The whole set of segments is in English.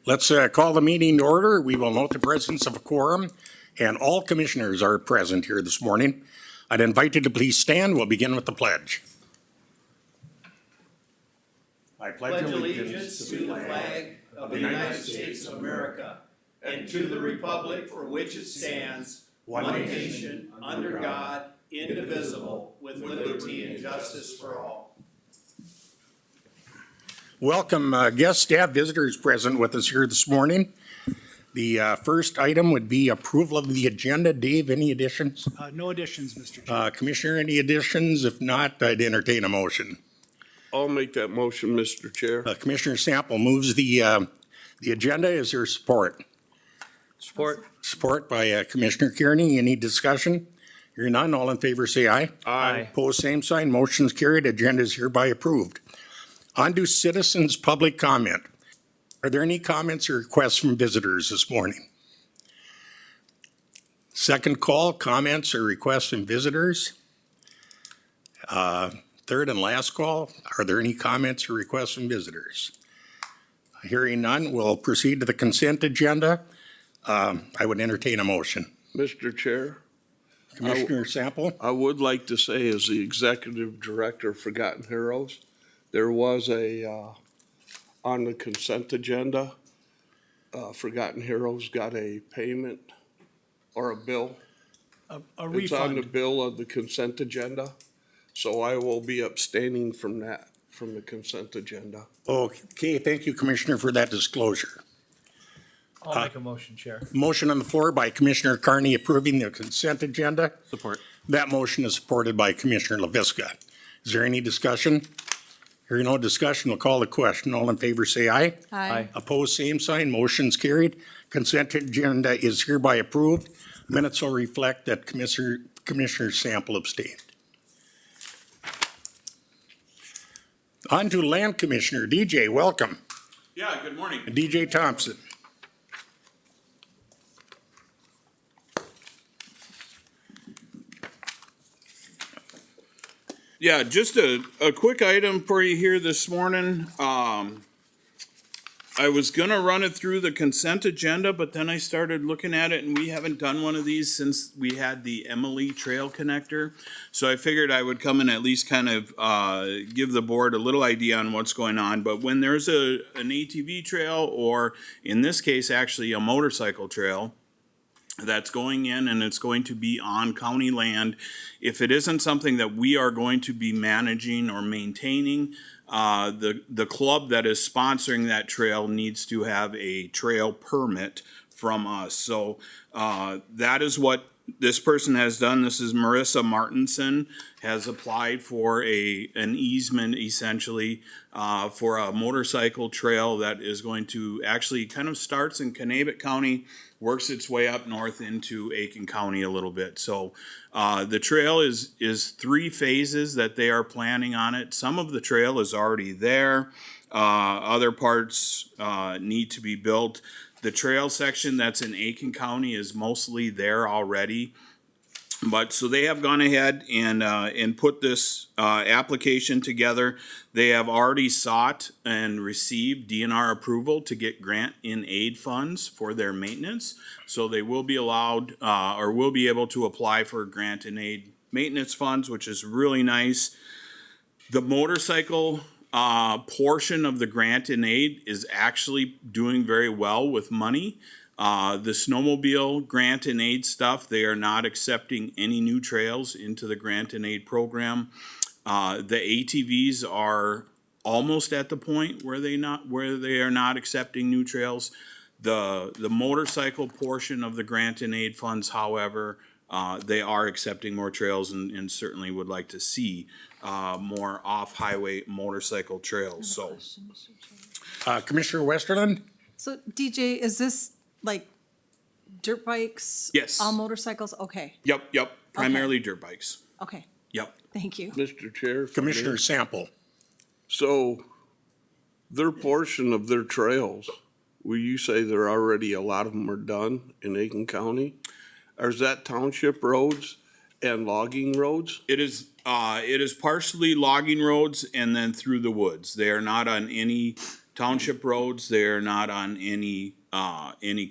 Let's call the meeting to order. We will note the presence of a quorum, and all commissioners are present here this morning. I'd invite you to please stand. We'll begin with the pledge. I Pledge allegiance to the flag of the United States of America and to the republic for which it stands, one nation, under God, indivisible, with liberty and justice for all. Welcome guests, staff, visitors present with us here this morning. The first item would be approval of the agenda. Dave, any additions? No additions, Mr. Chair. Commissioner, any additions? If not, I'd entertain a motion. I'll make that motion, Mr. Chair. Commissioner Sample moves the agenda. Is there support? Support. Support by Commissioner Kearney. Any discussion? Hearing none, all in favor say aye. Aye. Opposed, same sign. Motion's carried. Agenda is hereby approved. On to citizens' public comment. Are there any comments or requests from visitors this morning? Second call, comments or requests from visitors? Third and last call, are there any comments or requests from visitors? Hearing none, we'll proceed to the consent agenda. I would entertain a motion. Mr. Chair, Commissioner Sample? I would like to say as the Executive Director of Forgotten Heroes, there was on the consent agenda, Forgotten Heroes got a payment or a bill. A It's on the refund. bill of the consent agenda, so I will be abstaining from that, from the consent agenda. Okay, thank you, Commissioner, for that disclosure. I'll make a motion, Chair. Motion on the floor by Commissioner Carney approving the consent agenda. Support. That motion is supported by Commissioner LaVisca. Is there any discussion? Hearing no discussion, we'll call the question. All in favor say aye. Aye. Opposed, same sign. Motion's carried. Consent agenda is hereby approved. Minutes will reflect that Commissioner Sample abstained. On to Land Commissioner. DJ, welcome. Yeah, good morning. DJ Thompson. Yeah, just a quick item for you here this morning. I was gonna run it through the consent agenda, but then I started looking at it and we haven't done one of these since we had the Emily Trail Connector. So I figured I would come and at least kind of give the board a little idea on what's going on. But when there's an ATV trail, or in this case, actually a motorcycle trail, that's going in and it's going to be on county land. If it isn't something that we are going to be managing or maintaining, the club that is sponsoring that trail needs to have a trail permit from us. So that is what this person has done. This is Marissa Martinson, has applied for an easement essentially for a motorcycle trail that is going to actually kind of starts in Kanabec County, works its way up north into Aitkin County a little bit. So the trail is 3 phases that they are planning on it. Some of the trail is already there. Other parts need to be built. The trail section that's in Aitkin County is mostly there already. But so they have gone ahead and put this application together. They have already sought and received DNR approval to get grant in aid funds for their maintenance. So they will be allowed or will be able to apply for grant in aid maintenance funds, which is really nice. The motorcycle portion of the grant in aid is actually doing very well with money. The snowmobile grant and aid stuff, they are not accepting any new trails into the grant and aid program. The ATVs are almost at the point where they are not accepting new trails. The motorcycle portion of the grant and aid funds, however, they are accepting more trails and certainly would like to see more off-highway motorcycle trails. So, Commissioner Westerland? So DJ, is this like dirt bikes? Yes. All motorcycles? Okay, yep, primarily dirt bikes. okay, Yep. thank you. Mr. Chair. if I may. Commissioner Sample. So their portion of their trails, will you say there already a lot of them are done in Aiken County? Or is that township roads? and logging roads? It is partially logging roads and then through the woods. They are not on any township roads. They are not on any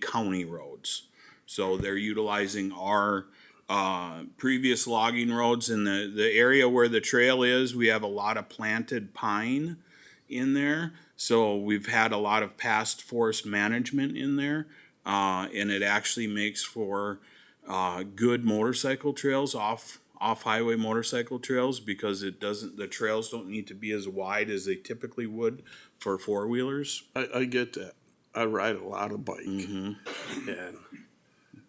county roads. So they're utilizing our previous logging roads. In the area where the trail is, we have a lot of planted pine in there. So we've had a lot of past forest management in there. And it actually makes for good motorcycle trails, off-highway motorcycle trails, because the trails don't need to be as wide as they typically would for four-wheelers. I get that. I ride a lot of bike. Mm-hmm. And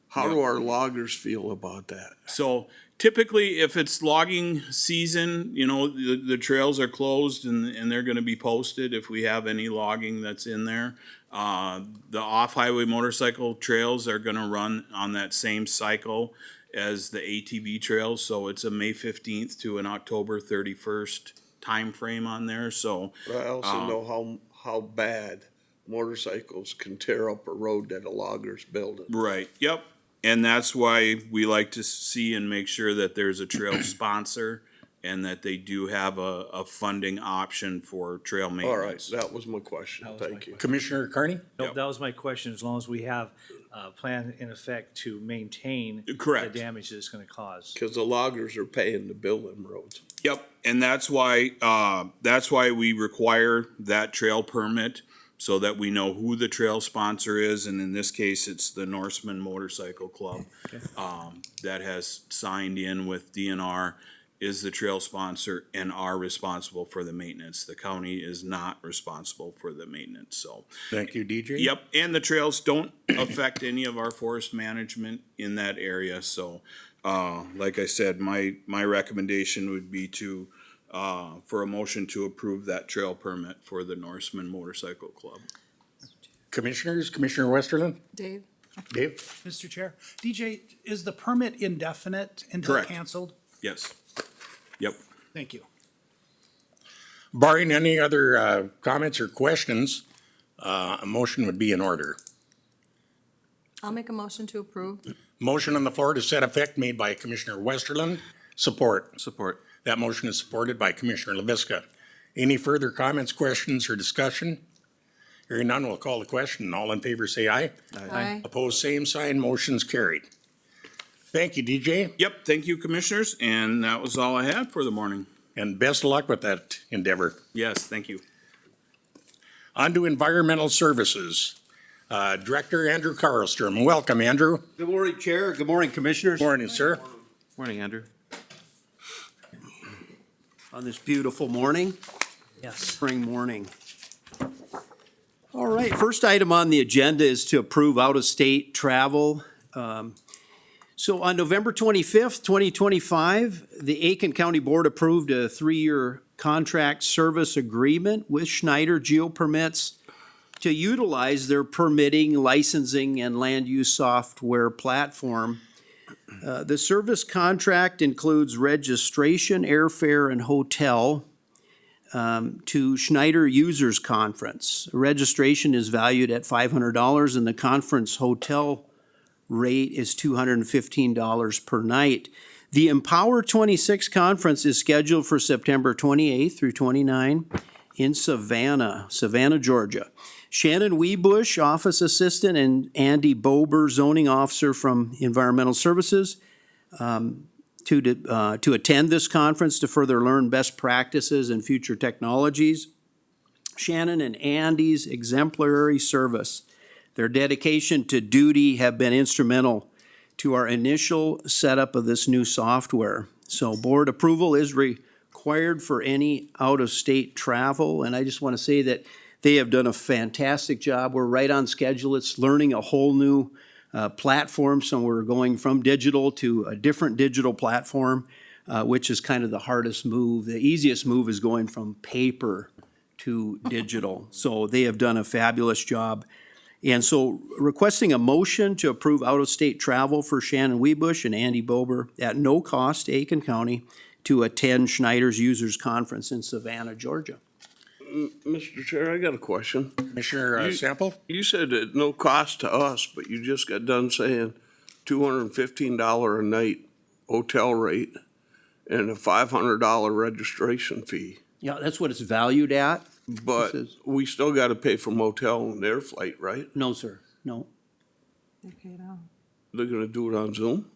how do our loggers feel about that? So typically, if it's logging season, the trails are closed and they're gonna be posted if we have any logging that's in there. The off-highway motorcycle trails are gonna run on that same cycle as the ATV trails, so it's a May 15th to an October 31st timeframe on there, so. But I also know how bad motorcycles can tear up a road that a logger's building. Right, yep. And that's why we like to see and make sure that there's a trail sponsor and that they do have a funding option for trail All right, maintenance. that was my question. was my Thank you. Commissioner Carney? Nope, that was my question, as long as we have a plan in effect to maintain Correct. the damage that it's gonna cause. Because the loggers are paying to build them roads. Yep, and that's why we require that trail permit so that we know who the trail sponsor is, and in this case, it's the Norseman Motorcycle Club that has signed in with DNR, is the trail sponsor and are responsible for the maintenance. The county is not responsible for the maintenance, so. Thank you, DJ. Yep, and the trails don't affect any of our forest management in that area, so, like I said, my recommendation would be for a motion to approve that trail permit for the Norseman Motorcycle Club. Commissioners, Commissioner Westerland? Dave? Dave? Mr. Chair, DJ, is the permit indefinite until Correct. canceled? Yes. Yep. Thank you. Barring any other comments or questions, a motion would be in order. I'll make a motion to approve. Motion on the floor to set effect made by Commissioner Westerland. Support. Support. That motion is supported by Commissioner LaVisca. Any further comments, questions, or discussion? Hearing none, we'll call the question. All in favor, say aye. Aye. Opposed, same sign. Motion's carried. Thank you, DJ, Yep, thank you, commissioners, and that was all I had for the morning. and best of luck with that endeavor. Yes, thank you. On to Environmental Services. Director Andrew Carlstrom. Welcome, Andrew. Good morning, Chair. Good morning, Commissioners. Morning, sir. Morning, Andrew. On this beautiful morning, Yes. spring morning. All right, first item on the agenda is to approve out-of-state travel. So on November 25th, 2025, the Aitkin County Board approved a 3-year contract service agreement with Schneider Geopermits to utilize their permitting, licensing, and land use software platform. The service contract includes registration, airfare, and hotel to Schneider Users Conference. Registration is valued at $500 and the conference hotel rate is $215 per night. The Empower 26 conference is scheduled for September 28th through 29 in Savannah, Georgia. Shannon Weebush, Office Assistant, and Andy Bober, Zoning Officer from Environmental Services, to attend this conference to further learn best practices and future technologies. Shannon and Andy's exemplary service, their dedication to duty have been instrumental to our initial setup of this new software. So board approval is required for any out-of-state travel, and I just want to say that they have done a fantastic job. We're right on schedule. It's learning a whole new platform, so we're going from digital to a different digital platform, which is kind of the hardest move. The easiest move is going from paper to digital. So they have done a fabulous job. And so requesting a motion to approve out-of-state travel for Shannon Weebush and Andy Bober at no cost to Aitkin County to attend Schneider's Users Conference in Savannah, Georgia. Mr. Chair, I got a question. Commissioner Sample? You said at no cost to us, but you just got done saying $215 a night hotel rate and a $500 registration fee. Yeah, that's what it's valued at. But This is- we still gotta pay for motel and air flight, right? No, sir, no. They pay it out. They're gonna do it on Zoom?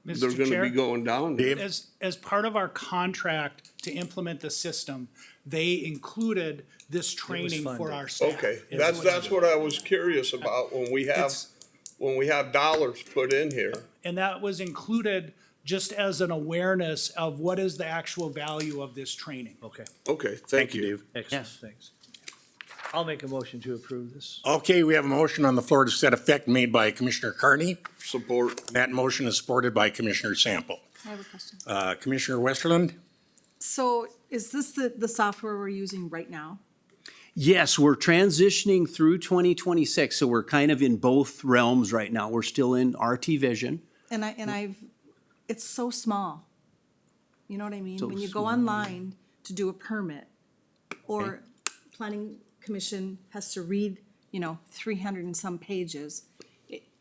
They're Mr. gonna Chair, be going down there. Dave? as part of our contract to implement the system, they included this training for funded. our staff. Okay, It's- that's what I was curious about when we have, It's- when we have dollars put in here. And that was included just as an awareness of what is the actual value of this training. Okay, Okay, thank you. Dave. excellent, Yes. thanks. I'll make a motion to approve this. Okay, we have a motion on the floor to set effect made by Commissioner Carney. Support. That motion is supported by Commissioner Sample. I have a question. Commissioner Westerland? So is this the software we're using right now? Yes, we're transitioning through 2026, so we're kind of in both realms right now. We're still in RT Vision. And it's so small. You know what I mean? So When you small. go online to do a permit, or planning commission has to read, 300 and some pages,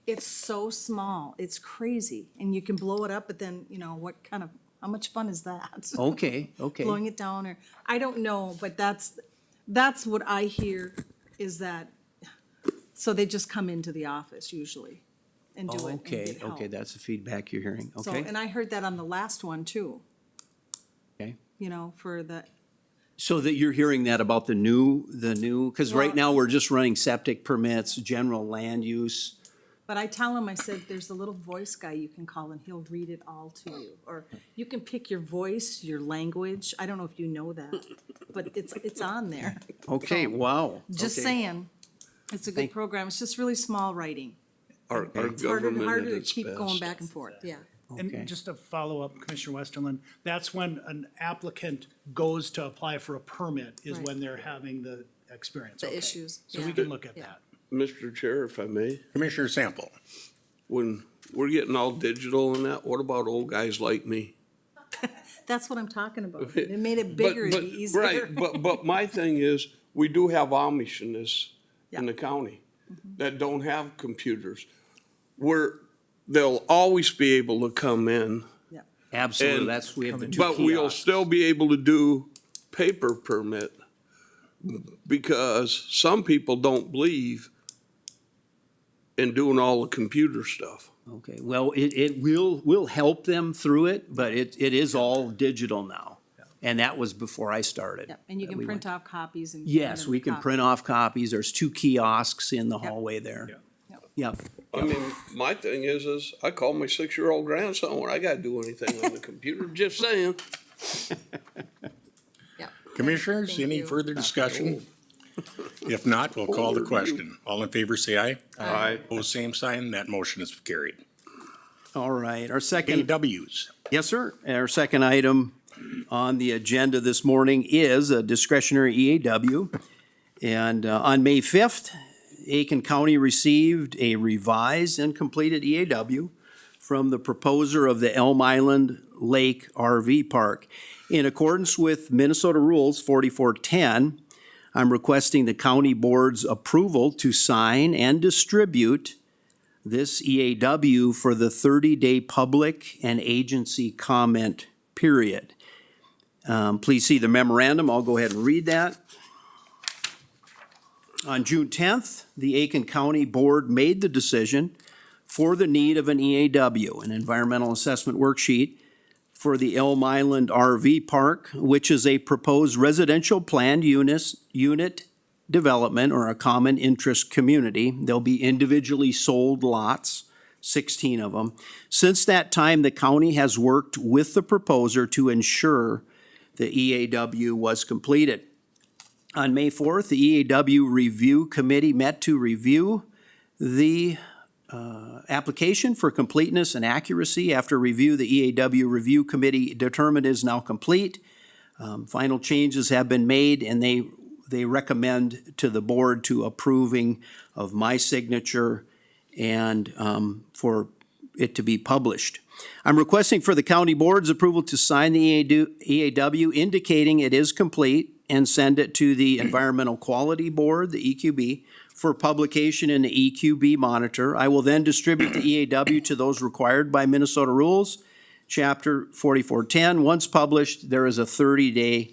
it's so small, it's crazy. And you can blow it up, but then, how much fun is that? Okay, okay. Blowing it down, or, I don't know, but that's what I hear, is that, so they just come into the office usually and do it and Okay, get help. okay, that's the feedback you're hearing, So, okay? and I heard that on the last one too, Okay. for the, So that you're hearing that about the new, because right Well- now we're just running septic permits, general land use. but I tell him, I said, there's a little voice guy you can call and he'll read it all to you. Or you can pick your voice, your language, I don't know if you know that, but it's on there. Okay, wow. Just okay. saying, it's a good program, it's just really small writing. Our It's harder and government harder at to its keep going best. back and forth, yeah. Okay. And just to follow up, Commissioner Westerland, that's when an applicant goes to apply for a permit, is Right. when they're having the experience. The Okay. issues, So we yeah. can look at Yeah. that. Mr. Chair, if I may, Commissioner Sample? when we're getting all digital and that, what about old guys like me? That's what I'm talking about. It made it But- bigger, but- it'd be easier. Right, but my thing is, we do have Amish in this, in Yeah. Mm-hmm. the county, that don't have computers. They'll always be able to come in, Yeah. Absolutely, And- that's, we have the two but we'll kiosks. still be able to do paper permit. Because some people don't believe in doing all the computer stuff. Okay, well, we'll help them through it, but it is all digital now. And that was before I started. Yep, and you can We print went- off copies and. Yes, we can print off copies. There's two kiosks in the Yep. hallway there. Yeah. Yep. I mean, my thing is I call my 6-year-old grandson when I gotta do anything on the computer, just saying. Yeah. Commissioners, Thank any you. further discussion? If not, we'll call the question. All in favor, say aye. Aye. Opposed, same sign. That motion is carried. All right, our second. AWs. Yes, sir. Our second item on the agenda this morning is a discretionary EAW. And on May 5th, Aitkin County received a revised and completed EAW from the proposer of the Elm Island Lake RV Park. In accordance with Minnesota Rules 4410, I'm requesting the county board's approval to sign and distribute this EAW for the 30-day public and agency comment period. Please see the memorandum. I'll go ahead and read that. On June 10th, the Aitkin County Board made the decision for the need of an EAW, an environmental assessment worksheet, for the Elm Island RV Park, which is a proposed residential planned unit development or a common interest community. There'll be individually sold lots, 16 of them. Since that time, the county has worked with the proposer to ensure the EAW was completed. On May 4th, the EAW Review Committee met to review the application for completeness and accuracy. After review, the EAW Review Committee determined is now complete. Final changes have been made, and they recommend to the board to approving of my signature and for it to be published. I'm requesting for the county board's approval to sign the EAW indicating it is complete and send it to the Environmental Quality Board, the EQB, for publication in the EQB Monitor. I will then distribute the EAW to those required by Minnesota rules. Chapter 4410, once published, there is a 30-day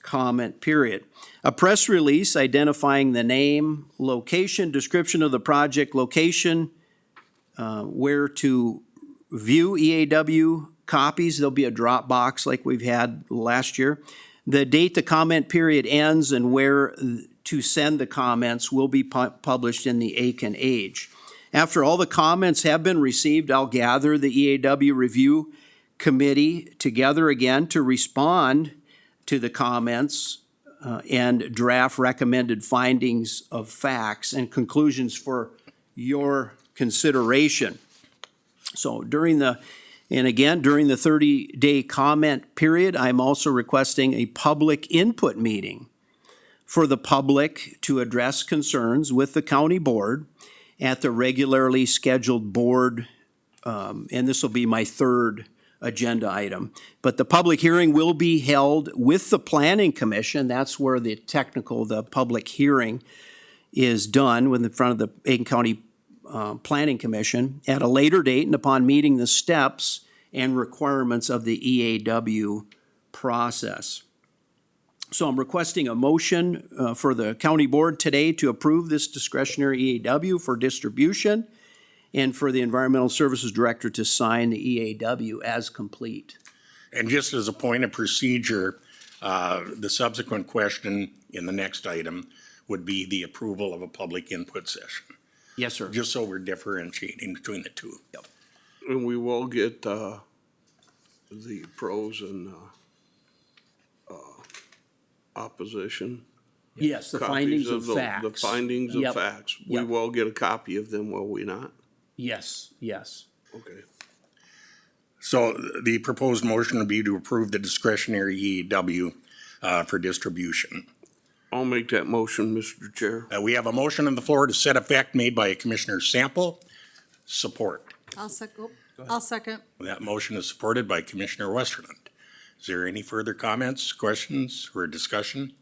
comment period. A press release identifying the name, location, description of the project, location, where to view EAW copies. There'll be a Dropbox like we've had last year. The date the comment period ends and where to send the comments will be published in the Aitkin Age. After all the comments have been received, I'll gather the EAW review committee together again to respond to the comments and draft recommended findings of facts and conclusions for your consideration. So during the 30-day comment period, I'm also requesting a public input meeting for the public to address concerns with the county board at the regularly scheduled board, and this will be my third agenda item. But the public hearing will be held with the planning commission. That's where the public hearing is done in front of the Aitkin County Planning Commission at a later date and upon meeting the steps and requirements of the EAW process. So I'm requesting a motion for the county board today to approve this discretionary EAW for distribution and for the Environmental Services Director to sign the EAW as complete. And just as a point of procedure, the subsequent question in the next item would be the approval of a public input session, Yes, sir. just so we're differentiating between the two. And we will get, the pros and, opposition. Yes, the copies findings of the- facts. The findings of Yep. facts. We Yep. will get a copy of them, will we not? Yes, yes. Okay. So the proposed motion would be to approve the discretionary EAW for distribution. I'll make that motion, Mr. Chair. We have a motion on the floor to set effect made by Commissioner Sample. Support. I'll second. That motion is supported by Commissioner Westerland. Is there any further comments, questions, or discussion?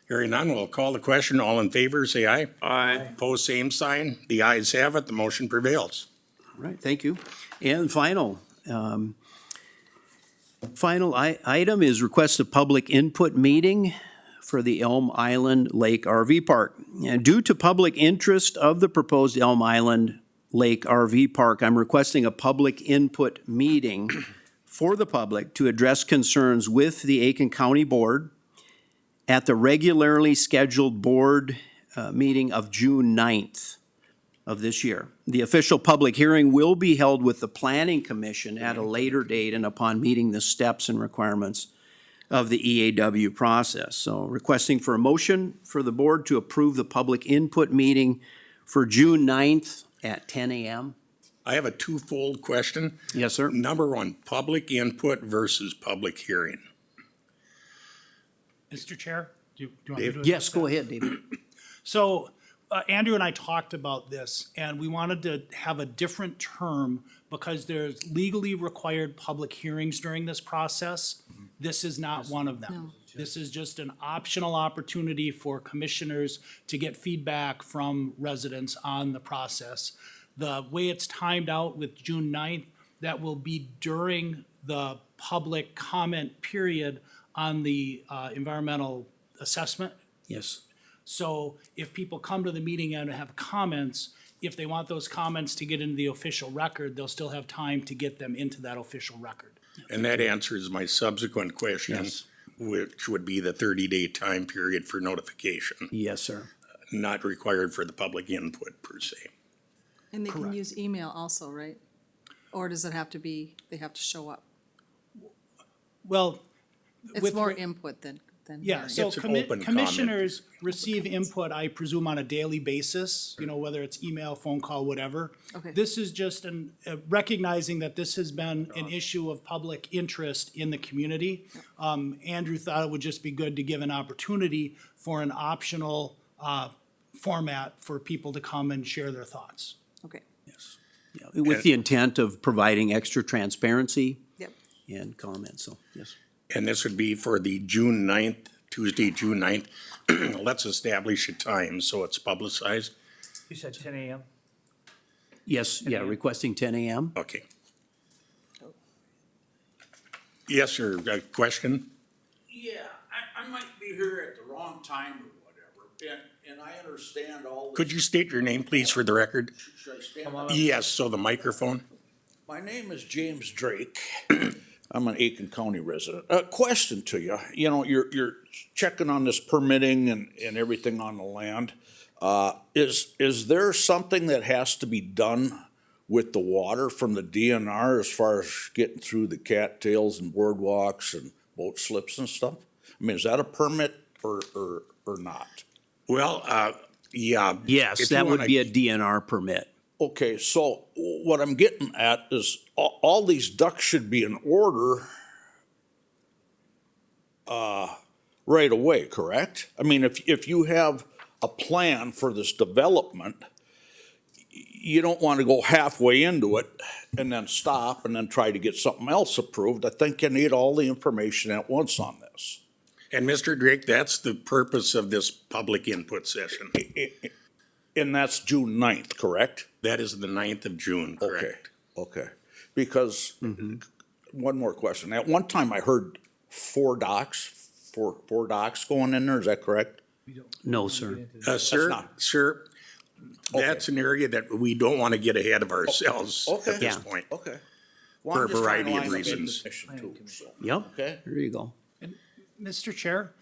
Hearing none, we'll call the question. All in favor, say aye. Aye. Opposed, same sign. The ayes have it. The motion prevails. All right, thank you. And final item is request a public input meeting for the Elm Island Lake RV Park. And due to public interest of the proposed Elm Island Lake RV Park, I'm requesting a public input meeting for the public to address concerns with the Aitkin County Board at the regularly scheduled board meeting of June 9th of this year. The official public hearing will be held with the Planning Commission at a later date and upon meeting the steps and requirements of the EAW process. So requesting for a motion for the board to approve the public input meeting for June 9th at 10 a.m. I have a twofold question. Yes, sir. Number one, public input versus public hearing. Mr. Chair, do you want me to? Dave? Yes, go ahead, David. So Andrew and I talked about this, and we wanted to have a different term because there's legally required public hearings during this process. This is not one of them. This is just an optional opportunity for commissioners to get feedback from residents on the process. The way it's timed out with June 9th, that will be during the public comment period on the environmental assessment. Yes. So if people come to the meeting and have comments, if they want those comments to get into the official record, they'll still have time to get them into that official record. And that answers my subsequent question, Yes. which would be the 30-day time period for notification, Yes, sir. not required for the public input per se. And they can use email also, right? Or does it have to be, they have to show up? Well, It's With more re- input than yeah, hearing. so It's an open comment. commissioners receive input, I presume, on a daily basis, you know, whether it's email, phone call, whatever. Okay. This is just recognizing that this has been an issue of public interest in the community. Andrew thought it would just be good to give an opportunity for an optional format for people to come and share their thoughts. Okay, Yeah, with the intent of providing extra transparency yep. and comments, so, yes. And this would be for the June 9th, Tuesday, June 9th. Let's establish a time so it's publicized. You said 10 a.m.? Yes, yeah, requesting 10 a.m. Okay. Yes, sir, question? Yeah, I might be here at the wrong time or whatever, and I understand all this. Could you state your name, please, for the record? Should I stand up? Yes, so the microphone. My name is James Drake. I'm an Aitkin County resident. A question to you, you know, you're checking on this permitting and everything on the land. Is there something that has to be done with the water from the DNR as far as getting through the cattails and boardwalks and boat slips and stuff? I mean, is that a permit or not? Well, yeah. Yes, if you that would wanna- be a DNR permit. Okay, so what I'm getting at is all these ducks should be in order right away, correct? I mean, if you have a plan for this development, you don't want to go halfway into it and then stop and then try to get something else approved. I think you need all the information at once on this. And Mr. Drake, that's the purpose of this public input session. And that's June 9th, correct? That is the 9th of June, correct? Okay, because, one more question. At one time I heard four docks going in there, is that correct? No, sir. Sir, not- sir, that's an area that we don't want to get ahead of ourselves Okay. at this Yeah. point. Okay. For a variety of reasons. Yep, Okay. there you go. Mr. Chair,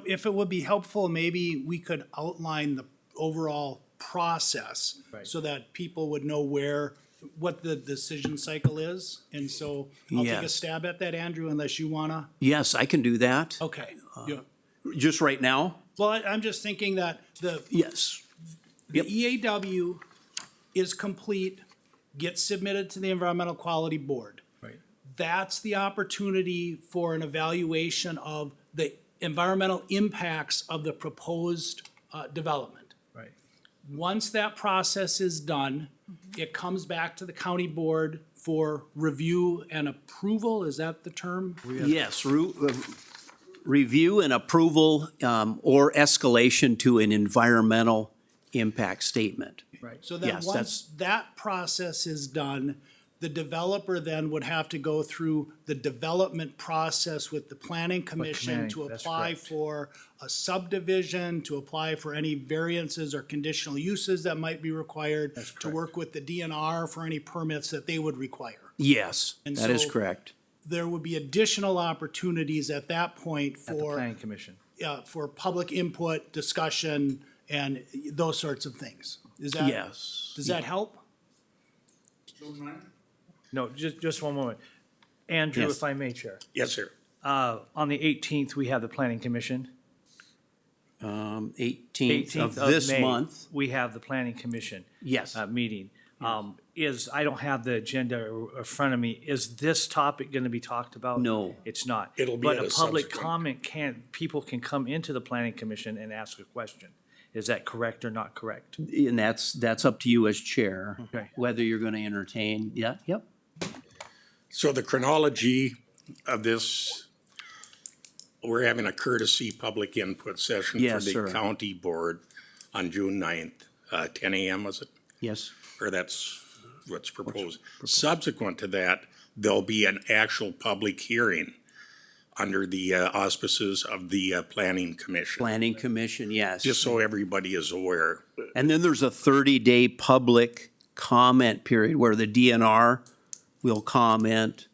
if it would be helpful, maybe we could outline the overall process so that people would know what the decision cycle is. And so I'll take a Yes. stab at that, Andrew, unless you wanna. Yes, I can do that. Okay. Yeah. Just right now? Well, I'm just thinking that the Yes. Yep. EAW is complete, gets submitted to the Environmental Quality Board. Right. That's the opportunity for an evaluation of the environmental impacts of the proposed development. Right. Once that process is done, it comes back to the county board for review and approval, is that the term? Yes, review and approval, or escalation to an environmental impact statement. Right. So then, Yes, once that process is done, the developer then would have to go through the development process with the planning commission to that's apply correct. for a subdivision, to apply for any variances or conditional uses that might be required, to work with the DNR for any permits that they would require. Yes, And that is so- correct. There would be additional opportunities at that point At the for, planning commission. for public input, discussion, and those sorts of things. Is that? Yes. Does that help? No, just one moment. Andrew, Yes. if I may, Chair. Yes, sir. On the 18th, we have the planning commission. 18th of 18th of this May, month. we have the planning commission. Yes. Meeting. I don't have the agenda in front of me. Is this topic gonna be talked about? No. It's not. It'll be But at a a public subsequent- comment people can come into the planning commission and ask a question. Is that correct or not correct? And that's up to you as chair, Okay. whether you're gonna entertain, yeah, yep. So the chronology of this, we're having a courtesy public input session for Yes, the sir. county board on June 9th, 10 a.m. was it? Yes, Or that's what's proposed. Subsequent to that, there'll be an actual public hearing under the auspices of the planning commission, planning commission, yes. just so everybody is aware. And then there's a 30-day public comment period where the DNR will comment,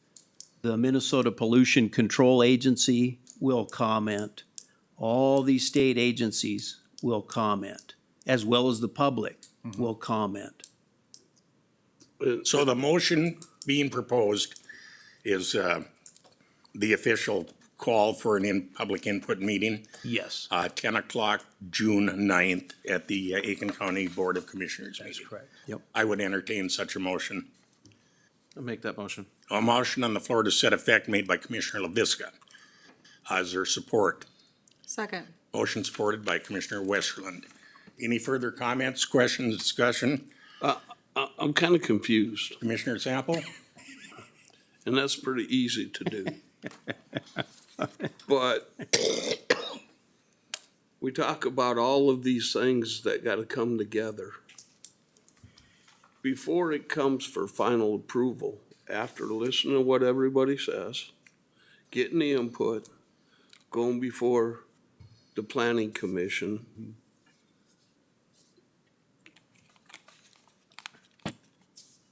the Minnesota Pollution Control Agency will comment, all these state agencies will comment, as well as the public will comment. So the motion being proposed is the official call for an public input meeting, Yes. 10 o'clock, June 9th, at the Aitkin County Board of Commissioners meeting. Correct. I would entertain such a motion. I'll make that motion. A motion on the floor to set effect made by Commissioner LaVisca. Is there support? Second. Motion supported by Commissioner Westerland. Any further comments, questions, discussion? I'm kind of confused, Commissioner Sample? and that's pretty easy to do. But we talk about all of these things that gotta come together. Before it comes for final approval, after listening to what everybody says, getting the input, going before the planning commission.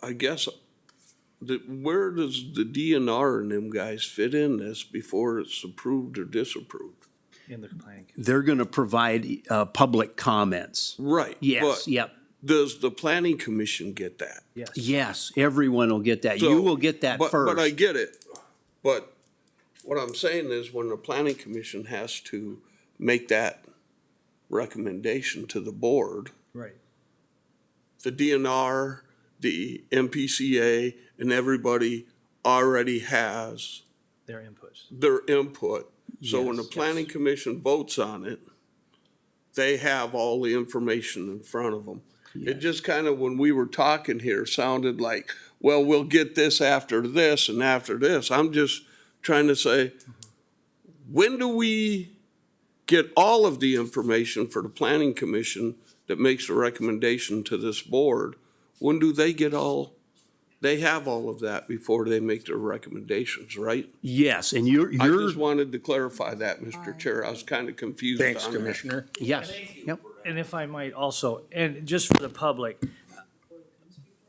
I guess, where does the DNR and them guys fit in this before it's approved or disapproved? In the planning. They're gonna provide, public comments. Right. Yes, but yep. Does the planning commission get that? Yes. Yes, everyone will get that. You So, will get that but I first. get it. But what I'm saying is when the planning commission has to make that recommendation to the board, Right. the DNR, the MPCA, and everybody already has Their inputs. their input. So when the Yes. planning commission votes on it, they have all the information in front of them. It just kind of, when we were talking here, sounded like, well, we'll get this after this and after this. I'm just trying to say, when do we get all of the information for the planning commission that makes a recommendation to this board? When do they get all, they have all of that before they make their recommendations, right? Yes, and I you're, just wanted to clarify that, Mr. Chair. I was kind of confused on that. Thanks, Commissioner. yes, yep. And if I might also, and just for the public,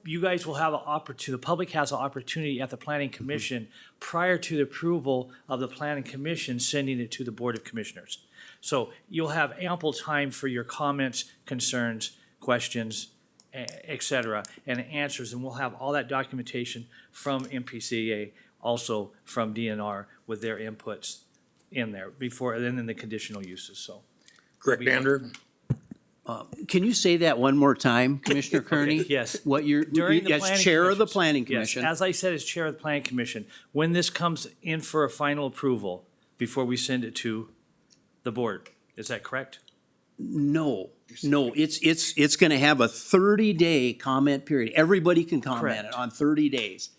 you guys will have an opportunity, the public has an opportunity at the planning commission prior to the approval of the planning commission, sending it to the Board of Commissioners. So you'll have ample time for your comments, concerns, questions, et cetera, and answers, and we'll have all that documentation from MPCA, also from DNR with their inputs in there before, and then in the conditional uses, so. Correct, Andrew? Can you say that one more time, Commissioner Kearney? Yes. What you're, During the as planning chair of the commissions. planning Yes, commission? as I said, as chair of the planning commission, when this comes in for a final approval, before we send it to the board, is that correct? No, it's gonna have a 30-day comment period. Everybody can comment Correct. on 30 days.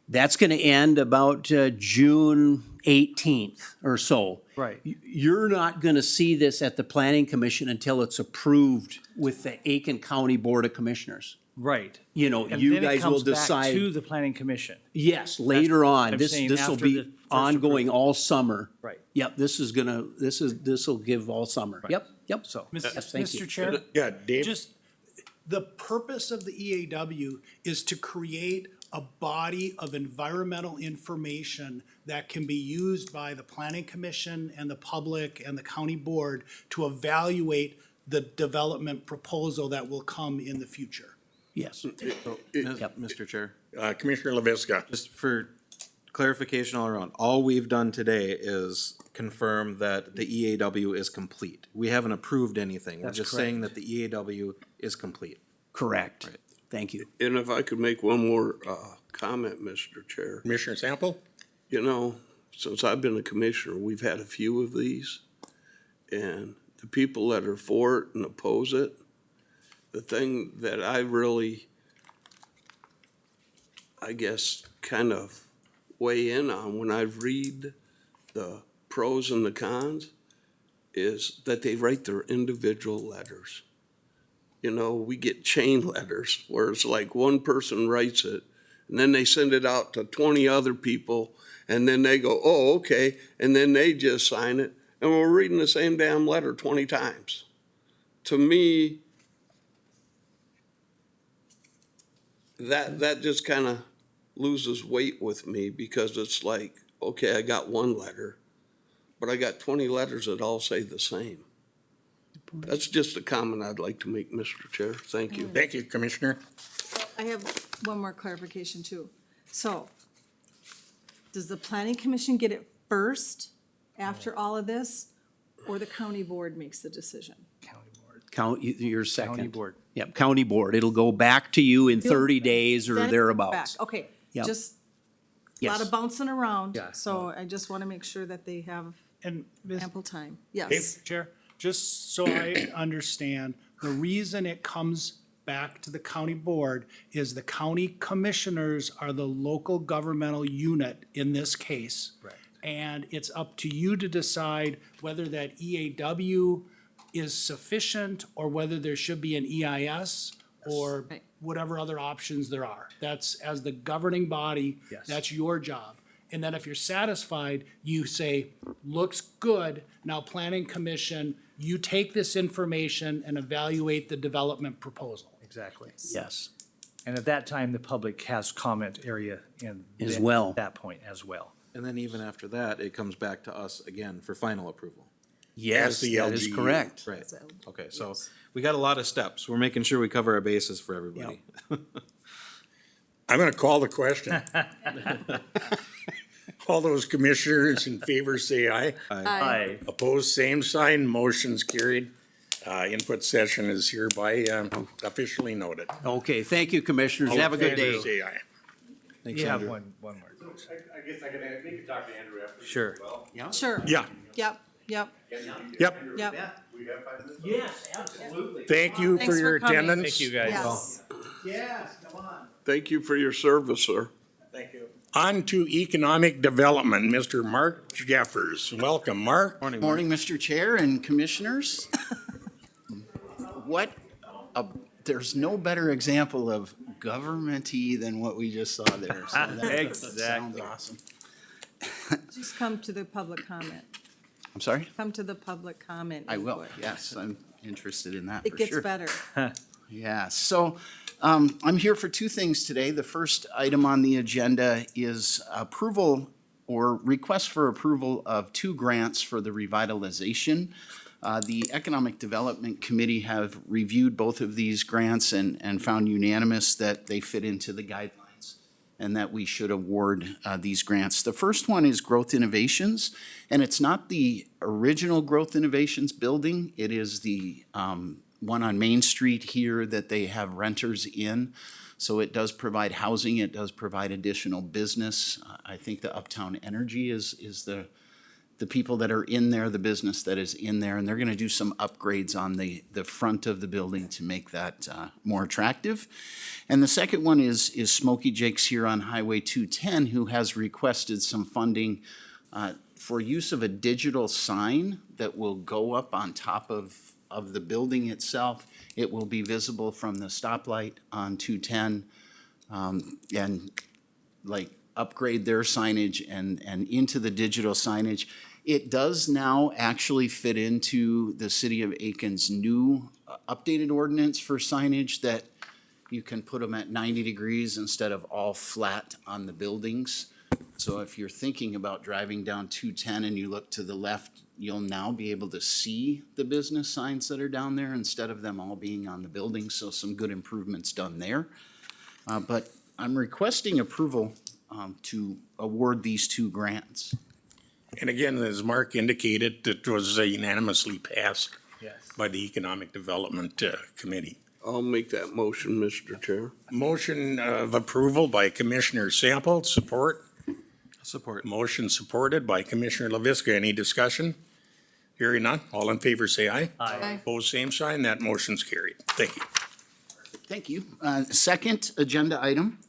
That's gonna end about, June 18th or so. Right. You're not gonna see this at the planning commission until it's approved with the Aitkin County Board of Commissioners. Right. You know, And you then it guys will comes back decide. to the planning commission. Yes, later what on. I'm This saying, will after the be first ongoing approval. all summer. Right. Yep, this'll give all summer. Yep. So, Yes, thank you. Mr. Chair? Yeah, Dave? Just, the purpose of the EAW is to create a body of environmental information that can be used by the planning commission and the public and the county board to evaluate the development proposal that will come in the future. Yes. Mr. Chair, Commissioner LaVisca. just for clarification all around, all we've done today is confirm that the EAW is complete. We haven't approved anything. We're That's just saying that the EAW is complete. Correct. Right. Thank you. And if I could make one more comment, Mr. Chair. Commissioner Sample? You know, since I've been a commissioner, we've had a few of these. And the people that are for it and oppose it, the thing that I really, I guess, kind of weigh in on when I read the pros and the cons is that they write their individual letters. You know, we get chain letters where it's like one person writes it and then they send it out to 20 other people and then they go, oh, okay, and then they just sign it and we're reading the same damn letter 20 times. To me, that just kind of loses weight with me because it's like, okay, I got one letter, but I got 20 letters that all say the same. That's just a comment I'd like to make, Mr. Chair. Thank you. Thank you, Commissioner. I have one more clarification too. So, does the planning commission get it first after all of this? Or the county board makes the decision? You're second. county board. Yep, county board. It'll go back to you in 30 days or Then it comes thereabouts. back. Okay, Yep. just a Yes. lot of bouncing around. Yeah. So I just want to make sure that they have And Ms. ample time. Yes. Chair, just so I understand, the reason it comes back to the county board is the county commissioners are the local governmental unit in this case. Right. And it's up to you to decide whether that EAW is sufficient or whether there should be an EIS or Right. whatever other options there are. That's, as the governing body, Yes. that's your job. And then if you're satisfied, you say, looks good, now planning commission, you take this information and evaluate the development proposal. Exactly. Yes. And at that time, the public has comment area in. As well. At that point as well. And then even after that, it comes back to us again for final approval. Yes, the that is LGU. correct. Right. Okay, so we got a lot of steps. We're making sure we cover our bases for everybody. I'm gonna call the question. All those commissioners in favor say aye. Aye. Opposed, same sign, motion's carried. Input session is hereby officially noted. Okay, thank you, commissioners. All in Have a good favor, day. Say aye. Thanks, You have Andrew. one more. I guess I could maybe talk to Andrew after. Sure. Sure. Yeah, Yep, yep, yep. yep. We have 5 minutes? Yes, absolutely. Thank you Thanks for your for coming. attendance. Thank you, guys. Yes. Yes, come on. Thank you for your service, sir. Thank you. On to economic development, Mr. Mark Jeffers. Welcome, Mark. Morning, Mr. Chair and Commissioners. There's no better example of government-y than what we just saw there. So that sounds awesome. Just come to the public comment. I'm sorry? Come to the public comment. I will, yes, I'm interested in that It for gets sure. better. Yeah, so I'm here for two things today. The first item on the agenda is approval or request for approval of two grants for the revitalization. The Economic Development Committee have reviewed both of these grants and found unanimous that they fit into the guidelines and that we should award these grants. The first one is Growth Innovations, and it's not the original Growth Innovations building. It is the one on Main Street here that they have renters in. So it does provide housing, it does provide additional business. I think the Uptown Energy is the people that are in there, the business that is in there, and they're gonna do some upgrades on the front of the building to make that more attractive. And the second one is Smokey Jake's here on Highway 210, who has requested some funding for use of a digital sign that will go up on top of the building itself. It will be visible from the stoplight on 210, and like upgrade their signage and into the digital signage. It does now actually fit into the city of Aitkin's new updated ordinance for signage that you can put them at 90 degrees instead of all flat on the buildings. So if you're thinking about driving down 210 and you look to the left, you'll now be able to see the business signs that are down there instead of them all being on the building. So some good improvements done there. But I'm requesting approval to award these two grants. And again, as Mark indicated, it was unanimously passed Yes. by the Economic Development Committee. I'll make that motion, Mr. Chair. Motion of approval by Commissioner Sample, support. Support. Motion supported by Commissioner LaVisca. Any discussion? Hearing none. All in favor, say aye. Aye. Opposed, same sign. That motion's carried. Thank you. Thank you. Second agenda item,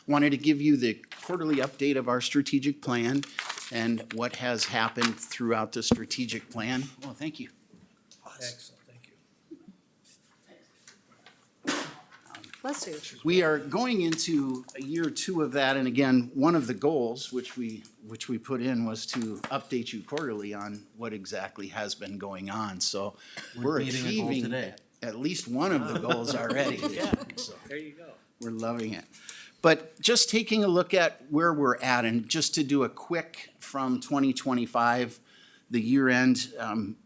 wanted to give you the quarterly update of our strategic plan and what has happened throughout the strategic plan. Well, thank you. Excellent, thank you. Bless you. We are going into year two of that, and again, one of the goals which we put in was to update you quarterly on what exactly has been going on. So we're achieving at least one of the goals already. So There you go. we're loving it. But just taking a look at where we're at, and just to do a quick from 2025, the year end,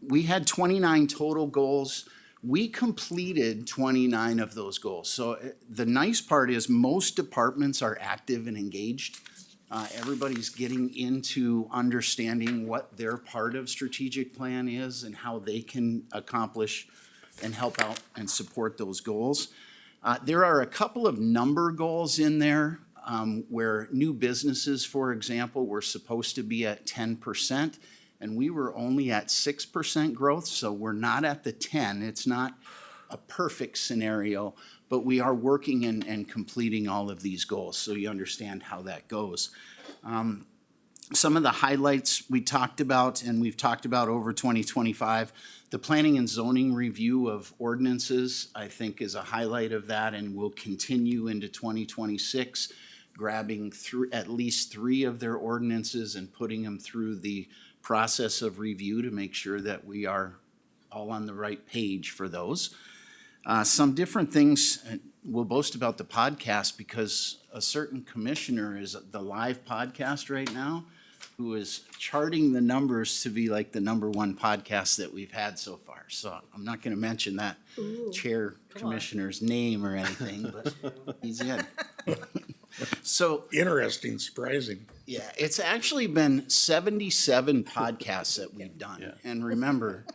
we had 29 total goals. We completed 29 of those goals. So the nice part is most departments are active and engaged. Everybody's getting into understanding what their part of strategic plan is and how they can accomplish and help out and support those goals. There are a couple of number goals in there where new businesses, for example, were supposed to be at 10%, and we were only at 6% growth, so we're not at the 10. It's not a perfect scenario, but we are working and completing all of these goals, so you understand how that goes. some of the highlights we talked about, and we've talked about over 2025, the planning and zoning review of ordinances, I think, is a highlight of that and will continue into 2026, grabbing through at least 3 of their ordinances and putting them through the process of review to make sure that we are all on the right page for those. Some different things, we'll boast about the podcast because a certain commissioner is the live podcast right now who is charting the numbers to be like the #1 podcast that we've had so far. So I'm not gonna mention that chair commissioner's name or anything, but he's in. So, Interesting, surprising. yeah, it's actually been 77 podcasts that we've done. And remember,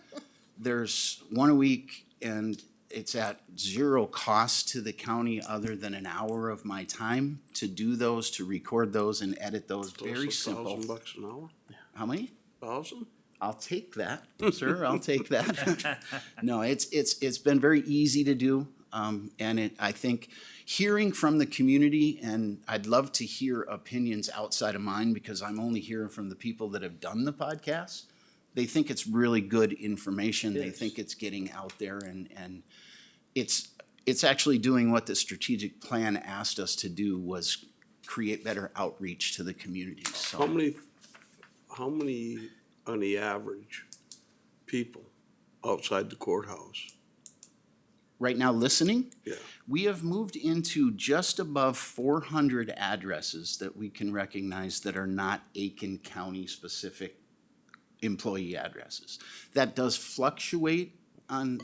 there's one a week and it's at 0 cost to the county other than an hour of my time to do those, to record those and edit those. Very simple. $1,000 an hour? How many? 1,000? I'll take that, sir. I'll take that. No, it's been very easy to do. And I think hearing from the community, and I'd love to hear opinions outside of mine because I'm only hearing from the people that have done the podcast. They think it's really good information. They think it's getting out there and it's actually doing what the strategic plan asked us to do, was create better outreach to the community. So How many on the average people outside the courthouse? right now listening, Yeah. we have moved into just above 400 addresses that we can recognize that are not Aitkin County specific employee addresses. That does fluctuate on,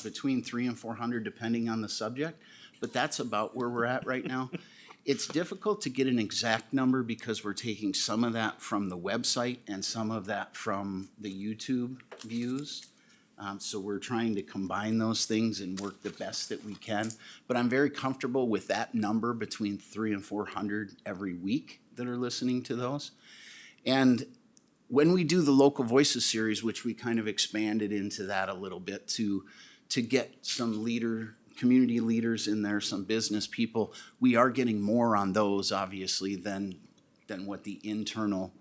between 300 and 400 depending on the subject, but that's about where we're at right now. It's difficult to get an exact number because we're taking some of that from the website and some of that from the YouTube views. So we're trying to combine those things and work the best that we can. But I'm very comfortable with that number between 300 and 400 every week that are listening to those. And when we do the Local Voices series, which we kind of expanded into that a little bit to get some community leaders in there, some business people, we are getting more on those obviously than what the internal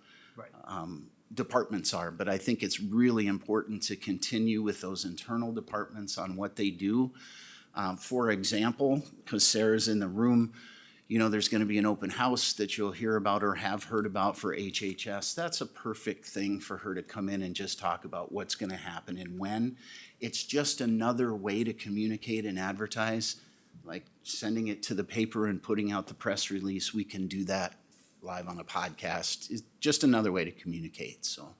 departments are. But I think it's really important to continue with those internal departments on what they do. For example, because Sarah's in the room, there's going to be an open house that you'll hear about or have heard about for HHS. That's a perfect thing for her to come in and just talk about what's going to happen and when. It's just another way to communicate and advertise, like sending it to the paper and putting out the press release. We can do that live on a podcast. It's just another way to communicate. So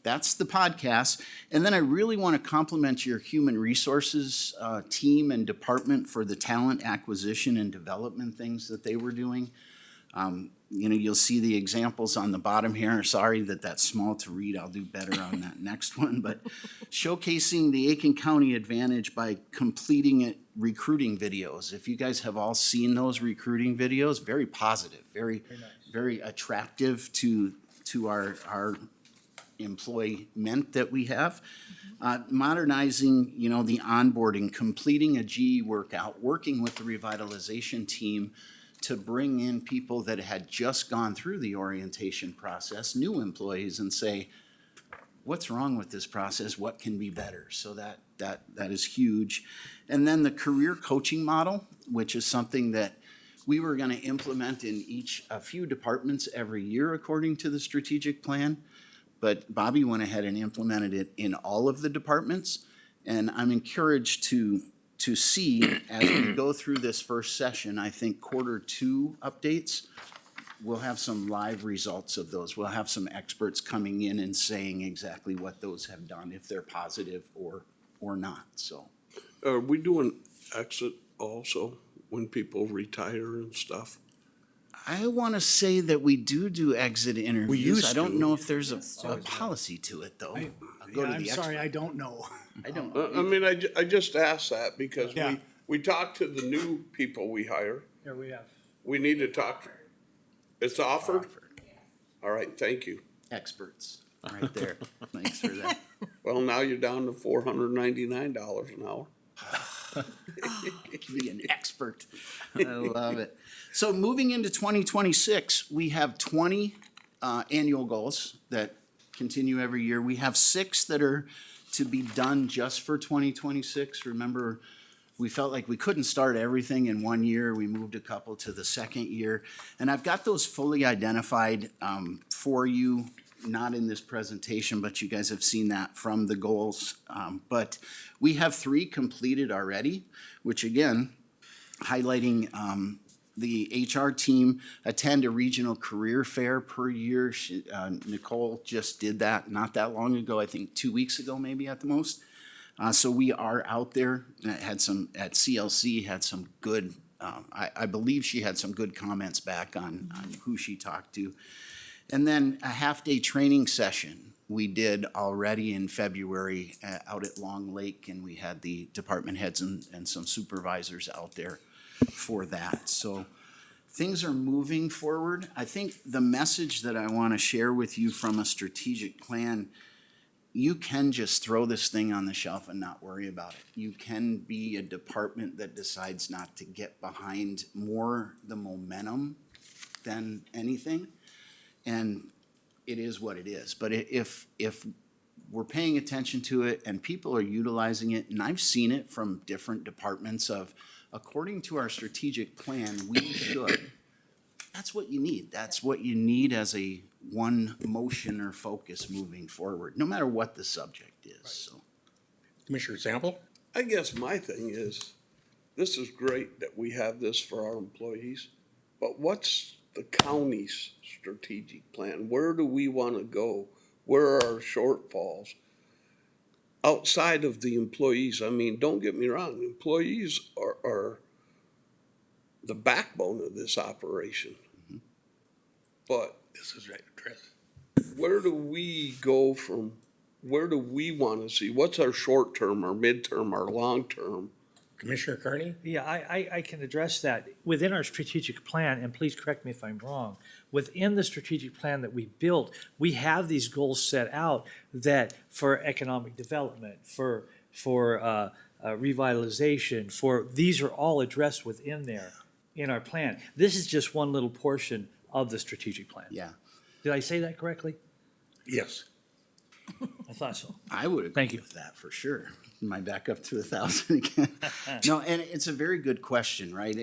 that's the podcast. And then I really want to compliment your human resources team and department for the talent acquisition and development things that they were doing. You'll see the examples on the bottom here. Sorry that that's small to read. I'll do better on that next one. But showcasing the Aitkin County advantage by completing recruiting videos. If you guys have all seen those recruiting videos, very positive, very attractive to our employment that we have. Modernizing, the onboarding, completing a GE workout, working with the revitalization team to bring in people that had just gone through the orientation process, new employees, and say, what's wrong with this process? What can be better? So that is huge. And then the career coaching model, which is something that we were going to implement in a few departments every year according to the strategic plan. But Bobby went ahead and implemented it in all of the departments. And I'm encouraged to see as we go through this first session, I think Q2 updates, we'll have some live results of those. We'll have some experts coming in and saying exactly what those have done, if they're positive or not, so. Are we doing exit also when people retire and stuff? I want to say that we do exit interviews. used I don't to. know if there's a policy to it, though. I'll go to I'm the sorry, expert. I don't know. I don't I mean, I just asked that because Yeah. we talk to the new people we hire. Here we have. We need to talk. It's offered? All right, thank you. Experts, right there. Thanks for that. Well, now you're down to $499 an hour. Be an expert. I love it. So moving into 2026, we have 20 annual goals that continue every year. We have 6 that are to be done just for 2026. Remember, we felt like we couldn't start everything in one year. We moved a couple to the second year. And I've got those fully identified for you, not in this presentation, but you guys have seen that from the goals. But we have 3 completed already, which again, highlighting the HR team attend a regional career fair per year. Nicole just did that not that long ago, I think 2 weeks ago, maybe at the most. So we are out there. Had some at CLC, had some good, I believe she had some good comments back on who she talked to. And then a half-day training session we did already in February out at Long Lake, and we had the department heads and some supervisors out there for that. So things are moving forward. I think the message that I want to share with you from a strategic plan, you can just throw this thing on the shelf and not worry about it. You can be a department that decides not to get behind more the momentum than anything. And it is what it is. But if we're paying attention to it and people are utilizing it, and I've seen it from different departments of, according to our strategic plan, we should. That's what you need. That's what you need as a one motion or focus moving forward, no matter what the subject is. So, Commissioner Sample? I guess my thing is, this is great that we have this for our employees, but what's the county's strategic plan? Where do we want to go? Where are our shortfalls? Outside of the employees, I mean, don't get me wrong, employees are the backbone of this operation. Mm-hmm. But This is right, Chris. where do we go from, where do we want to see? What's our short term, our midterm, our long term? Commissioner Carney? Yeah, I can address that. Within our strategic plan, and please correct me if I'm wrong, within the strategic plan that we built, we have these goals set out that for economic development, for revitalization, these are all addressed within there in our plan. This is just one little portion of the strategic plan. yeah, Did I say that correctly? Yes. I thought so. I would agree Thank you. with that for sure. Am I back up to 1,000 again? No, and it's a very good question, right?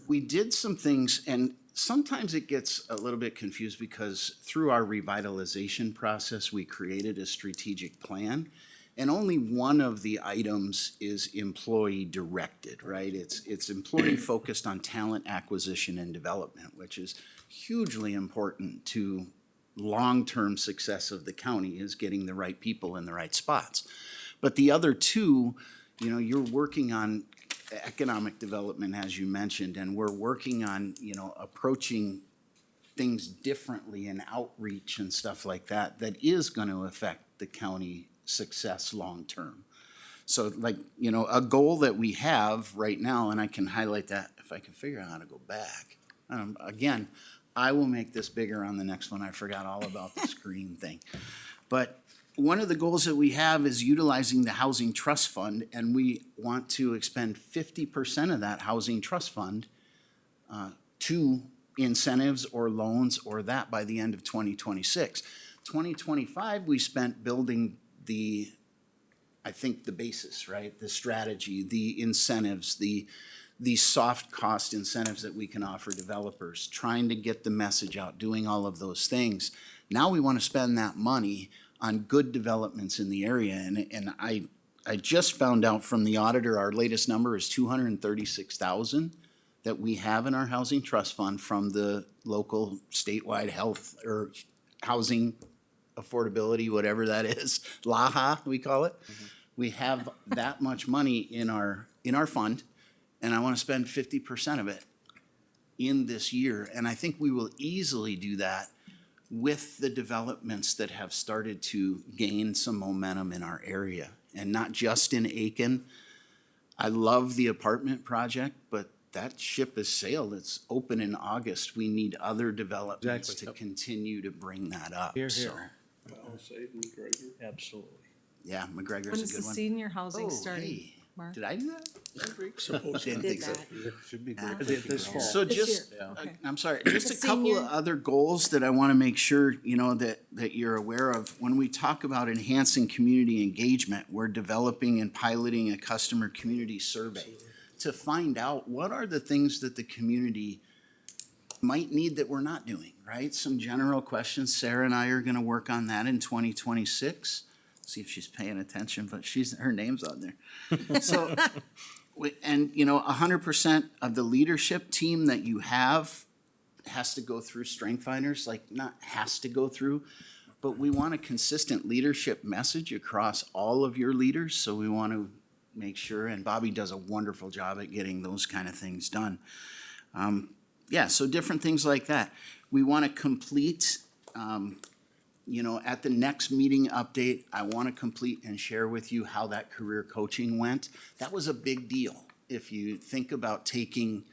We did some things, and sometimes it gets a little bit confused because through our revitalization process, we created a strategic plan. And only one of the items is employee directed, right? It's employee focused on talent acquisition and development, which is hugely important to long-term success of the county, is getting the right people in the right spots. But the other two, you're working on economic development, as you mentioned, and we're working on, approaching things differently in outreach and stuff like that, that is going to affect the county success long-term. So a goal that we have right now, and I can highlight that if I can figure out how to go back. Again, I will make this bigger on the next one. I forgot all about the screen thing. But one of the goals that we have is utilizing the Housing Trust Fund, and we want to expend 50% of that Housing Trust Fund to incentives or loans or that by the end of 2026. 2025, we spent building the basis, right? The strategy, the incentives, the soft cost incentives that we can offer developers, trying to get the message out, doing all of those things. Now we want to spend that money on good developments in the area. And I just found out from the auditor, our latest number is 236,000 that we have in our housing trust fund from the local statewide health or housing affordability, whatever that is, LAHA, we call it. Mm-hmm. We have that much money in our fund, and I want to spend 50% of it in this year. And I think we will easily do that with the developments that have started to gain some momentum in our area, and not just in Aitkin. I love the apartment project, but that ship has sailed. It's open in August. We need other developments to continue to bring that up. Here, So, here. I'll say McGregor. Absolutely. yeah, When McGregor's is a the good one. senior housing Oh, starting? hey, Mark? Did I do that? Did Didn't think so. that. So This just, year, okay. I'm sorry, just The a couple of senior- other goals that I want to make sure, you know, that you're aware of. When we talk about enhancing community engagement, we're developing and piloting a customer community survey to find out what are the things that the community might need that we're not doing, right? Some general questions. Sarah and I are gonna work on that in 2026. See if she's paying attention, but her name's on there. So, and you know, 100% of the leadership team that you have has to go through strength finders, like not has to go through, but we want a consistent leadership message across all of your leaders. So we want to make sure, and Bobby does a wonderful job at getting those kind of things done. Yeah, so different things like that. We want to complete, you know, at the next meeting update, I want to complete and share with you how that career coaching went. That was a big deal. If you think about taking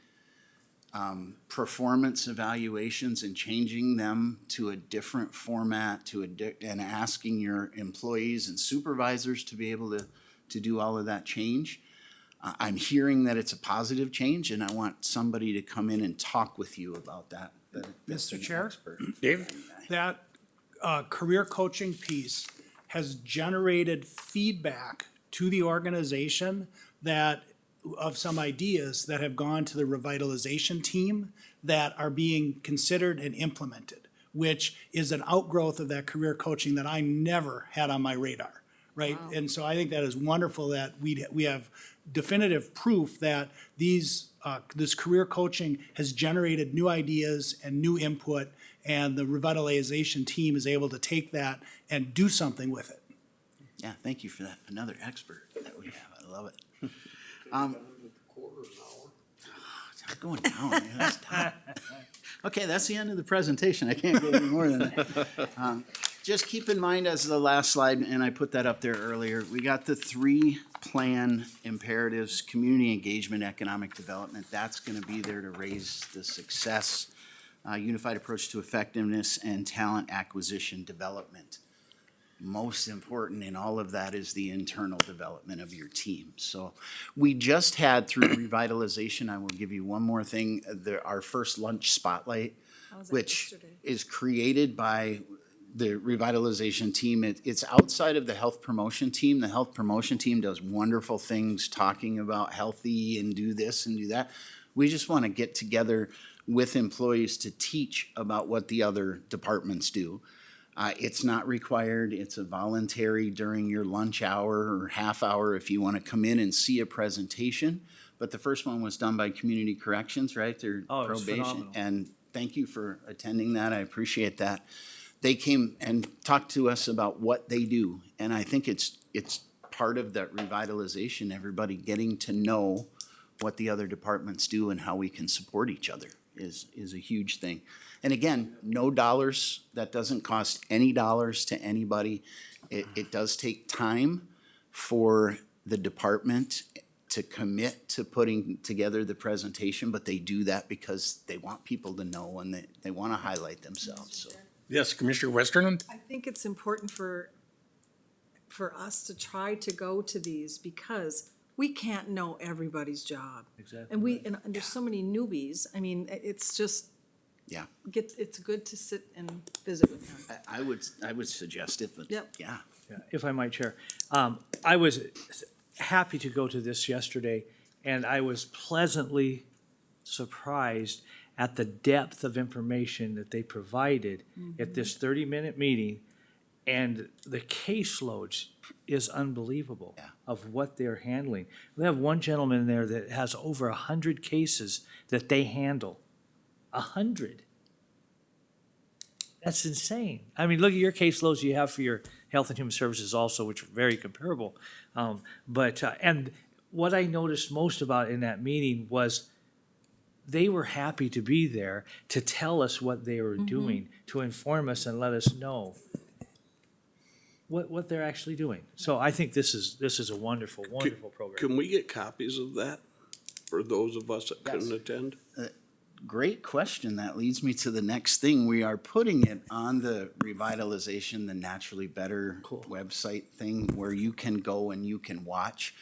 performance evaluations and changing them to a different format, and asking your employees and supervisors to be able to do all of that change. I'm hearing that it's a positive change, and I want somebody to come in and talk with you about that. That's Mr. an Chair? expert. Dave? That career coaching piece has generated feedback to the organization that, of some ideas that have gone to the revitalization team that are being considered and implemented, which is an outgrowth of that career coaching that I never had on my radar, right? And so I think that is wonderful that we have definitive proof that this career coaching has generated new ideas and new input, and the revitalization team is able to take that and do something with it. Yeah, thank you for that. Another expert that we have. I love it. It's going down. Man. That's tough. Okay, that's the end of the presentation. I can't go any more than that. Just keep in mind as the last slide, and I put that up there earlier, we got the 3 plan imperatives: community engagement, economic development. That's gonna be there to raise the success, unified approach to effectiveness, and talent acquisition development. Most important in all of that is the internal development of your team. So we just had, through revitalization, I will give you one more thing, our first lunch spotlight, How was that which yesterday? is created by the revitalization team. It's outside of the health promotion team. The health promotion team does wonderful things talking about healthy and do this and do that. We just want to get together with employees to teach about what the other departments do. It's not required. It's a voluntary during your lunch hour or half hour if you want to come in and see a presentation. But the first one was done by Community Corrections, right? Their Oh, it was probation. phenomenal. And thank you for attending that. I appreciate that. They came and talked to us about what they do. And I think it's part of that revitalization, everybody getting to know what the other departments do and how we can support each other is a huge thing. And again, no dollars, that doesn't cost any dollars to anybody. It does take time for the department to commit to putting together the presentation, but they do that because they want people to know and they want to highlight themselves, so. Yes, Commissioner Westerland? I think it's important for us to try to go to these because we can't know everybody's job. Exactly. And there's so many newbies. I mean, it's just, Yeah, it's good to sit and visit with them. I would suggest it, but Yep. yeah. Yeah, if I might, Chair. I was happy to go to this yesterday, and I was pleasantly surprised at the depth of information that they provided at this 30-minute meeting. And the caseloads is unbelievable Yeah. of what they're handling. We have one gentleman there that has over 100 cases that they handle. 100. That's insane. I mean, look at your caseloads you have for your Health and Human Services also, which are very comparable. And what I noticed most about in that meeting was they were happy to be there to tell us what they were doing, to inform us and let us know what they're actually doing. So I think this is a wonderful, wonderful program. Can we get copies of that for those of us that couldn't Yes. attend? Great question. That leads me to the next thing. We are putting it on the revitalization, the Naturally Better Cool. website thing where you can go and you can watch.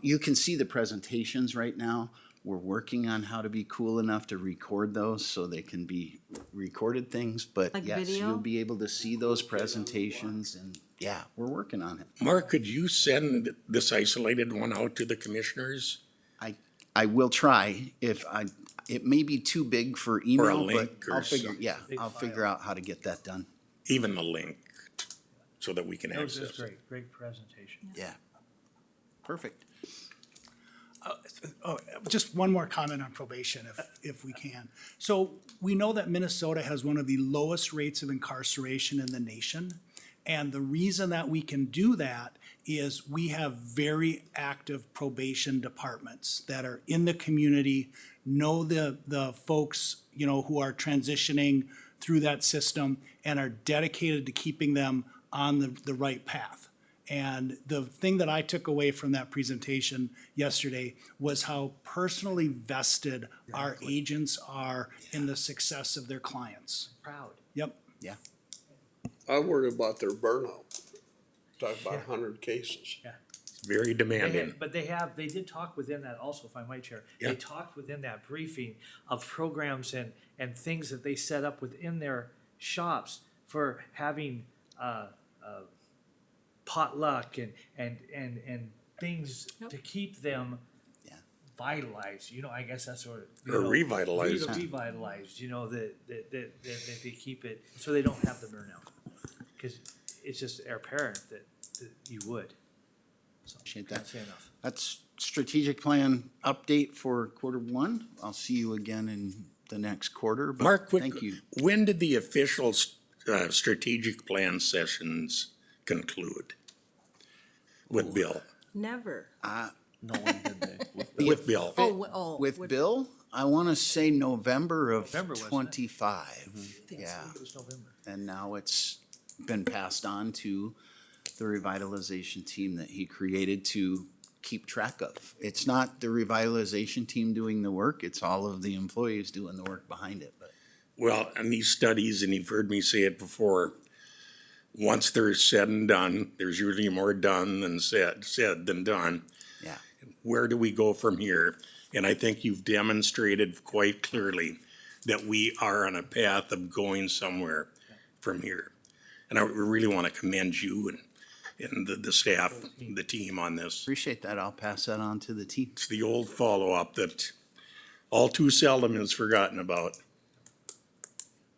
You can see the presentations right now. We're working on how to be cool enough to record those so they can be recorded things, but Like yes, video? you'll be able to see those presentations and yeah, we're working on it. Mark, could you send this isolated one out to the commissioners? I will try it may be too big for email, but link or I'll figure, something. yeah, Big I'll file. figure out how to get that done. Even the link, so that we can That was access just it. great presentation. Yeah. Perfect. Oh, just one more comment on probation, if we can. So we know that Minnesota has one of the lowest rates of incarceration in the nation. And the reason that we can do that is we have very active probation departments that are in the community, know the folks, you know, who are transitioning through that system and are dedicated to keeping them on the right path. And the thing that I took away from that presentation yesterday was how personally vested our agents are in the success of their clients. Proud. Yep. Yeah. I worry about their burnout. Talk about 100 cases. It's very demanding. But they did talk within that also, if I might, Chair. Yeah. They talked within that briefing of programs and things that they set up within their shops for having, potluck and things to keep them Yeah. vitalized, you know, I guess that's what. Or revitalized. Revitalized, you know, that they keep it, so they don't have the burnout. Cause it's just apparent that you would. So, Appreciate can't that. say enough. That's strategic plan update for Q1. I'll see you again in the next quarter, but Mark, thank you. when did the official strategic plan sessions conclude? With Bill? Never. No one did they? With Bill? With Bill, I want to say November of November, wasn't it? 25. Yeah, It was November. and now it's been passed on to the revitalization team that he created to keep track of. It's not the revitalization team doing the work, it's all of the employees doing the work behind it, but Well, and these studies, and you've heard me say it before, once they're said and done, there's usually more done than said than done. yeah. Where do we go from here? And I think you've demonstrated quite clearly that we are on a path of going somewhere from here. And I really want to commend you and the staff, the team on this. Appreciate that. I'll pass that on to the team. It's the old follow-up that all too seldom is forgotten about.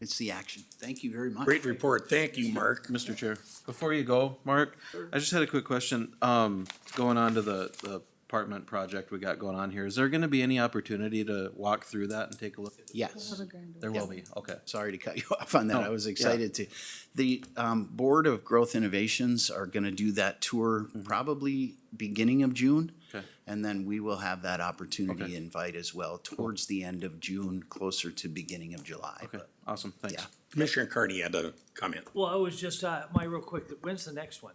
It's the action. Thank you very much. Great report. Thank you, Mark. Mr. Chair, before you go, Mark, I just had a quick question. Going on to the apartment project we got going on here, is there gonna be any opportunity to walk through that and take a look? Yes. There will be, okay. Sorry to cut you off on that. No, I was yeah. excited to. The Board of Growth Innovations are gonna do that tour probably beginning of June. Okay. And then we will have that opportunity Okay. invite as well towards the end of June, closer to beginning of July. Okay, But awesome, thanks. Yeah. Commissioner Carney had a comment. Well, I was just, my real quick, when's the next one?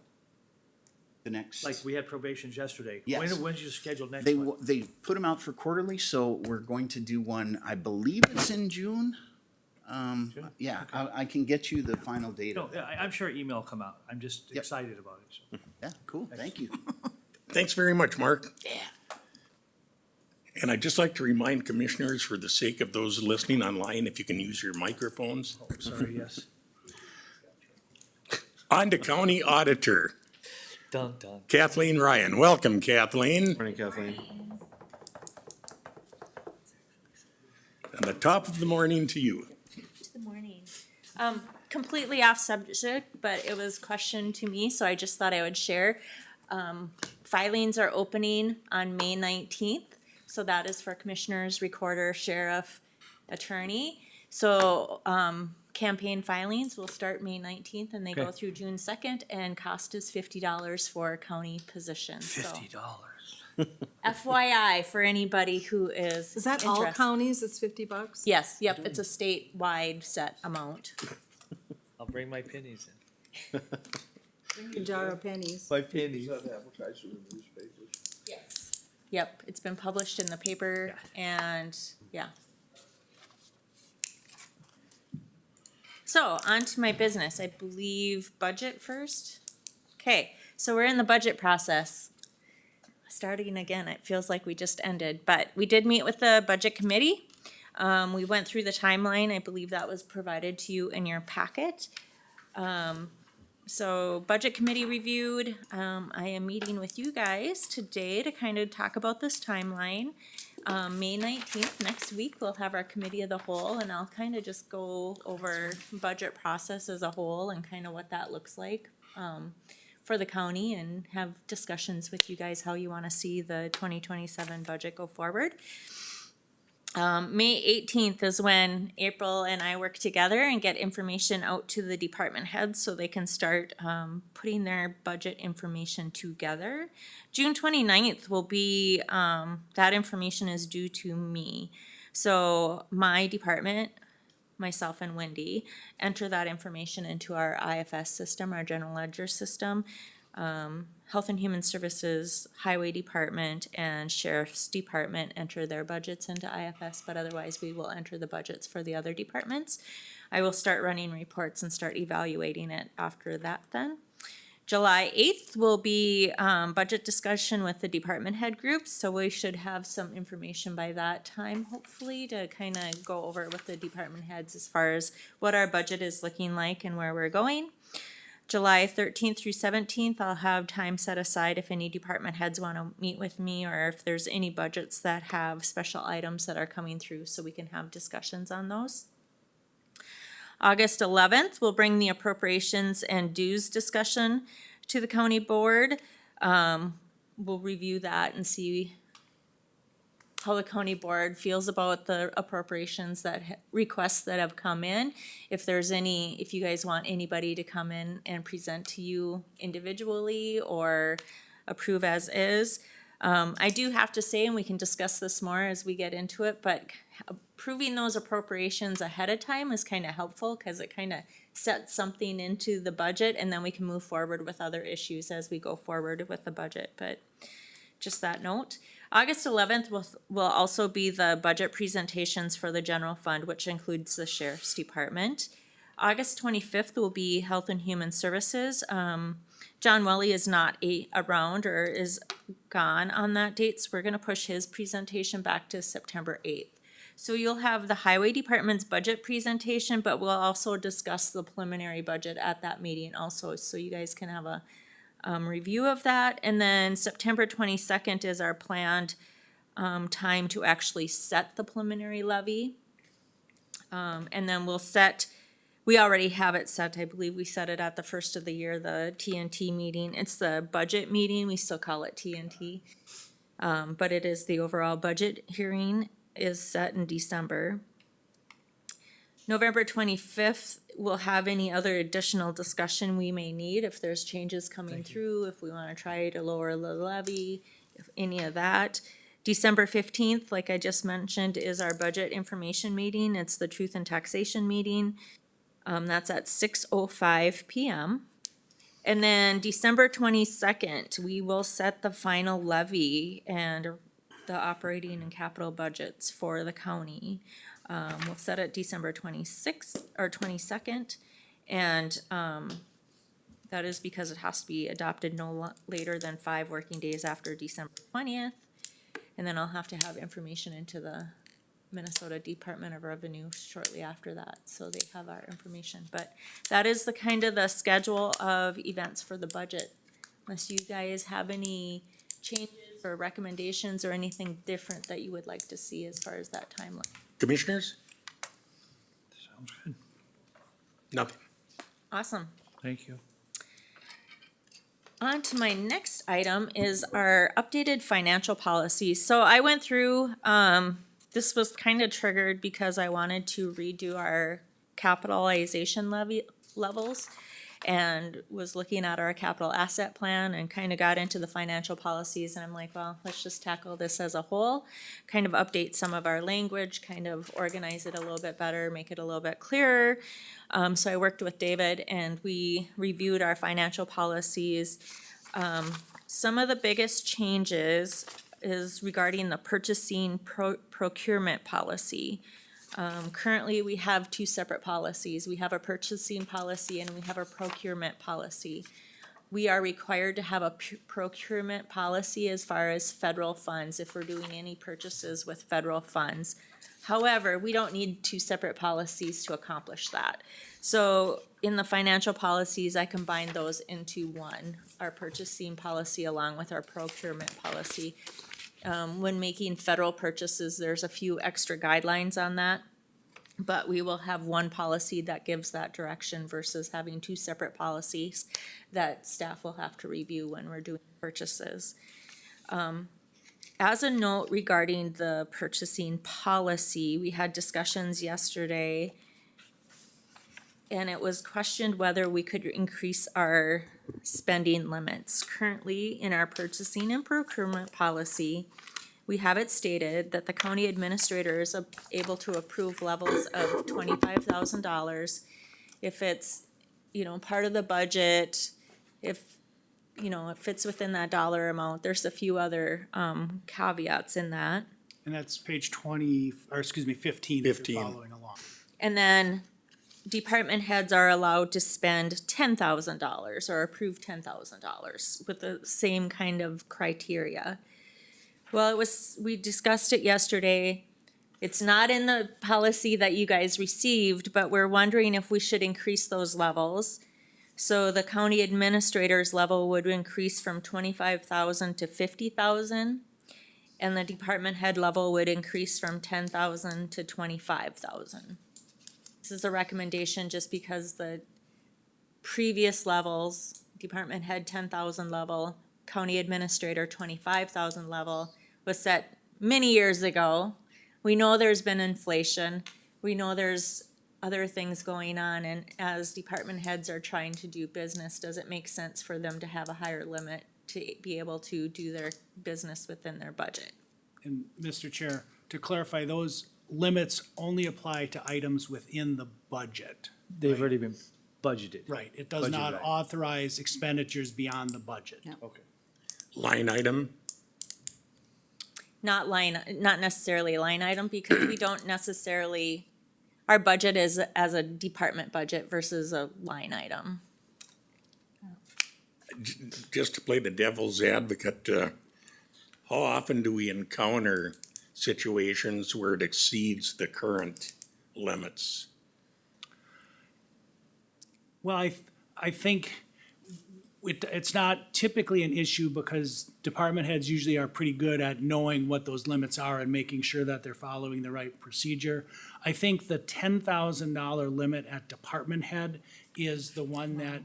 The next. Like, we had probations yesterday. Yes. When's your scheduled next They, one? they put them out for quarterly, so we're going to do one, I believe it's in June. Yeah, I can get you the final date No, of that. I'm sure email will come out. I'm just Yep. excited about it, so. Yeah, cool, thank you. Thanks very much, Mark. Yeah. And I'd just like to remind commissioners, for the sake of those listening online, if you can use your microphones. Sorry, yes. On to County Auditor, Dun, dun. Kathleen Ryan. Welcome, Kathleen. Morning, Kathleen. And the top of the morning to you. Good morning. Completely off subject, but it was questioned to me, so I just thought I would share. Filings are opening on May 19th, so that is for commissioners, recorder, sheriff, attorney. So, campaign filings will start May 19th and they go Okay. through June 2nd, and cost is $50 for county positions. So $50. FYI for anybody who is Is that all interested. counties? It's $50? Yes, yep, it's a statewide set amount. I'll bring my pennies in. A jar of pennies. My pennies. Advertised in the newspapers. Yes. Yep, it's been published in the paper and, yeah. So, on to my business. I believe budget first. Okay, so we're in the budget process. starting again. It feels like we just ended, but we did meet with the budget committee. We went through the timeline. I believe that was provided to you in your packet. So budget committee reviewed. I am meeting with you guys today to kind of talk about this timeline. May 19th, next week, we'll have our committee of the whole, and I'll kind of just go over budget process as a whole and kind of what that looks like for the county, and have discussions with you guys how you want to see the 2027 budget go forward. May 18th is when April and I work together and get information out to the department heads so they can start putting their budget information together. June 29th will be, that information is due to me. So my department, myself and Wendy, enter that information into our IFS system, our general ledger system. Health and Human Services, Highway Department, and Sheriff's Department enter their budgets into IFS, but otherwise we will enter the budgets for the other departments. I will start running reports and start evaluating it after that then. July 8th will be budget discussion with the department head groups, so we should have some information by that time, hopefully, to kind of go over with the department heads as far as what our budget is looking like and where we're going. July 13th through 17th, I'll have time set aside if any department heads want to meet with me, or if there's any budgets that have special items that are coming through, so we can have discussions on those. August 11th, we'll bring the appropriations and dues discussion to the county board. We'll review that and see how the county board feels about the appropriations requests that have come in. If there's any, if you guys want anybody to come in and present to you individually or approve as is. I do have to say, and we can discuss this more as we get into it, but approving those appropriations ahead of time is kind of helpful, because it kind of sets something into the budget, and then we can move forward with other issues as we go forward with the budget. But just that note. August 11th will also be the budget presentations for the general fund, which includes the sheriff's department. August 25th will be Health and Human Services. John Welly is not around or is gone on that date, so we're gonna push his presentation back to September 8th. So you'll have the Highway Department's budget presentation, but we'll also discuss the preliminary budget at that meeting also, so you guys can have a review of that. And then September 22nd is our planned time to actually set the preliminary levy. And then we already have it set. I believe we set it at the first of the year, the TNT meeting. It's the budget meeting. We still call it TNT. But it is the overall budget hearing is set in December. November 25th, we'll have any other additional discussion we may need, if there's changes coming through, if we want to try to lower the levy, if any of that. December 15th, like I just mentioned, is our budget information meeting. It's the Truth and Taxation meeting. That's at 6:05 p.m. And then December 22nd, we will set the final levy and the operating and capital budgets for the county. We'll set it December 26th or 22nd, and that is because it has to be adopted no later than 5 working days after December 20th. And then I'll have to have information into the Minnesota Department of Revenue shortly after that, so they have our information. But that is the kind of the schedule of events for the budget. Unless you guys have any changes or recommendations or anything different that you would like to see as far as that timeline. Commissioners? Sounds good. Nothing. Awesome. Thank you. On to my next item is our updated financial policies. So I went through, this was kind of triggered because I wanted to redo our capitalization levels, and was looking at our capital asset plan and kind of got into the financial policies, and I'm like, well, let's just tackle this as a whole, kind of update some of our language, kind of organize it a little bit better, make it a little bit clearer. So I worked with David and we reviewed our financial policies. Some of the biggest changes is regarding the purchasing procurement policy. Currently, we have 2 separate policies. We have a purchasing policy and we have a procurement policy. we are required to have a procurement policy as far as federal funds, if we're doing any purchases with federal funds. However, we don't need two separate policies to accomplish that. So in the financial policies, I combine those into one, our purchasing policy along with our procurement policy. When making federal purchases, there's a few extra guidelines on that. But we will have one policy that gives that direction versus having two separate policies that staff will have to review when we're doing purchases. As a note regarding the purchasing policy, we had discussions yesterday, and it was questioned whether we could increase our spending limits. Currently, in our purchasing and procurement policy, we have it stated that the county administrator is able to approve levels of $25,000. If it's, part of the budget, if, it fits within that dollar amount, there's a few other, caveats in that. And that's page 20, or excuse me, 15, if 15. you're following along. And then department heads are allowed to spend $10,000 or approve $10,000 with the same kind of criteria. Well, we discussed it yesterday. It's not in the policy that you guys received, but we're wondering if we should increase those levels. So the county administrator's level would increase from 25,000 to 50,000. And the department head level would increase from 10,000 to 25,000. This is a recommendation just because the previous levels, department head 10,000 level, county administrator 25,000 level, was set many years ago. We know there's been inflation. We know there's other things going on, and as department heads are trying to do business, does it make sense for them to have a higher limit to be able to do their business within their budget? And Mr. Chair, to clarify, those limits only apply to items within the budget. They've already been budgeted. Right, it does Budgeted not item. authorize expenditures beyond the budget. Yeah. Okay. Line item, Not necessarily a line item, because we don't necessarily, our budget is as a department budget versus a line item. just to play the devil's advocate, how often do we encounter situations where it exceeds the current limits? Well, I think it's not typically an issue because department heads usually are pretty good at knowing what those limits are and making sure that they're following the right procedure. I think the $10,000 limit at department head is the one that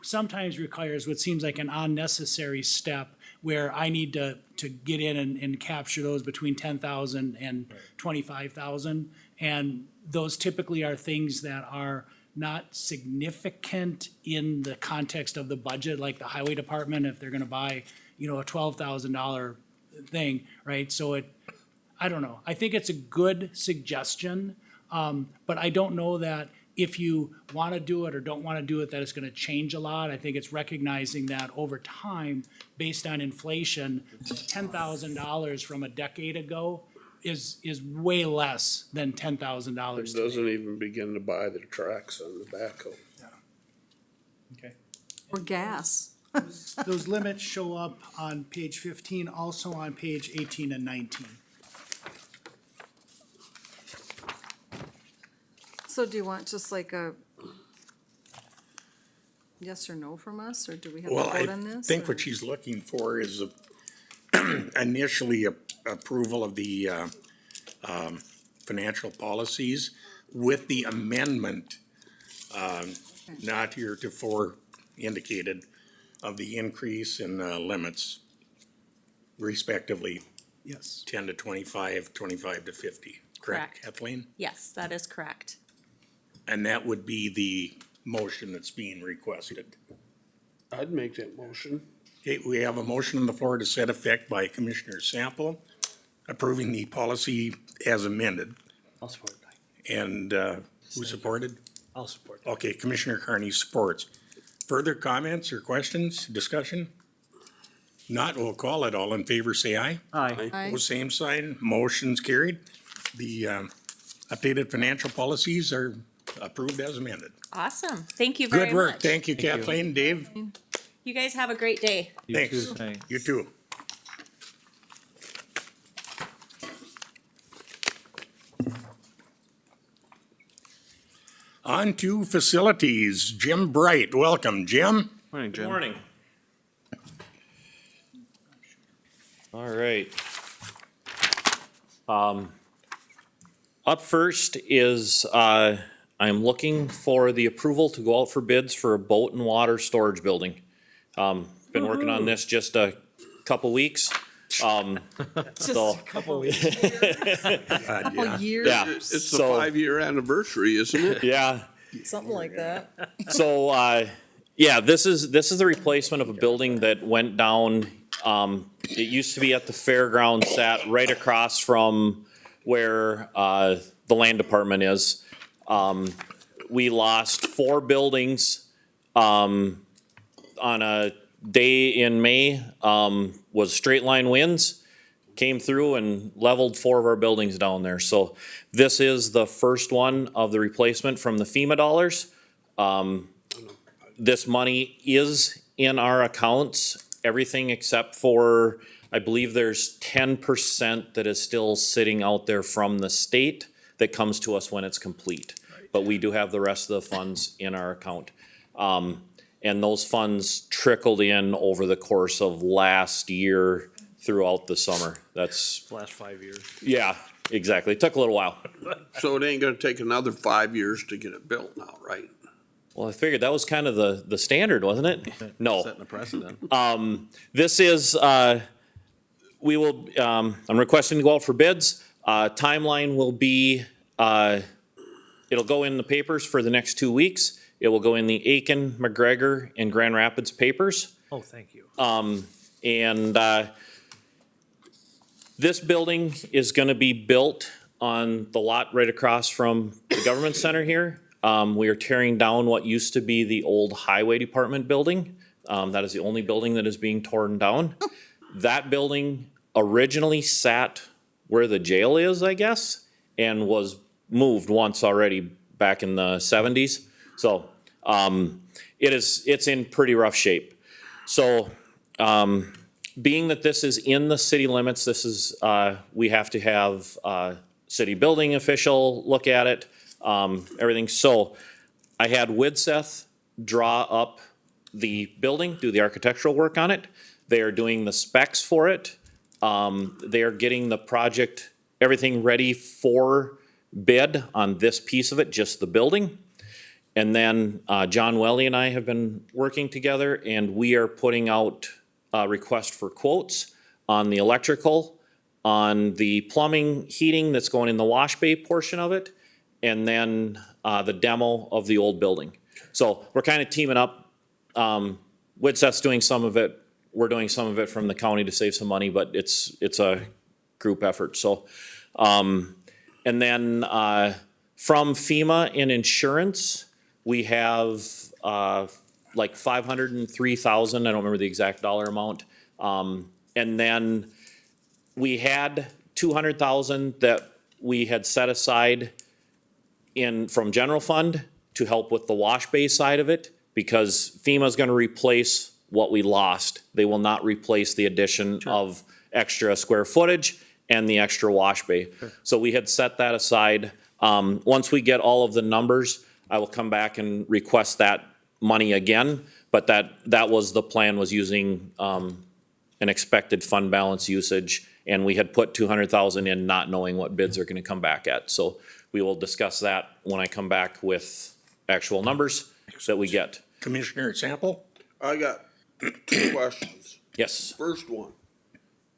sometimes requires what seems like an unnecessary step where I need to get in and capture those between 10,000 and 25,000. And those typically are things that are not significant in the context of the budget, like the highway department, if they're gonna buy, a $12,000 thing, right? So I don't know. I think it's a good suggestion, but I don't know that if you wanna do it or don't wanna do it, that it's gonna change a lot. I think it's recognizing that over time, based on inflation, $10,000 from a decade ago is way less than $10,000 It today. doesn't even begin to buy the tracks on the backhoe. Okay. Or gas. Those limits show up on page 15, also on page 18 and 19. So do you want just like a yes or no from us, or do we have to Well, vote on I this? think or- what she's looking for is initially approval of the financial policies with the amendment not heretofore indicated of the increase in limits respectively, Yes. 10 to 25, 25 to 50. Correct, Kathleen? Yes, that is correct. And that would be the motion that's being requested. I'd make that motion. Okay, we have a motion on the floor to set effect by Commissioner Sample, approving the policy as amended. I'll support that. And who supported? I'll support that. Okay, Commissioner Carney supports. Further comments or questions, discussion? Not, we'll call it. All in favor, say aye. Aye. Aye. Opposed, same sign. Motion's carried. The updated financial policies are approved as amended. Awesome. Thank you very much. Good work. Thank you, Kathleen. Dave? You guys have a great day. Thanks. Thanks. You too. On to facilities. Jim Bright, welcome, Jim. Morning, Jim. Morning. All right. Up first is, I'm looking for the approval to go out for bids for a boat and water storage building. Been working on this just a couple weeks. So, Couple God, yeah. years, yeah, It's the so, 5-year anniversary, isn't it? yeah. something like that. So, yeah, this is the replacement of a building that went down. It used to be at the fairgrounds, sat right across from where, the land department is. We lost 4 buildings, on a day in May, was straight line winds. Came through and leveled 4 of our buildings down there. So this is the first one of the replacement from the FEMA dollars. This money is in our accounts, everything except for, I believe there's 10% that is still sitting out there from the state that comes to us when it's complete. But we do have the rest of the funds in our account. And those funds trickled in over the course of last year throughout the summer. That's, Last 5 years. yeah, exactly. It took a little while. So it ain't gonna take another 5 years to get it built now, right? Well, I figured that was kind of the standard, wasn't it? No. Setting a precedent. This is, we will, I'm requesting to go out for bids. Timeline will be, it'll go in the papers for the next 2 weeks. It will go in the Aitkin, McGregor, and Grand Rapids papers. Oh, thank you. And this building is gonna be built on the lot right across from the government center here. We are tearing down what used to be the old highway department building. That is the only building that is being torn down. That building originally sat where the jail is, I guess, and was moved once already back in the 70s. So, it's in pretty rough shape. So, being that this is in the city limits, this is, we have to have a city building official look at it, everything. So I had Widseth draw up the building, do the architectural work on it. They are doing the specs for it. They are getting the project, everything ready for bid on this piece of it, just the building. And then, John Welly and I have been working together, and we are putting out a request for quotes on the electrical, on the plumbing, heating that's going in the wash bay portion of it, and then, the demo of the old building. So we're kind of teaming up. Widseth's doing some of it. We're doing some of it from the county to save some money, but it's a group effort, so. And then, from FEMA in insurance, we have, like 503,000, I don't remember the exact dollar amount. And then we had 200,000 that we had set aside from general fund to help with the wash bay side of it, because FEMA's gonna replace what we lost. They will not replace the addition of extra square footage and the extra wash bay. So we had set that aside. Once we get all of the numbers, I will come back and request that money again. But that was the plan, was using, an expected fund balance usage. And we had put 200,000 in, not knowing what bids are gonna come back at. So we will discuss that when I come back with actual numbers that we get. Commissioner Sample? I got 2 questions. Yes. First one,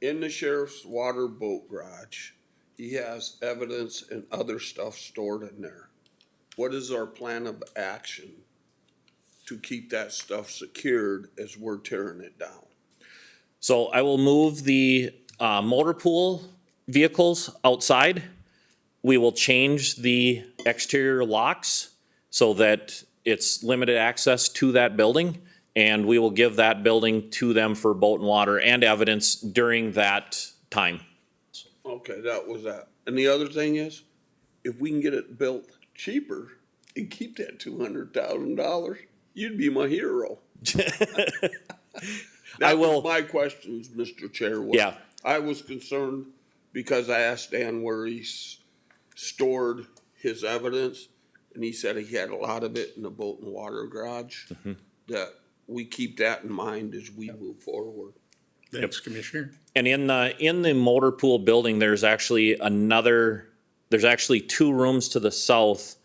in the sheriff's water boat garage, he has evidence and other stuff stored in there. What is our plan of action to keep that stuff secured as we're tearing it down? So I will move the motor pool vehicles outside. We will change the exterior locks so that it's limited access to that building. And we will give that building to them for boat and water and evidence during that time. Okay, that was that. And the other thing is, if we can get it built cheaper and keep that $200,000, you'd be my hero. That will- was my questions, Mr. Chair. was Yeah. I was concerned because I asked Dan where stored his evidence, and he said he had a lot of it in the boat and water garage. Mm-hmm. That we keep that in mind as we move forward. Thanks, Commissioner. And in the motor pool building, there's actually two rooms to the south.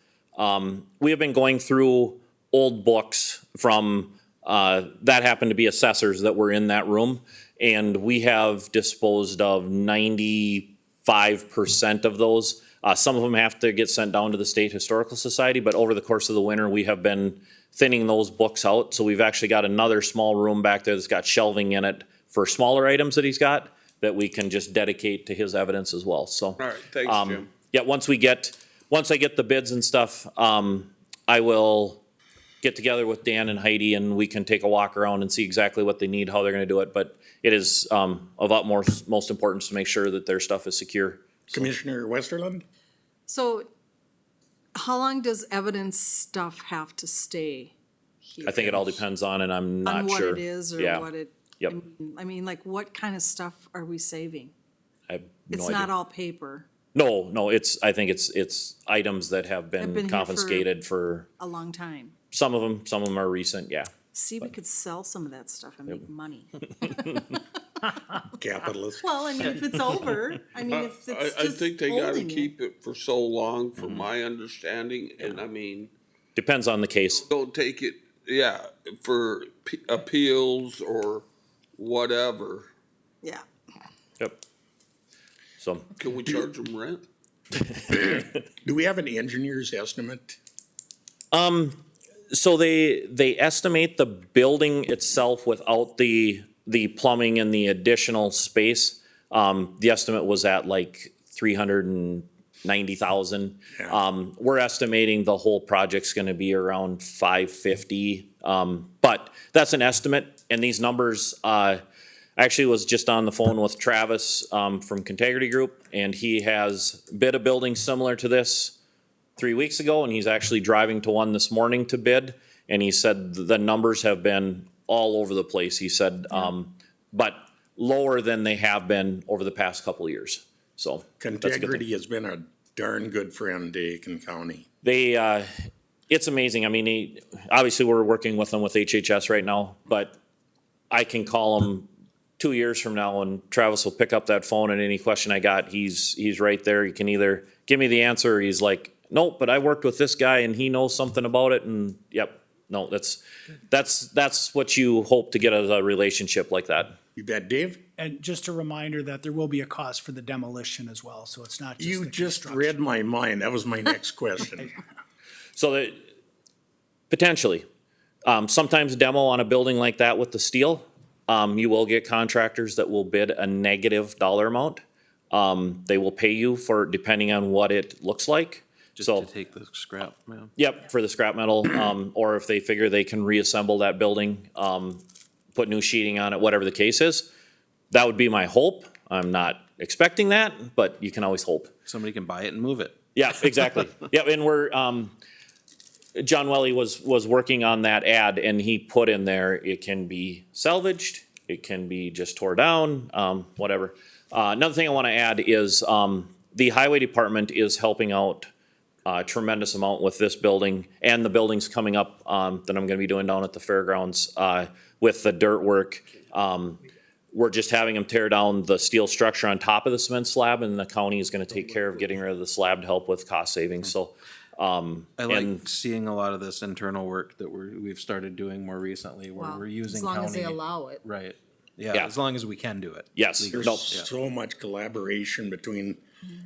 We have been going through old books from, that happened to be assessors that were in that room. And we have disposed of 95% of those. Some of them have to get sent down to the State Historical Society, but over the course of the winter, we have been thinning those books out. So we've actually got another small room back there that's got shelving in it for smaller items that he's got that we can just dedicate to his evidence as well. So, All right, thanks, Jim. yeah, once I get the bids and stuff, I will get together with Dan and Heidi and we can take a walk around and see exactly what they need, how they're gonna do it. But it is, of utmost, most importance to make sure that their stuff is secure. Commissioner Westerland? So how long does evidence stuff have to stay here? I think it all depends on, and I'm On not what sure. it is or Yeah. what it, Yep, I mean, like what kind of stuff are we saving? I have no It's idea. not all paper, No, I think it's items that have been been here confiscated for, a long time. some of them are recent, yeah. See, we could sell some of that stuff and make money. Capitalist. Well, I mean, if it's over, I mean, if it's I just think they gotta holding it. keep it for so long, from my understanding, and I mean, Depends on the case. don't take it, yeah, for appeals or whatever. Yeah. Yep. So, Can we charge them rent? Do we have an engineer's estimate? so they estimate the building itself without the plumbing and the additional space. The estimate was at like 390,000. Yeah. We're estimating the whole project's gonna be around 550. But that's an estimate, and these numbers, I actually was just on the phone with Travis, from Contegrity Group, and he has bid a building similar to this 3 weeks ago, and he's actually driving to one this morning to bid. And he said the numbers have been all over the place. He said, but lower than they have been over the past couple of years. So that's a good thing. Contegrity has been a darn good friend to Aitkin County. They, it's amazing. I mean, obviously we're working with them with HHS right now, but I can call them 2 years from now and Travis will pick up that phone and any question I got, he's right there. He can either give me the answer or he's like, nope, but I worked with this guy and he knows something about it, and yep, no, that's what you hope to get as a relationship like that. You bet, Dave? And just a reminder that there will be a cost for the demolition as well, so it's not just You the just construction. read my mind. That was my next question. So that, potentially, sometimes demo on a building like that with the steel, you will get contractors that will bid a negative dollar amount. They will pay you for, depending on what it looks like. Just So, to take the scrap, man. yep, for the scrap metal, or if they figure they can reassemble that building, put new sheeting on it, whatever the case is. That would be my hope. I'm not expecting that, but you can always hope. Somebody can buy it and move it. Yeah, exactly. Yeah, and we're, John Welly was working on that ad and he put in there, it can be salvaged, it can be just tore down, whatever. Another thing I wanna add is, the highway department is helping out a tremendous amount with this building and the buildings coming up, that I'm gonna be doing down at the fairgrounds, with the dirt work. We're just having them tear down the steel structure on top of the cement slab, and the county is gonna take care of getting rid of the slab to help with cost savings, so. I like And- seeing a lot of this internal work that we've started doing more recently, where Wow. we're using As long as they county- allow it. Right. Yeah, Yeah. as long as we can do it. Yes, legally. nope. So much collaboration between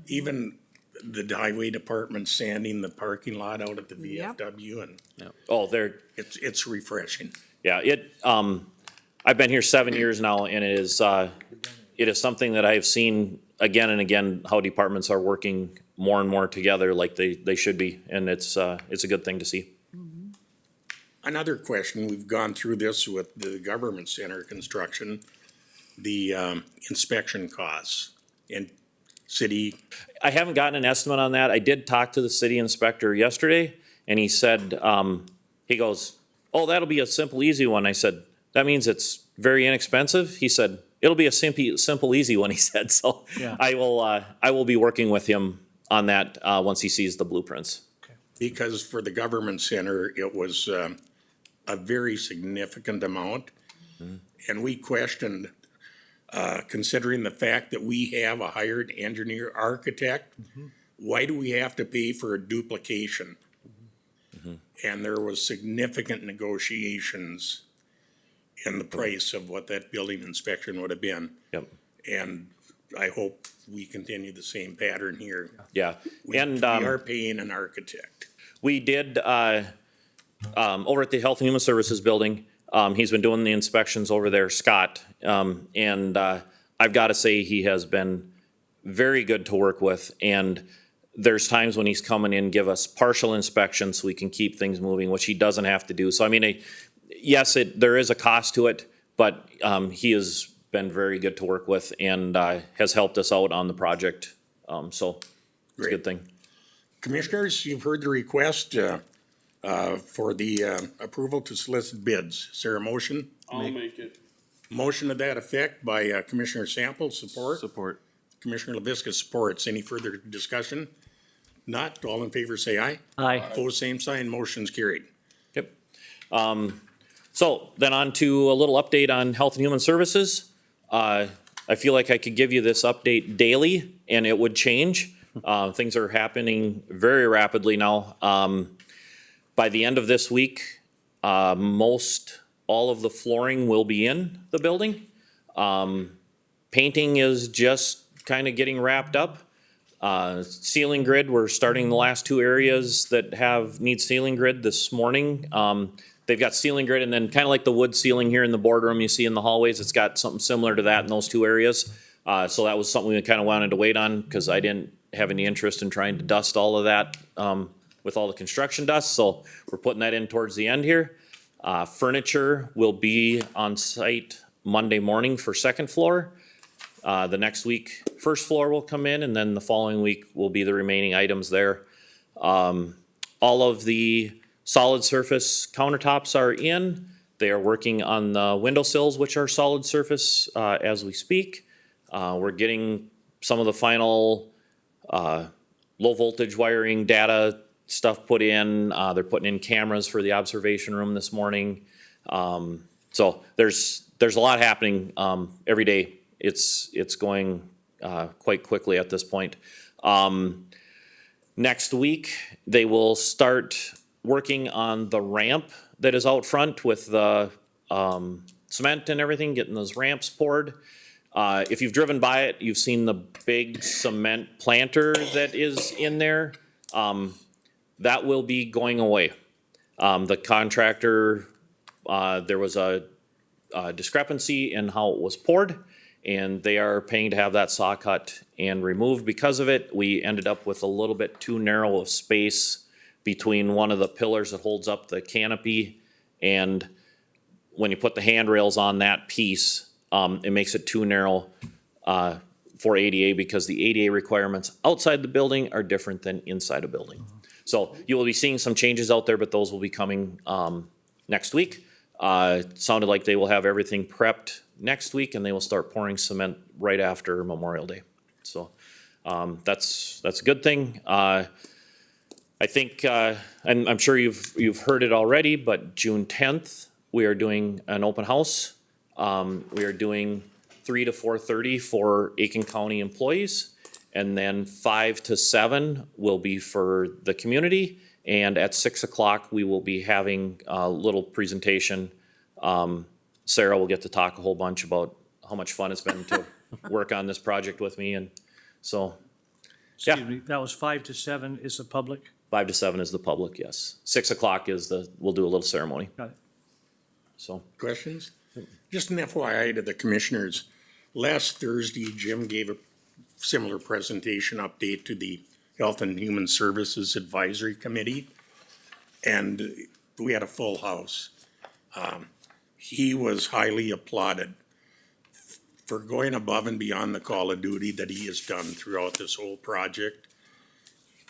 even the highway department sanding the parking lot out at the VFW, and Oh, it's refreshing. yeah, I've been here 7 years now, and it is something that I've seen again and again, how departments are working more and more together like they should be, and it's a good thing to see. Another question, we've gone through this with the government center construction, the inspection costs and city, I haven't gotten an estimate on that. I did talk to the city inspector yesterday, and he said, he goes, oh, that'll be a simple, easy one. I said, that means it's very inexpensive. He said, it'll be a simple, easy one, he said. So Yeah. I will be working with him on that, once he sees the blueprints. Because for the government center, it was a very significant amount. And we questioned, considering the fact that we have a hired engineer architect, why do we have to pay for a duplication? And there was significant negotiations in the price of what that building inspection would have been. Yep. And I hope we continue the same pattern here. Yeah. We are paying an architect. We did, over at the Health and Human Services building, he's been doing the inspections over there, Scott. And I've got to say, he has been very good to work with. And there's times when he's coming in, give us partial inspections so we can keep things moving, which he doesn't have to do. So I mean, yes, there is a cost to it, but he has been very good to work with and has helped us out on the project. So it's a good thing. Commissioners, you've heard the request for the approval to solicit bids. Is there a motion? I'll make it. Motion to that effect by Commissioner Sample, support. Support. Commissioner LaVisca supports. Any further discussion? Not, all in favor say aye. Aye. Opposed, same sign, motion's carried. Yep. So then on to a little update on Health and Human Services. I feel like I could give you this update daily and it would change. Things are happening very rapidly now. By the end of this week, most all of the flooring will be in the building. Painting is just kind of getting wrapped up. Ceiling grid, we're starting the last two areas that need ceiling grid this morning. They've got ceiling grid and then kind of like the wood ceiling here in the boardroom you see in the hallways, it's got something similar to that in those two areas. So that was something we kind of wanted to wait on because I didn't have any interest in trying to dust all of that with all the construction dust. So we're putting that in towards the end here. Furniture will be on site Monday morning for second floor. The next week, first floor will come in, and then the following week will be the remaining items there. All of the solid surface countertops are in. They are working on the windowsills, which are solid surface as we speak. We're getting some of the final low voltage wiring data stuff put in. They're putting in cameras for the observation room this morning. So there's a lot happening every day. It's going quite quickly at this point. Next week, they will start working on the ramp that is out front with the cement and everything, getting those ramps poured. If you've driven by it, you've seen the big cement planter that is in there. That will be going away. The contractor, there was a discrepancy in how it was poured, and they are paying to have that saw cut and removed. Because of it, we ended up with a little bit too narrow of space between one of the pillars that holds up the canopy, and when you put the handrails on that piece, it makes it too narrow for ADA because the ADA requirements outside the building are different than inside a building. So you will be seeing some changes out there, but those will be coming next week. It sounded like they will have everything prepped next week, and they will start pouring cement right after Memorial Day. So that's a good thing. I think, and I'm sure you've heard it already, but June 10th, we are doing an open house. We are doing 3 to 4:30 for Aitkin County employees, and then 5 to 7 will be for the community. And at 6 o'clock, we will be having a little presentation. Sarah will get to talk a whole bunch about how much fun it's been to work on this project with me, and so. Excuse me, that was 5 to 7 is the public? 5 to 7 is the public, yes. 6 o'clock is we'll do a little ceremony, Got it. so. Questions? Just an FYI to the commissioners, last Thursday, Jim gave a similar presentation update to the Health and Human Services Advisory Committee, and we had a full house. He was highly applauded for going above and beyond the call of duty that he has done throughout this whole project.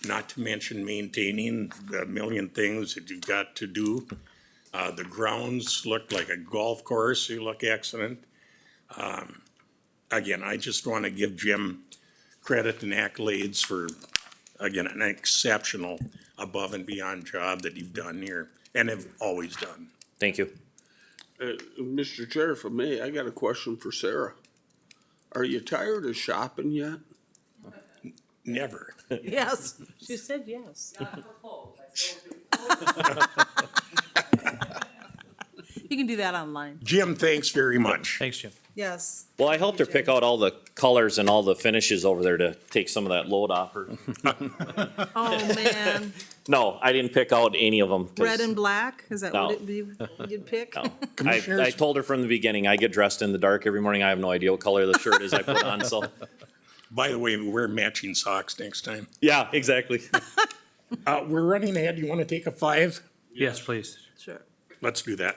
Not to mention maintaining the million things that you've got to do. The grounds look like a golf course. They look excellent. Again, I just want to give Jim credit and accolades for, again, an exceptional above and beyond job that you've done here and have always done. Thank you. Mr. Chair, if I may, I got a question for Sarah. Are you tired of shopping yet? Never. Yes, she said yes. You can do that online. Jim, thanks very much. Thanks, Jim. Yes. Well, I helped her pick out all the colors and all the finishes over there to take some of that load off her. Oh, man. No, I didn't pick out any of them. Red and black, is that No. what you'd pick? No. I told her from the beginning, I get dressed in the dark every morning. I have no idea what color the shirt is I put on, so. By the way, we wear matching socks next time. Yeah, exactly. We're running ahead. You want to take a 5? Yes, please. Sure. Let's do that.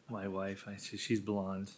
My wife, she's blonde.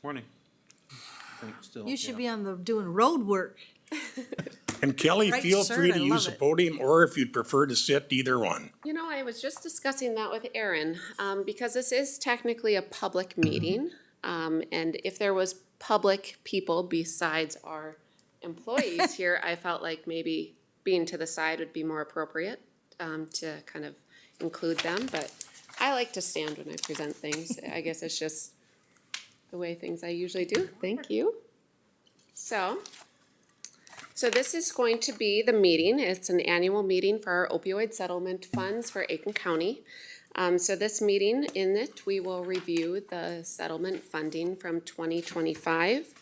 Morning. I think still, You should yeah. be on the, doing road work. And Kelly, Right feel shirt, free I to use love the it. podium, or if you'd prefer to sit, either one. You know, I was just discussing that with Aaron, because this is technically a public meeting. And if there was public people besides our employees here, I felt like maybe being to the side would be more appropriate, to kind of include them, but I like to stand when I present things. I guess it's just the way things I usually do. Thank you. So this is going to be the meeting. It's an annual meeting for our opioid settlement funds for Aitkin County. So this meeting, in it, we will review the settlement funding from 2025.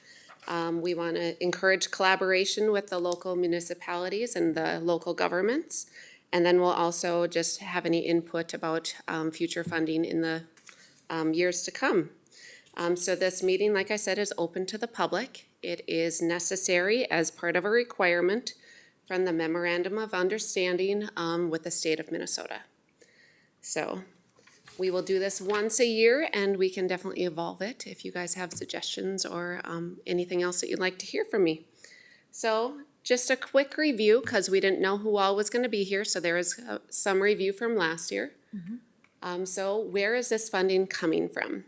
We want to encourage collaboration with the local municipalities and the local governments. And then we'll also just have any input about future funding in the years to come. So this meeting, like I said, is open to the public. It is necessary as part of a requirement from the Memorandum of Understanding with the state of Minnesota. So we will do this once a year, and we can definitely evolve it if you guys have suggestions or anything else that you'd like to hear from me. So just a quick review, because we didn't know who all was going to be here, so there is some review from last year. So where is this funding coming from?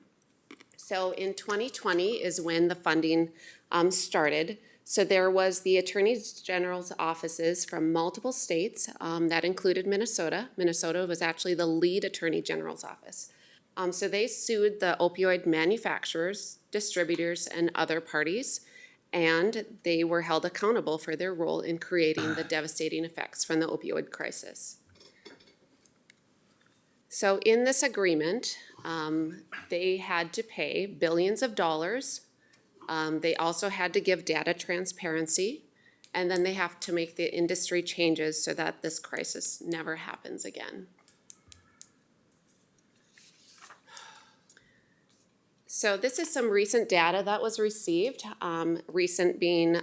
So in 2020 is when the funding started. So there was the Attorney General's offices from multiple states that included Minnesota. Minnesota was actually the lead Attorney General's office. So they sued the opioid manufacturers, distributors, and other parties, and they were held accountable for their role in creating the devastating effects from the opioid crisis. So in this agreement, they had to pay billions of dollars. They also had to give data transparency, and then they have to make the industry changes so that this crisis never happens again. So this is some recent data that was received, recent being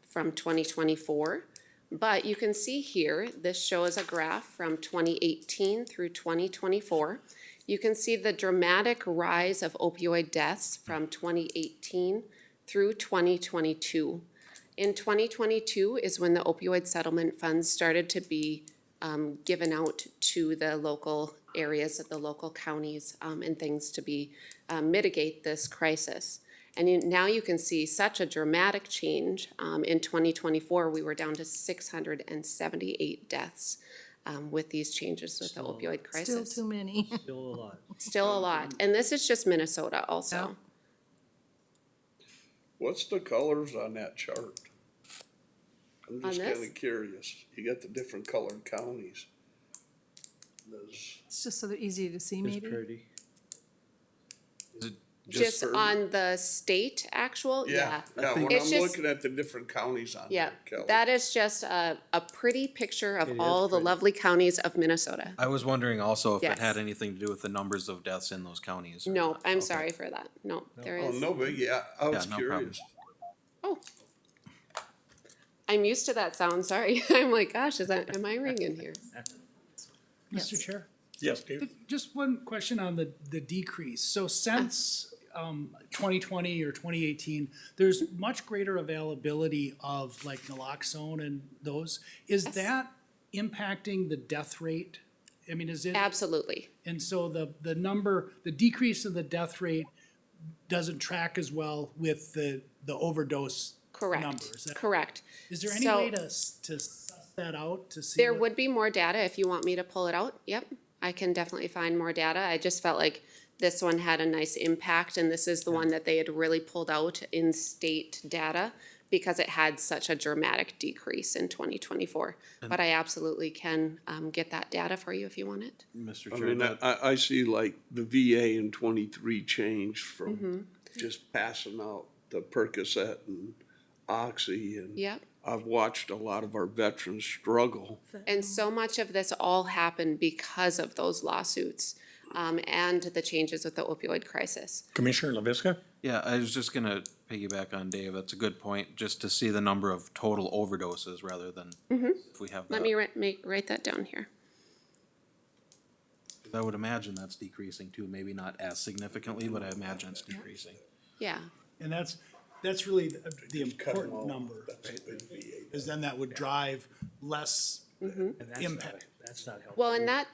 from 2024. But you can see here, this shows a graph from 2018 through 2024. You can see the dramatic rise of opioid deaths from 2018 through 2022. In 2022 is when the opioid settlement funds started to be given out to the local areas, the local counties, and things to be mitigate this crisis. And now you can see such a dramatic change. In 2024, we were down to 678 deaths with these changes with the opioid crisis. Still too many. Still a lot. Still a lot. And this is just Minnesota also. Yeah. What's the colors on that chart? I'm On just this? kinda curious. You got the different colored counties. There's It's just so they're easy to see, It's maybe. pretty. Just for- on the state actual, yeah. Yeah, when It's I'm just- looking at the different counties on Yeah, there, Kelly. that is just a pretty picture It of is all the pretty. lovely counties of Minnesota. I was wondering also if it Yes. had anything to do with the numbers of deaths in those counties. or No, not. I'm Okay. sorry for that. No, there Oh, is. no, but yeah, I was no problem. curious. Oh. I'm used to that sound, sorry. I'm like, gosh, am I ringing here? Mr. Chair, Yes, Dave? just one question on the decrease. So since 2020 or 2018, there's much greater availability of like naloxone and those. Is that impacting the death rate? I mean, is it? Absolutely. And so the number, the decrease in the death rate doesn't track as well with the overdose Correct. numbers. Correct. Is there any So- way to suss that out to see? There what- would be more data if you want me to pull it out. Yep, I can definitely find more data. I just felt like this one had a nice impact, and this is the one that they had really pulled out in state data because it had such a dramatic decrease in 2024. But I absolutely can get that data for you if you want it. Mr. I Chair, mean, that- I see like the VA in 23 changed Mm-hmm. from just passing out the Percocet and Oxy, and Yep. I've watched a lot of our veterans struggle. And so much of this all happened because of those lawsuits and the changes with the opioid crisis. Commissioner LaVisca? yeah, I was just gonna piggyback on Dave. That's a good point, just to see the number of total overdoses rather than if we have Let that. me write that down here. I would imagine that's decreasing too, maybe not as significantly, but I imagine it's decreasing. Yeah, And that's really the important number, is then that would drive less And that's impact. not, that's not helpful. Well, and that,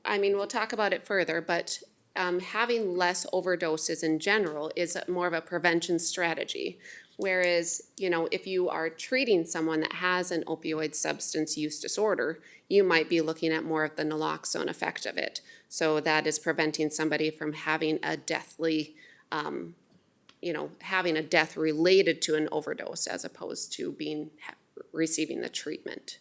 I mean, we'll talk about it further, but having less overdoses in general is more of a prevention strategy. Whereas, you know, if you are treating someone that has an opioid substance use disorder, you might be looking at more of the naloxone effect of it. So that is preventing somebody from having a deathly, you know, having a death related to an overdose as opposed to being, receiving the treatment.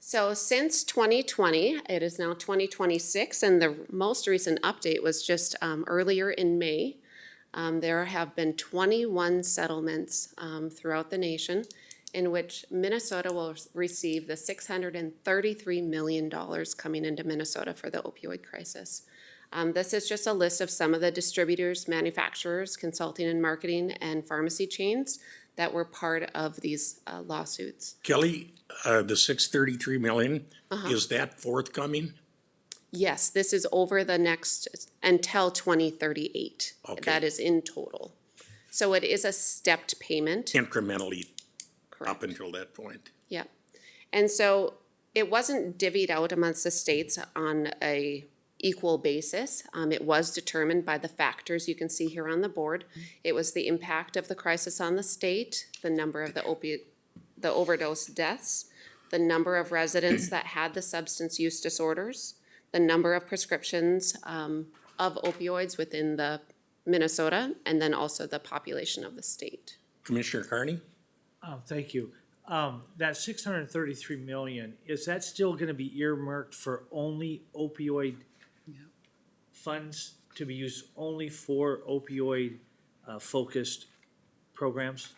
So since 2020, it is now 2026, and the most recent update was just earlier in May. There have been 21 settlements throughout the nation in which Minnesota will receive the $633 million coming into Minnesota for the opioid crisis. This is just a list of some of the distributors, manufacturers, consulting and marketing, and pharmacy chains that were part of these lawsuits. Kelly, the 633 million, is that forthcoming? Yes, this is over the next, until 2038. Okay. That is in total. So it is a stepped payment. Incrementally Correct. up until that point. Yeah. And so it wasn't divvied out amongst the states on a equal basis. It was determined by the factors you can see here on the board. It was the impact of the crisis on the state, the number of the overdose deaths, the number of residents that had the substance use disorders, the number of prescriptions of opioids within the Minnesota, and then also the population of the state. Commissioner Carney? Thank you. That 633 million, is that still gonna be earmarked for only opioid funds to be used only for opioid focused programs?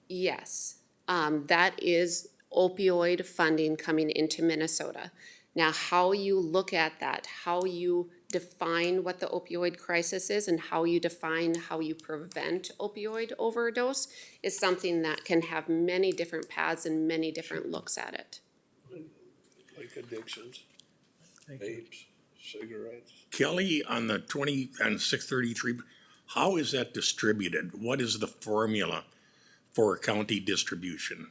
Yes, that is opioid funding coming into Minnesota. Now, how you look at that, how you define what the opioid crisis is and how you define how you prevent opioid overdose is something that can have many different paths and many different looks at it. Like addictions, Thank you. vapes, cigarettes. Kelly, on the 633, how is that distributed? What is the formula for county distribution?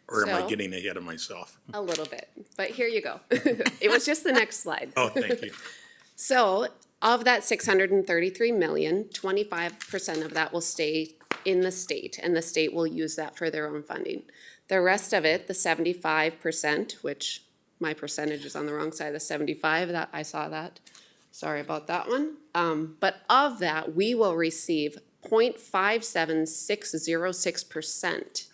Or am I So- getting ahead of myself? A little bit, but here you go. It was just the next slide. Oh, thank you. So of that 633 million, 25% of that will stay in the state, and the state will use that for their own funding. The rest of it, the 75%, which my percentage is on the wrong side of the 75, that I saw that. Sorry about that one. But of that, we will receive 0.57606%.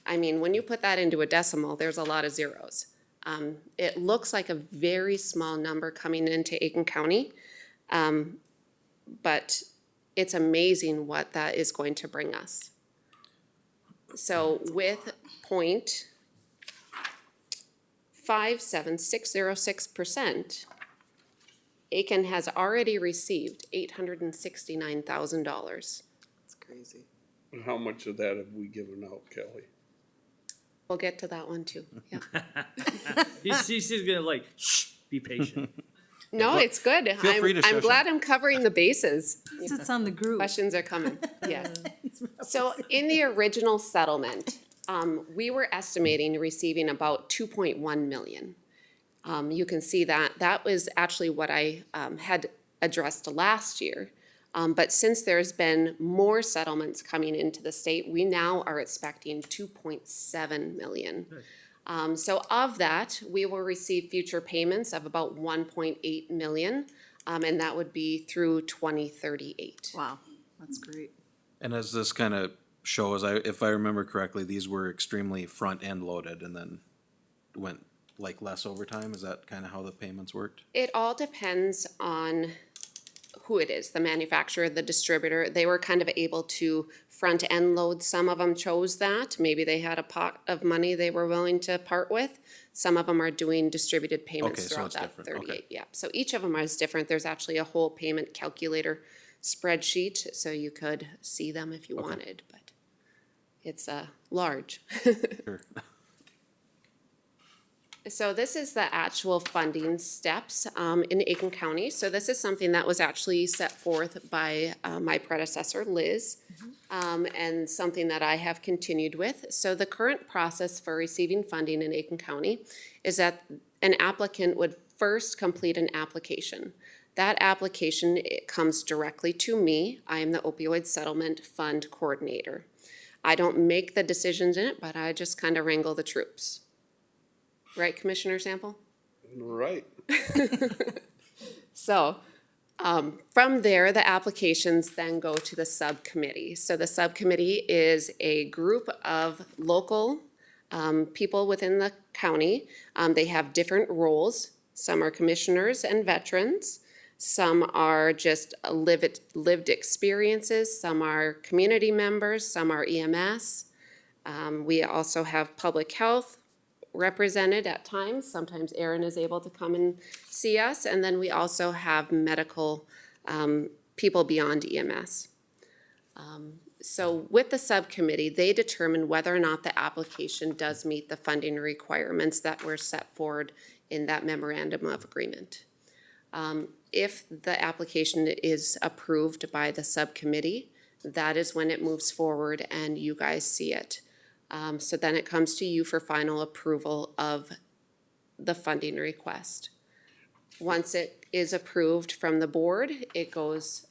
I mean, when you put that into a decimal, there's a lot of zeros. It looks like a very small number coming into Aitkin County, but it's amazing what that is going to bring us. So with 0.57606%, Aitkin has already received $869,000. And how much of that have we given out, Kelly? We'll get to that one too, yeah. He's just gonna like, shh, be patient. No, it's good. Feel free to I'm shush glad I'm covering the bases. It's on the group. Questions are coming, yes. So in the original settlement, we were estimating receiving about 2.1 million. You can see that, that was actually what I had addressed last year. But since there's been more settlements coming into the state, we now are expecting 2.7 million. So of that, we will receive future payments of about 1.8 million, and that would be through 2038. Wow, that's great. And as this kind of shows, if I remember correctly, these were extremely front-end loaded and then went like less overtime. Is that kind of how the payments worked? It all depends on who it is, the manufacturer, the distributor. They were kind of able to front end load. Some of them chose that. Maybe they had a pot of money they were willing to part with. Some of them are doing distributed payments Okay, so throughout it's that different. Okay. 38. Yeah, so each of them is different. There's actually a whole payment calculator spreadsheet, so you could see them if you wanted, but it's large. Sure. So this is the actual funding steps in Aiken County. So this is something that was actually set forth by my predecessor, Liz, and something that I have continued with. So the current process for receiving funding in Aiken County is that an applicant would first complete an application. That application, it comes directly to me. I am the opioid settlement fund coordinator. I don't make the decisions in it, but I just kind of wrangle the troops. Right, Commissioner Sample? Right. So, from there, the applications then go to the subcommittee. So the subcommittee is a group of local people within the county. They have different roles. Some are commissioners and veterans. Some are just lived experiences. Some are community members. Some are EMS. We also have public health represented at times. Sometimes Aaron is able to come and see us. And then we also have medical people beyond EMS. So with the subcommittee, they determine whether or not the application does meet the funding requirements that were set forward in that memorandum of agreement. If the application is approved by the subcommittee, that is when it moves forward and you guys see it. So then it comes to you for final approval of the funding request. Once it is approved from the board, it goes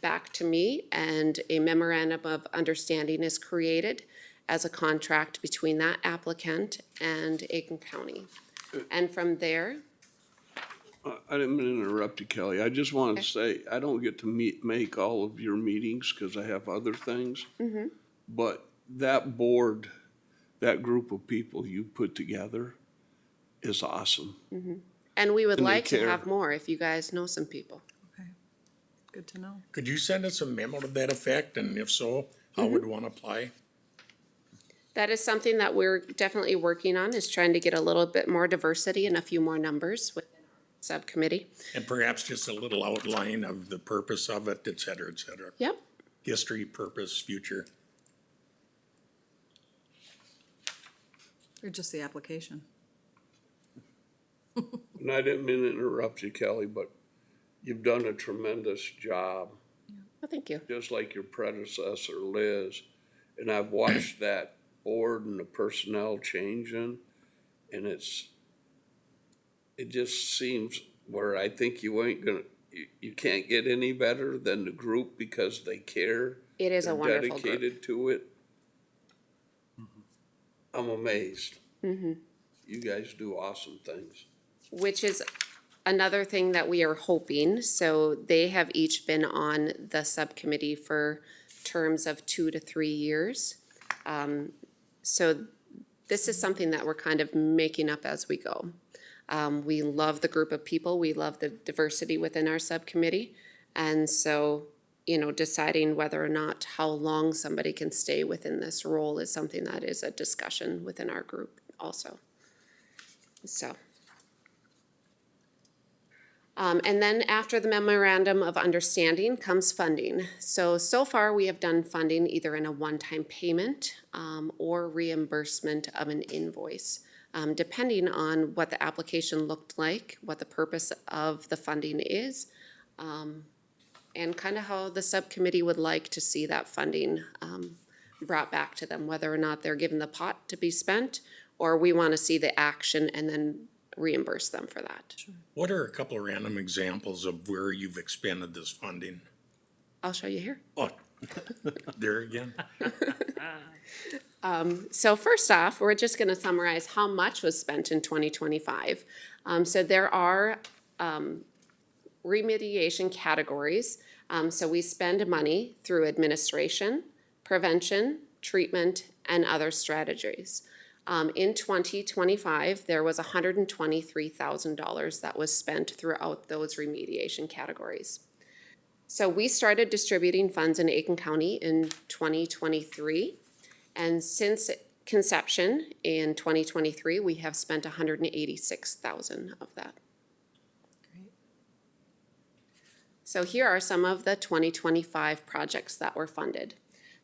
back to me and a memorandum of understanding is created as a contract between that applicant and Aiken County. And from there, I didn't mean to interrupt you, Kelly. I just wanted to say, I don't get to make all of your meetings because I have other things. But that board, that group of people you put together is awesome. and we would And they like to care. have more if you guys know some people. Okay, good to know. Could you send us a memo to that effect, and if so, how would one apply? That is something that we're definitely working on, is trying to get a little bit more diversity and a few more numbers within our subcommittee. And perhaps just a little outline of the purpose of it, et cetera, et cetera. Yep. History, purpose, future. Or just the application. And I didn't mean to interrupt you, Kelly, but you've done a tremendous job, Well, thank you. just like your predecessor, Liz. And I've watched that board and the personnel changing, and it just seems where I think you ain't gonna, you can't get any better than the group because they care. It is a They're wonderful group. dedicated to it. I'm amazed. You guys do awesome things. Which is another thing that we are hoping. So they have each been on the subcommittee for terms of 2 to 3 years. So this is something that we're kind of making up as we go. We love the group of people. We love the diversity within our subcommittee. And so, deciding whether or not how long somebody can stay within this role is something that is a discussion within our group also. So. And then after the memorandum of understanding comes funding. So far we have done funding either in a one-time payment or reimbursement of an invoice, depending on what the application looked like, what the purpose of the funding is, and kind of how the subcommittee would like to see that funding brought back to them, whether or not they're given the pot to be spent, or we want to see the action and then reimburse them for that. What are a couple of random examples of where you've expended this funding? I'll show you here. Oh, there again? So first off, we're just gonna summarize how much was spent in 2025. So there are remediation categories. So we spend money through administration, prevention, treatment, and other strategies. In 2025, there was $123,000 that was spent throughout those remediation categories. So we started distributing funds in Aiken County in 2023. And since conception in 2023, we have spent $186,000 of that. Great. So here are some of the 2025 projects that were funded.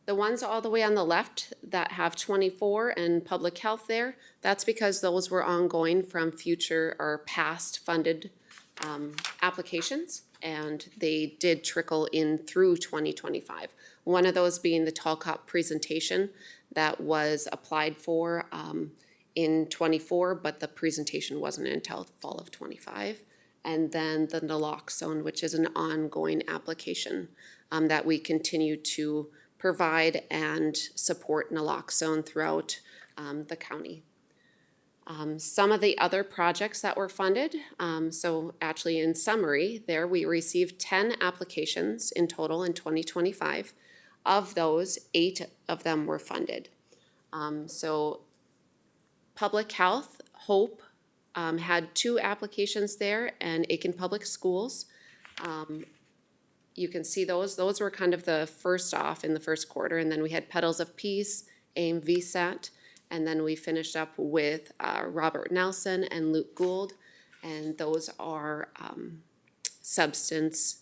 The ones all the way on the left that have 24 and public health there, that's because those were ongoing from future or past funded applications, and they did trickle in through 2025. One of those being the Tall Cop presentation that was applied for in 24, but the presentation wasn't until fall of 25. And then the naloxone, which is an ongoing application that we continue to provide and support naloxone throughout the county. Some of the other projects that were funded, so actually in summary there, we received 10 applications in total in 2025. Of those, 8 of them were funded. So public health, Hope, had 2 applications there, and Aitkin Public Schools. You can see those were kind of the first off in the first quarter, and then we had Petals of Peace, AIM VSAT, and then we finished up with Robert Nelson and Luke Gould, and those are substance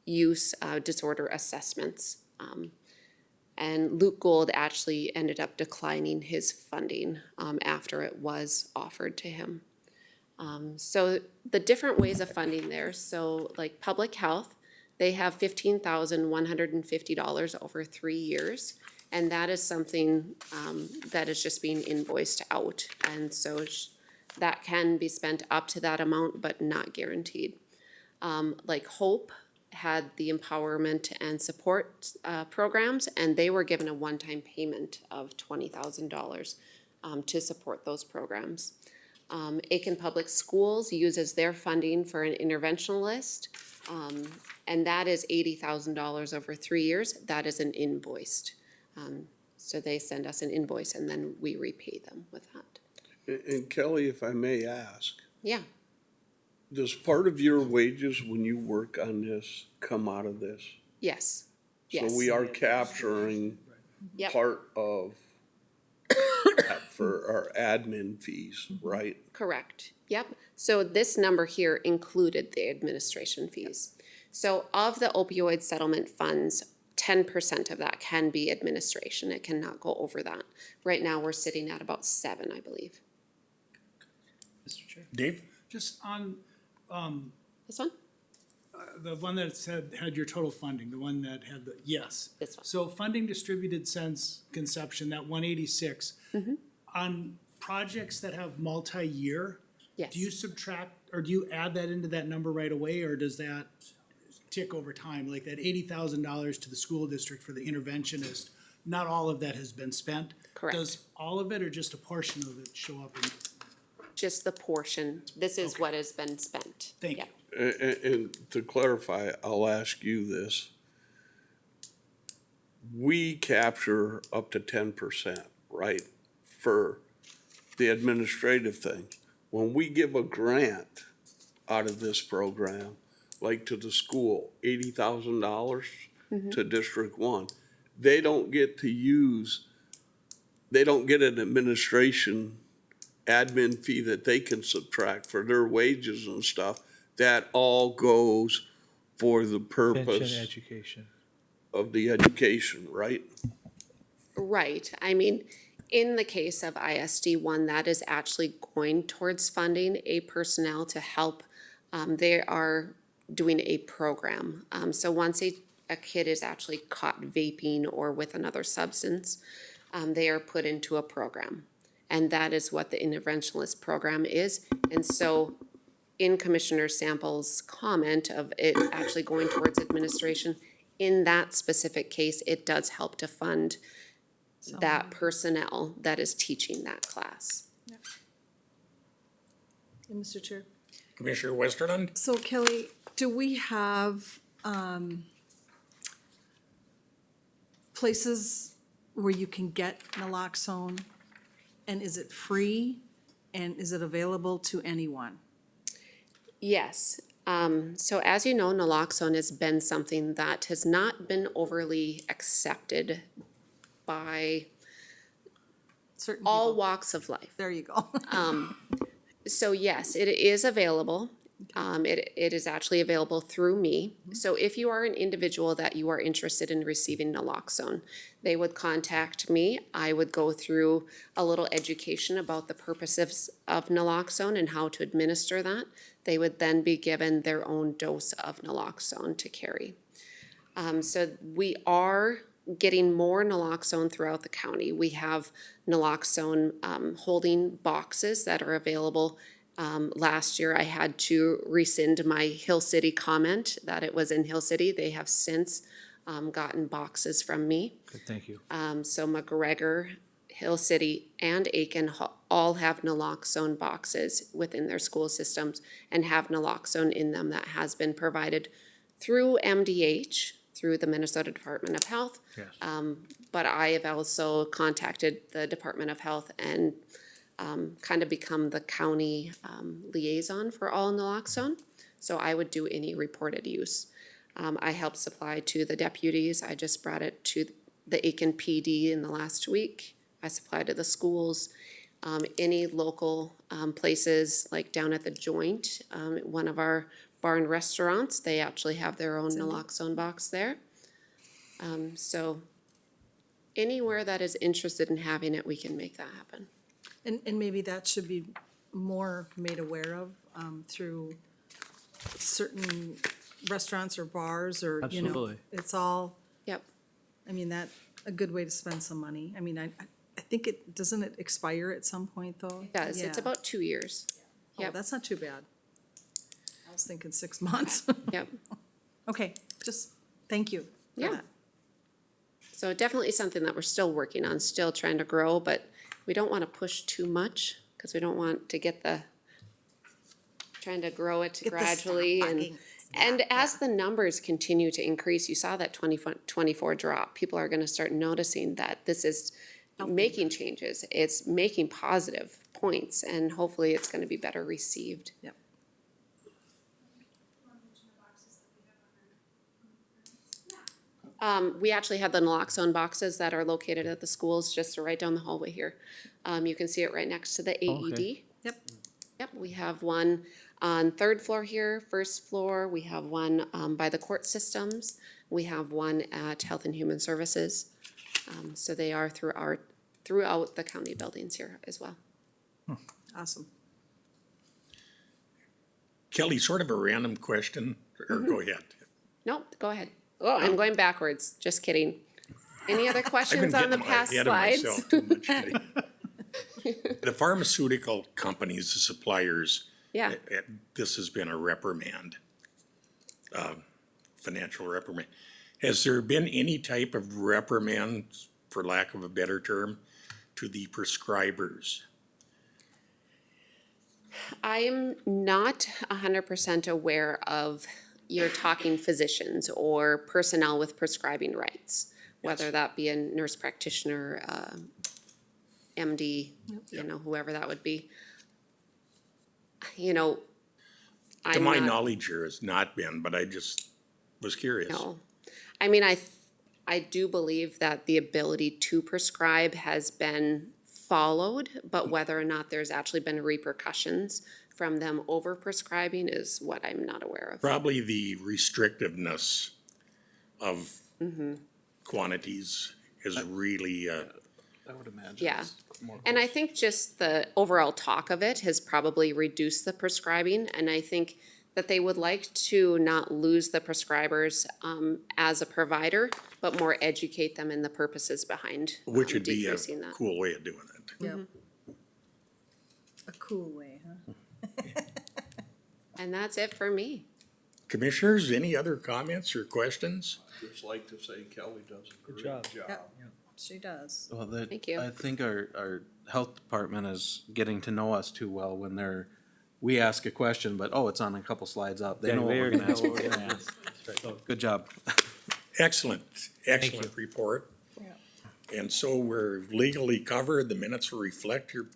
use disorder assessments. And Luke Gould actually ended up declining his funding after it was offered to him. So the different ways of funding there, so like public health, they have $15,150 over 3 years. And that is something that is just being invoiced out. And so that can be spent up to that amount, but not guaranteed. Like Hope had the empowerment and support programs, and they were given a one-time payment of $20,000 to support those programs. Aitkin Public Schools uses their funding for an interventionalist, and that is $80,000 over 3 years. That is an invoiced. So they send us an invoice and then we repay them with that. And Kelly, if I may ask, Yeah, does part of your wages when you work on this come out of this? yes, So yes. we are capturing Yep, part of that for our admin fees, right? correct. Yep. So this number here included the administration fees. So of the opioid settlement funds, 10% of that can be administration. It cannot go over that. Right now, we're sitting at about 7, I believe. Mr. Chair. Dave? Just on, This one? the one that said, had your total funding, the one that had the, yes. This one. So funding distributed since conception, that 186. On projects that have multi-year, Yes. do you subtract, or do you add that into that number right away, or does that tick over time? Like that $80,000 to the school district for the interventionist, not all of that has been spent? Correct. Does all of it or just a portion of it show up in? Just the portion. This is what has been spent. Thank Yep. you. And to clarify, I'll ask you this. We capture up to 10%, right, for the administrative thing. When we give a grant out of this program, like to the school, $80,000 to District 1, they don't get to use, they don't get an administration admin fee that they can subtract for their wages and stuff. That all goes for the purpose Education. of the education, right? Right. I mean, in the case of ISD 1, that is actually going towards funding a personnel to help. They are doing a program. So once a kid is actually caught vaping or with another substance, they are put into a program. And that is what the interventionalist program is. And so in Commissioner Sample's comment of it actually going towards administration, in that specific case, it does help to fund that personnel that is teaching that class. Mr. Chair. Commissioner Westerlund? So Kelly, do we have, places where you can get naloxone? And is it free? And is it available to anyone? Yes. So as you know, naloxone has been something that has not been overly accepted by Certain all people. walks of life. There you go. So yes, it is available. It is actually available through me. So if you are an individual that you are interested in receiving naloxone, they would contact me. I would go through a little education about the purposes of naloxone and how to administer that. They would then be given their own dose of naloxone to carry. So we are getting more naloxone throughout the county. We have naloxone holding boxes that are available. Last year, I had to rescind my Hill City comment that it was in Hill City. They have since gotten boxes from me. Good, thank you. So McGregor, Hill City, and Aitkin all have naloxone boxes within their school systems and have naloxone in them that has been provided through MDH, through the Minnesota Department of Health. Yes. But I have also contacted the Department of Health and kind of become the county liaison for all naloxone. So I would do any reported use. I help supply to the deputies. I just brought it to the Aitkin PD in the last week. I supply to the schools. Any local places, like down at the Joint, one of our barn restaurants, they actually have their own naloxone box there. So anywhere that is interested in having it, we can make that happen. And maybe that should be more made aware of, through certain restaurants or bars or, you know. Absolutely. It's all, Yep. I mean, that, a good way to spend some money. I mean, I think doesn't it expire at some point, though? It does. It's Yeah. about 2 years. Oh, Yep. that's not too bad. I was thinking 6 months. Yep. Okay, just, thank you for Yeah. that. So definitely something that we're still working on, still trying to grow, but we don't want to push too much because we don't want to get trying to grow it Get the gradually. stocking. And as the numbers continue to increase, you saw that 24 drop. People are going to start noticing that this is making changes. It's making positive points, and hopefully it's going to be better received. Yep. We actually have the naloxone boxes that are located at the schools, just right down the hallway here. You can see it right next to the AED. Yep. Yep, we have one on third floor here, first floor. We have one by the court systems. We have one at Health and Human Services. So they are throughout the county buildings here as well. Awesome. Kelly, sort of a random question, or go ahead. Nope, go ahead. Oh, I'm going backwards. Just kidding. Any other I've been questions on the getting past ahead of slides? myself too much today. The pharmaceutical companies, the suppliers, Yeah. this has been a reprimand, financial reprimand. Has there been any type of reprimand, for lack of a better term, to the prescribers? I am not 100% aware of, you're talking physicians or personnel with prescribing rights, whether that be a nurse practitioner, MD, you know, whoever that would be. You know, To I'm my not, knowledge, there has not been, but I just was curious. no. I mean, I do believe that the ability to prescribe has been followed, but whether or not there's actually been repercussions from them over prescribing is what I'm not aware of. Probably the restrictiveness of quantities is really, I would imagine. Yeah. it's more And I think just the overall talk of it has probably reduced the prescribing, and I think that they would like to not lose the prescribers as a provider, but more educate them in the purposes behind which would be a decreasing that. cool way of doing it. Yep. A cool way, huh? And that's it for me. Commissioners, any other comments or questions? Just like to say Kelly does a great job. job. Yep. She does. Well, Thank you. I think our health department is getting to know us too well when we ask a question, but, oh, it's on a couple slides up. They know what we're gonna ask. So, good job. Excellent, excellent report. And so we're legally covered, the minutes will reflect your,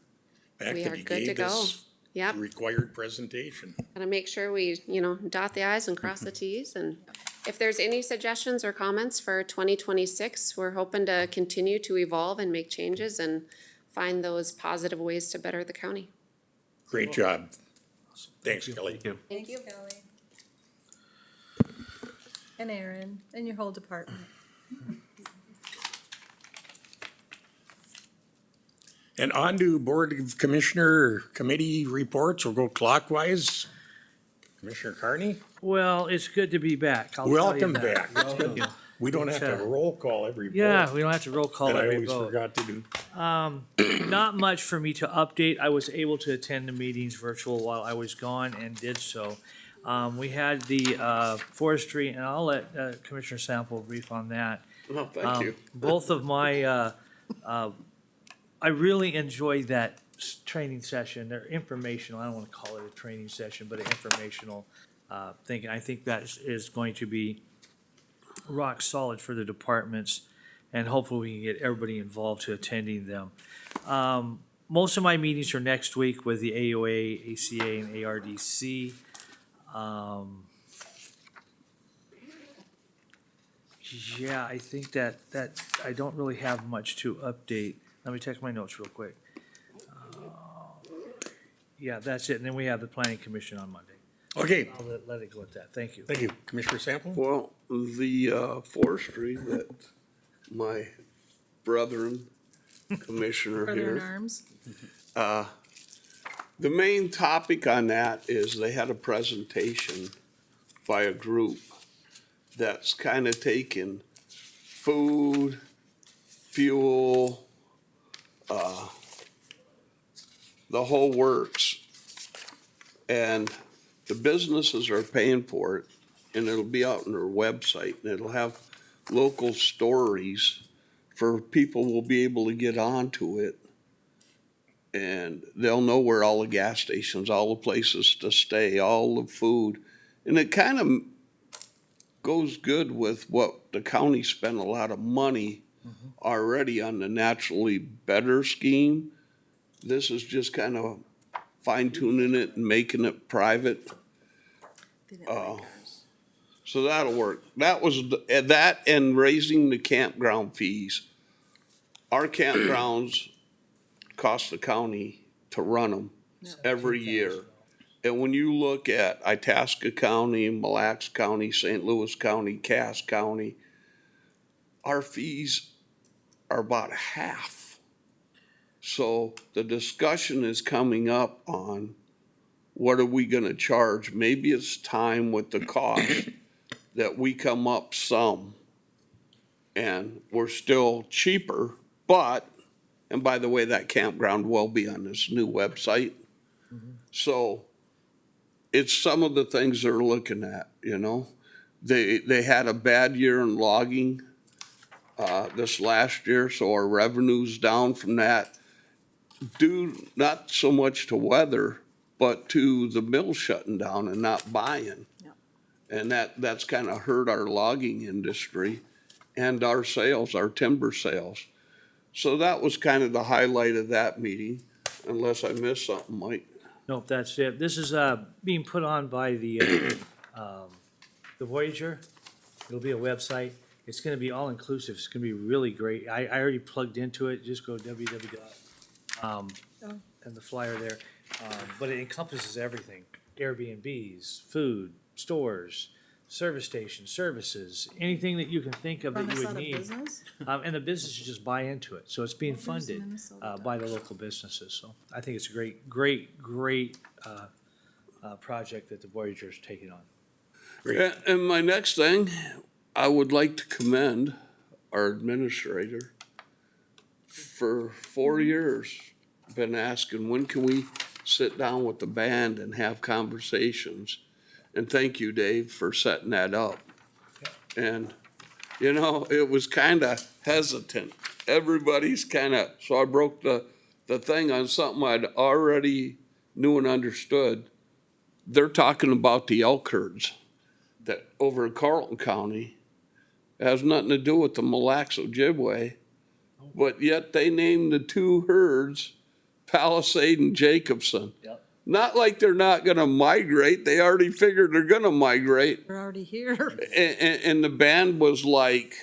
fact We that are you good to gave go. us Yep, required presentation. gotta make sure we, dot the i's and cross the t's, and if there's any suggestions or comments for 2026, we're hoping to continue to evolve and make changes and find those positive ways to better the county. Great job. Thanks, Kelly. Thank you. Thank you. Kelly. And Aaron, and your whole department. And on to Board of Commissioner Committee reports. We'll go clockwise. Commissioner Carney, Well, it's good to be back. I'll tell you welcome that. back. It's good. We don't have to roll call every vote. Yeah, we don't have to roll call That I every always vote. forgot to do. Not much for me to update. I was able to attend the meetings virtual while I was gone and did so. We had the forestry, and I'll let Commissioner Sample brief on that. Well, thank you. Both of my, I really enjoyed that training session. They're informational. I don't want to call it a training session, but an informational thing. I think that is going to be rock solid for the departments, and hopefully we can get everybody involved to attending them. Most of my meetings are next week with the AOA, ACA, and ARDC. Yeah, I think that I don't really have much to update. Let me check my notes real quick. Yeah, that's it. And then we have the planning commission on Monday. Okay, I'll let it go with that. Thank you. thank you. Commissioner Sample? Well, the forestry that my brethren, commissioner Brother in here, arms. the main topic on that is they had a presentation by a group that's kind of taken food, fuel, the whole works. And the businesses are paying for it, and it'll be out on their website, and it'll have local stories for people will be able to get onto it. And they'll know where all the gas stations, all the places to stay, all the food. And it kind of goes good with what the county spent a lot of money already on the Naturally Better scheme. This is just kind of fine tuning it and making it private. So that'll work. That was, that and raising the campground fees. Our campgrounds cost the county to run them every year. And when you look at Itasca County, Mille Lacs County, St. Louis County, Cass County, our fees are about half. So the discussion is coming up on what are we gonna charge? Maybe it's time with the cost that we come up some and we're still cheaper, but, and by the way, that campground will be on this new website. So it's some of the things they're looking at, you know? They had a bad year in logging this last year, so our revenue's down from that, due not so much to weather, but to the mill shutting down and not buying. And that's kind of hurt our logging industry and our sales, our timber sales. So that was kind of the highlight of that meeting, unless I missed something, Mike. Nope, that's it. This is being put on by the Voyager. It'll be a website. It's gonna be all inclusive. It's gonna be really great. I already plugged into it. Just go www. And the flyer there. But it encompasses everything. Airbnbs, food, stores, service stations, services, anything that you can think of that Run you us would out of need. business? And the businesses just buy into it. So it's being Well, who's funded Minnesota by the local businesses. So I think it's a great project that the Voyager's taking on. And my next thing, I would like to commend our administrator. For 4 years, been asking, when can we sit down with the band and have conversations? And thank you, Dave, for setting that up. And, you know, it was kind of hesitant. Everybody's kind of, so I broke the thing on something I'd already knew and understood. They're talking about the elk herds that over in Carlton County. It has nothing to do with the Mille Lacs Ojibwe, but yet they named the two herds Palisade and Jacobson. Yep. Not like they're not gonna migrate, they already figured they're gonna migrate. We're already here. And the band was like,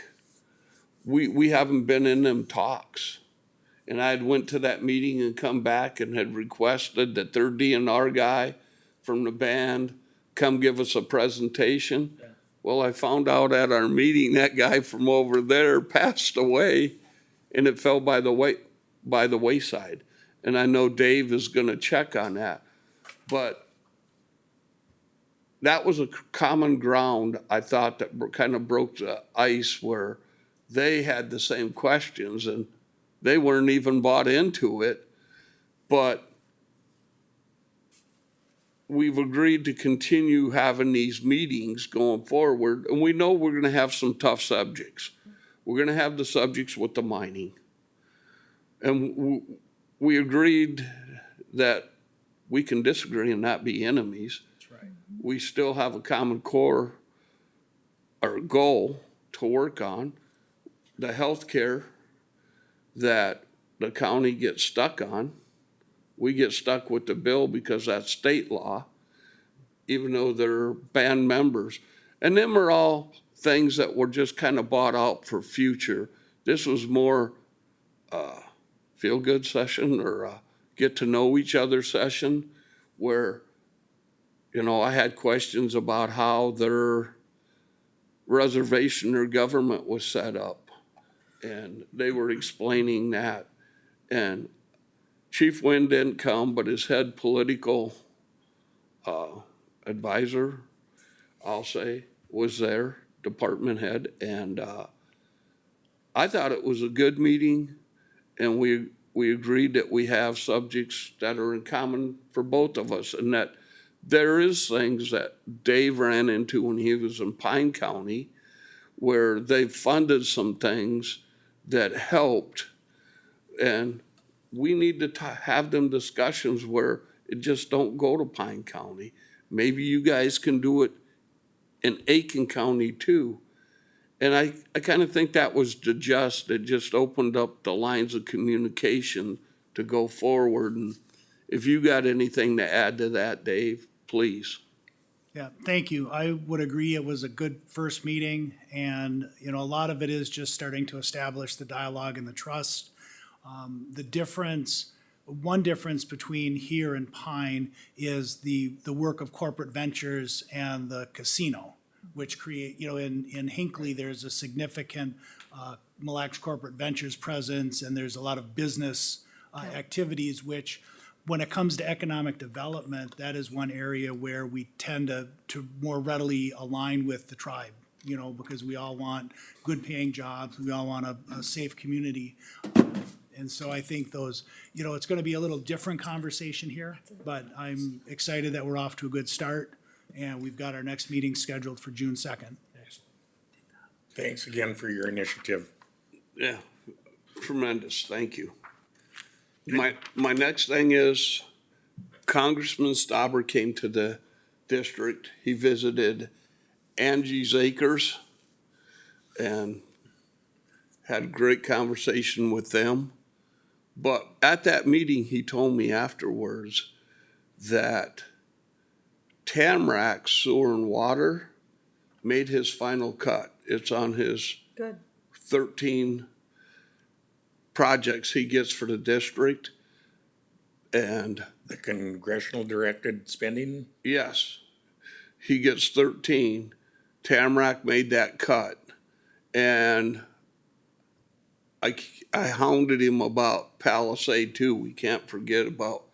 we haven't been in them talks. And I had went to that meeting and come back and had requested that their DNR guy from the band come give us a presentation. Well, I found out at our meeting, that guy from over there passed away, and it fell by the wayside. And I know Dave is gonna check on that. But that was a common ground, I thought, that kind of broke the ice, where they had the same questions and they weren't even bought into it. But we've agreed to continue having these meetings going forward, and we know we're gonna have some tough subjects. We're gonna have the subjects with the mining. And we agreed that we can disagree and not be enemies. That's right. We still have a common core or goal to work on. The healthcare that the county gets stuck on, we get stuck with the bill because that's state law, even though they're band members. And them are all things that were just kind of bought out for future. This was more feel-good session, or a get-to-know-each-other session, where, you know, I had questions about how their reservation or government was set up, and they were explaining that. And Chief Wynn didn't come, but his head political advisor, I'll say, was there, department head, and I thought it was a good meeting, and we agreed that we have subjects that are in common for both of us, and that there is things that Dave ran into when he was in Pine County, where they funded some things that helped, and we need to have them discussions where it just don't go to Pine County. Maybe you guys can do it in Aitkin County too. And I kind of think that was it just opened up the lines of communication to go forward. And if you got anything to add to that, Dave, please. Yeah, thank you. I would agree it was a good first meeting, and, you know, a lot of it is just starting to establish the dialogue and the trust. One difference between here and Pine is the work of corporate ventures and the casino, which create, you know, in Hinckley, there's a significant Mille Lacs Corporate Ventures presence, and there's a lot of business activities, which, when it comes to economic development, that is one area where we tend to more readily align with the tribe, you know, because we all want good paying jobs, we all want a safe community. And so I think those, you know, it's gonna be a little different conversation here, but I'm excited that we're off to a good start, and we've got our next meeting scheduled for June 2nd. Thanks again for your initiative. Yeah, tremendous, thank you. My next thing is Congressman Stauber came to the district. He visited Angie's Acres and had a great conversation with them. But at that meeting, he told me afterwards that Tamarack Sewer and Water made his final cut. It's on his Good. 13 projects he gets for the district. And The congressional directed spending, yes, he gets 13. Tamarack made that cut. And I hounded him about Palisade too. We can't forget about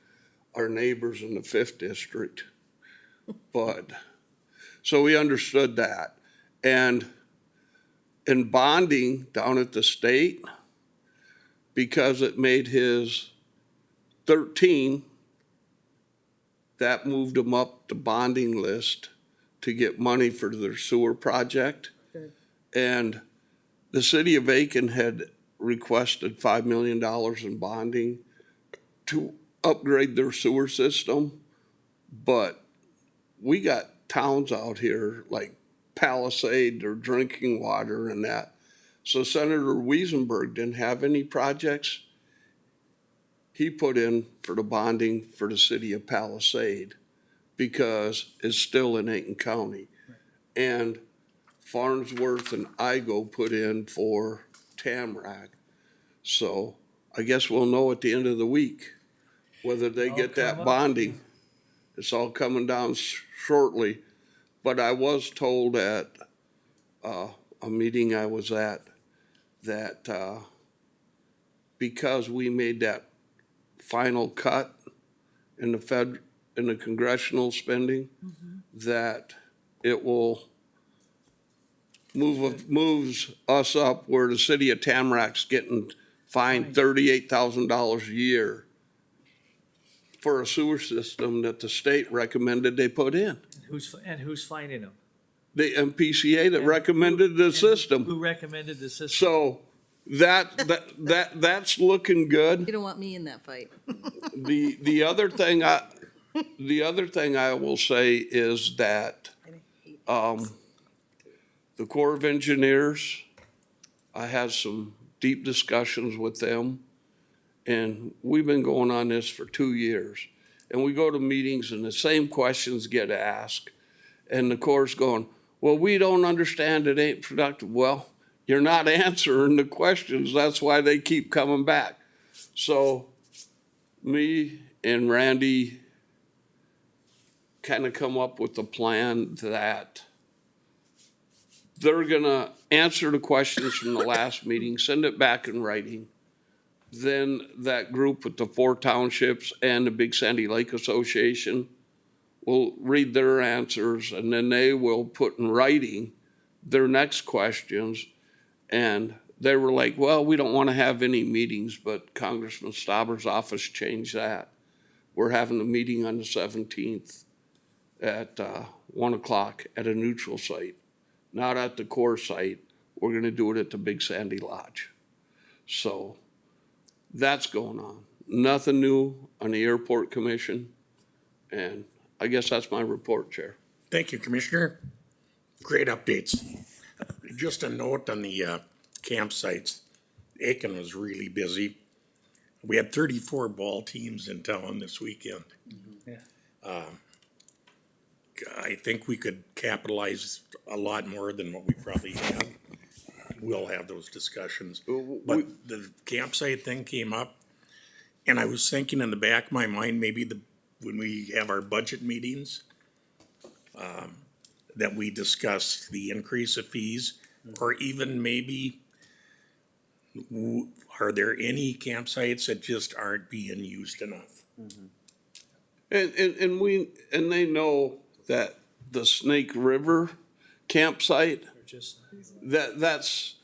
our neighbors in the 5th district. But, so we understood that. And in bonding down at the state, because it made his 13, that moved him up the bonding list to get money for their sewer project. Good. And the city of Aitkin had requested $5 million in bonding to upgrade their sewer system. But we got towns out here like Palisade, their drinking water and that. So Senator Wiesenberg didn't have any projects. He put in for the bonding for the city of Palisade because it's still in Aitkin County. And Farnsworth and Igo put in for Tamarack. So I guess we'll know at the end of the week whether they get that bonding. It's all coming down shortly. But I was told at a meeting I was at that because we made that final cut in the congressional spending, that it will moves us up where the city of Tamarack's getting fined $38,000 a year for a sewer system that the state recommended they put in. Who's finding them? The MPCA that recommended the system. Who recommended the system? So that's looking good. You don't want me in that fight. The other thing I will say is that the Corps of Engineers, I had some deep discussions with them, and we've been going on this for 2 years. And we go to meetings and the same questions get asked, and the Corps going, well, we don't understand, it ain't productive. Well, you're not answering the questions, that's why they keep coming back. So me and Randy kind of come up with a plan that they're gonna answer the questions from the last meeting, send it back in writing. Then that group with the 4 townships and the Big Sandy Lake Association will read their answers, and then they will put in writing their next questions. And they were like, well, we don't want to have any meetings, but Congressman Stauber's office changed that. We're having a meeting on the 17th at 1 o'clock at a neutral site, not at the core site. We're gonna do it at the Big Sandy Lodge. So that's going on. Nothing new on the airport commission. And I guess that's my report, Chair. Thank you, Commissioner. Great updates. Just a note on the campsites. Aitkin was really busy. We had 34 ball teams in town this weekend. I think we could capitalize a lot more than what we probably have. We'll have those discussions. But the campsite thing came up, and I was thinking in the back of my mind, maybe when we have our budget meetings, that we discuss the increase of fees, or even maybe are there any campsites that just aren't being used enough? And they know that the Snake River campsite, that's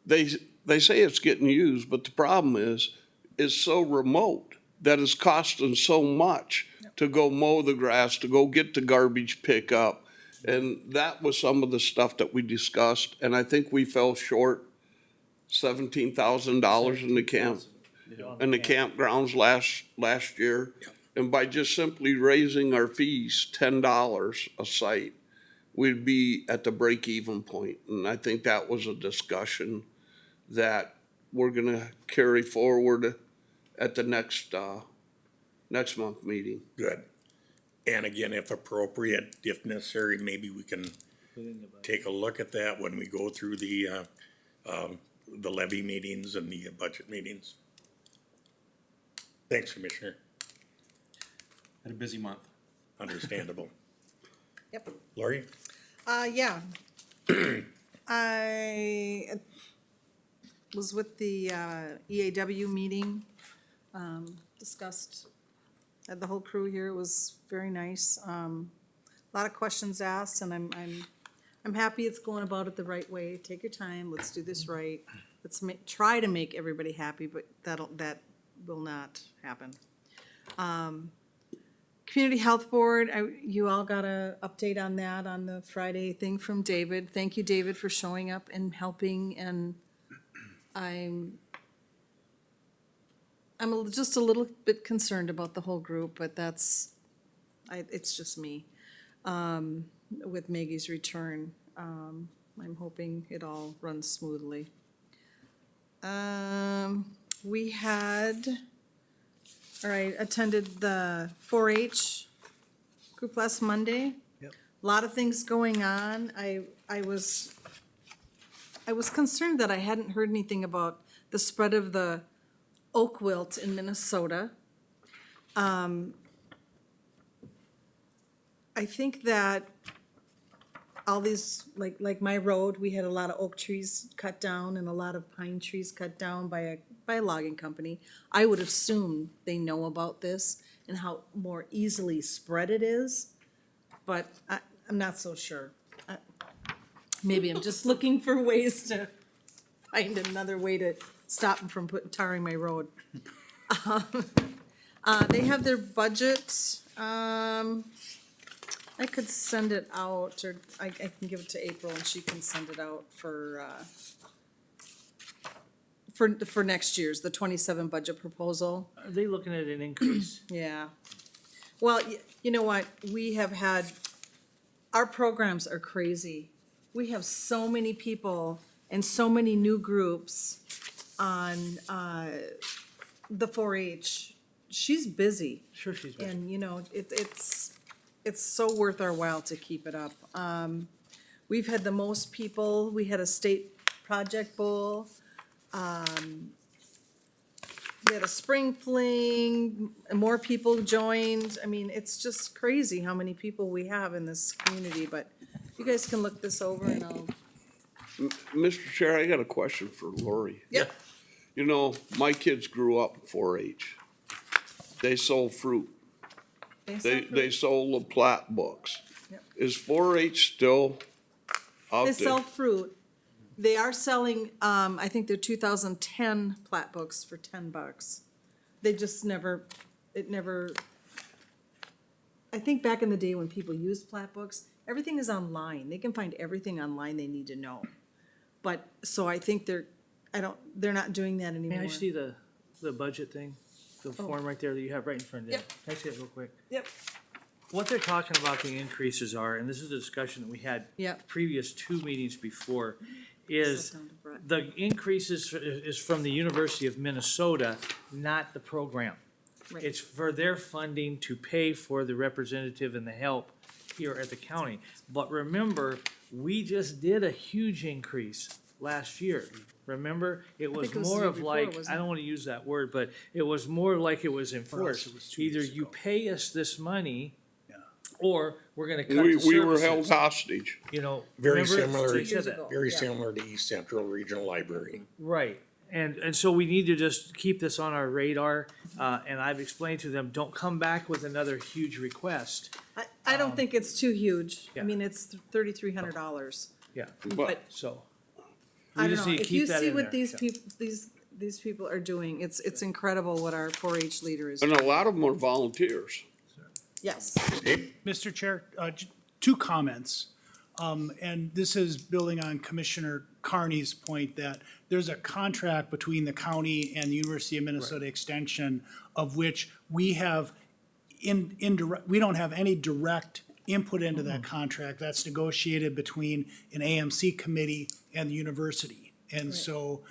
they say it's getting used, but the problem is it's so remote that it's costing so much to go mow the grass, to go get the garbage pickup. And that was some of the stuff that we discussed, and I think we fell short $17,000 in the campgrounds last year. And by just simply raising our fees $10 a site, we'd be at the break-even point. And I think that was a discussion that we're gonna carry forward at the next month meeting. Good. And again, if appropriate, if necessary, maybe we can take a look at that when we go through the levy meetings and the budget meetings. Thanks, Commissioner. Had a busy month. Understandable. Yep. Lori? Yeah. I was with the EAW meeting, discussed, had the whole crew here, it was very nice. A lot of questions asked, and I'm happy it's going about it the right way. Take your time, let's do this right. Let's try to make everybody happy, but that will not happen. Community Health Board, you all got a update on that on the Friday thing from David. Thank you, David, for showing up and helping, and I'm just a little bit concerned about the whole group, but it's just me. With Maggie's return, I'm hoping it all runs smoothly. Attended the 4-H group last Monday. Yep. A lot of things going on. I was concerned that I hadn't heard anything about the spread of the oak wilt in Minnesota. I think that all these, like my road, we had a lot of oak trees cut down and a lot of pine trees cut down by a logging company. I would assume they know about this and how more easily spread it is, but I'm not so sure. Maybe I'm just looking for ways to find another way to stop them from tarring my road. They have their budget, I could send it out, or I can give it to April and she can send it out for next year's, the 27 budget proposal. Are they looking at an increase? Yeah. Well, you know what, we have had, our programs are crazy. We have so many people and so many new groups on, the 4-H. She's busy. Sure, she's busy. And, you know, it's so worth our while to keep it up. We've had the most people, we had a state project bowl. We had a spring fling, and more people joined. I mean, it's just crazy how many people we have in this community, but you guys can look this over and I'll. Mr. Chair, I got a question for Lori. Yeah. You know, my kids grew up in 4-H. They sold fruit. They sold the plat books. Yep. Is 4-H still out They there? sell fruit. They are selling, I think they're 2010 plat books for $10. They just never, I think back in the day when people used plat books, everything is online. They can find everything online they need to know. But, so I think they're not doing that anymore. May I see the budget thing? The form right there that you have right in front of you? Yep. Can I see it real quick? Yep. What they're talking about the increases are, and this is a discussion that we had Yep. previous 2 meetings before, is Sit down to Brett. the increases is from the University of Minnesota, not the program. Right. It's for their funding to pay for the representative and the help here at the county. But remember, we just did a huge increase last year. Remember, it was think it was more the year of before, like, wasn't I it? don't wanna use that word, but it was more like it was enforced. it was 2 Either years you ago. pay us this money, Yeah. or we're gonna cut the We were held services. hostage. You know, Very remember? similar, They said that. ago. very Yeah. similar to East Central Regional Library. Right, and so we need to just keep this on our radar, and I've explained to them, don't come back with another huge request. I don't think it's too huge. I yeah. mean, it's $3,300. Yeah, But so. I We don't just know, need to if you keep that see in what there, these yeah. people, these people are doing, it's incredible what our 4-H leader is and doing. a lot of them are volunteers. Yes. Mr. Chair, 2 comments. And this is building on Commissioner Carney's point that there's a contract between the county and the University of Minnesota Extension of which we have indirect, we don't have any direct input into that contract. That's negotiated between an AMC committee and the university. And so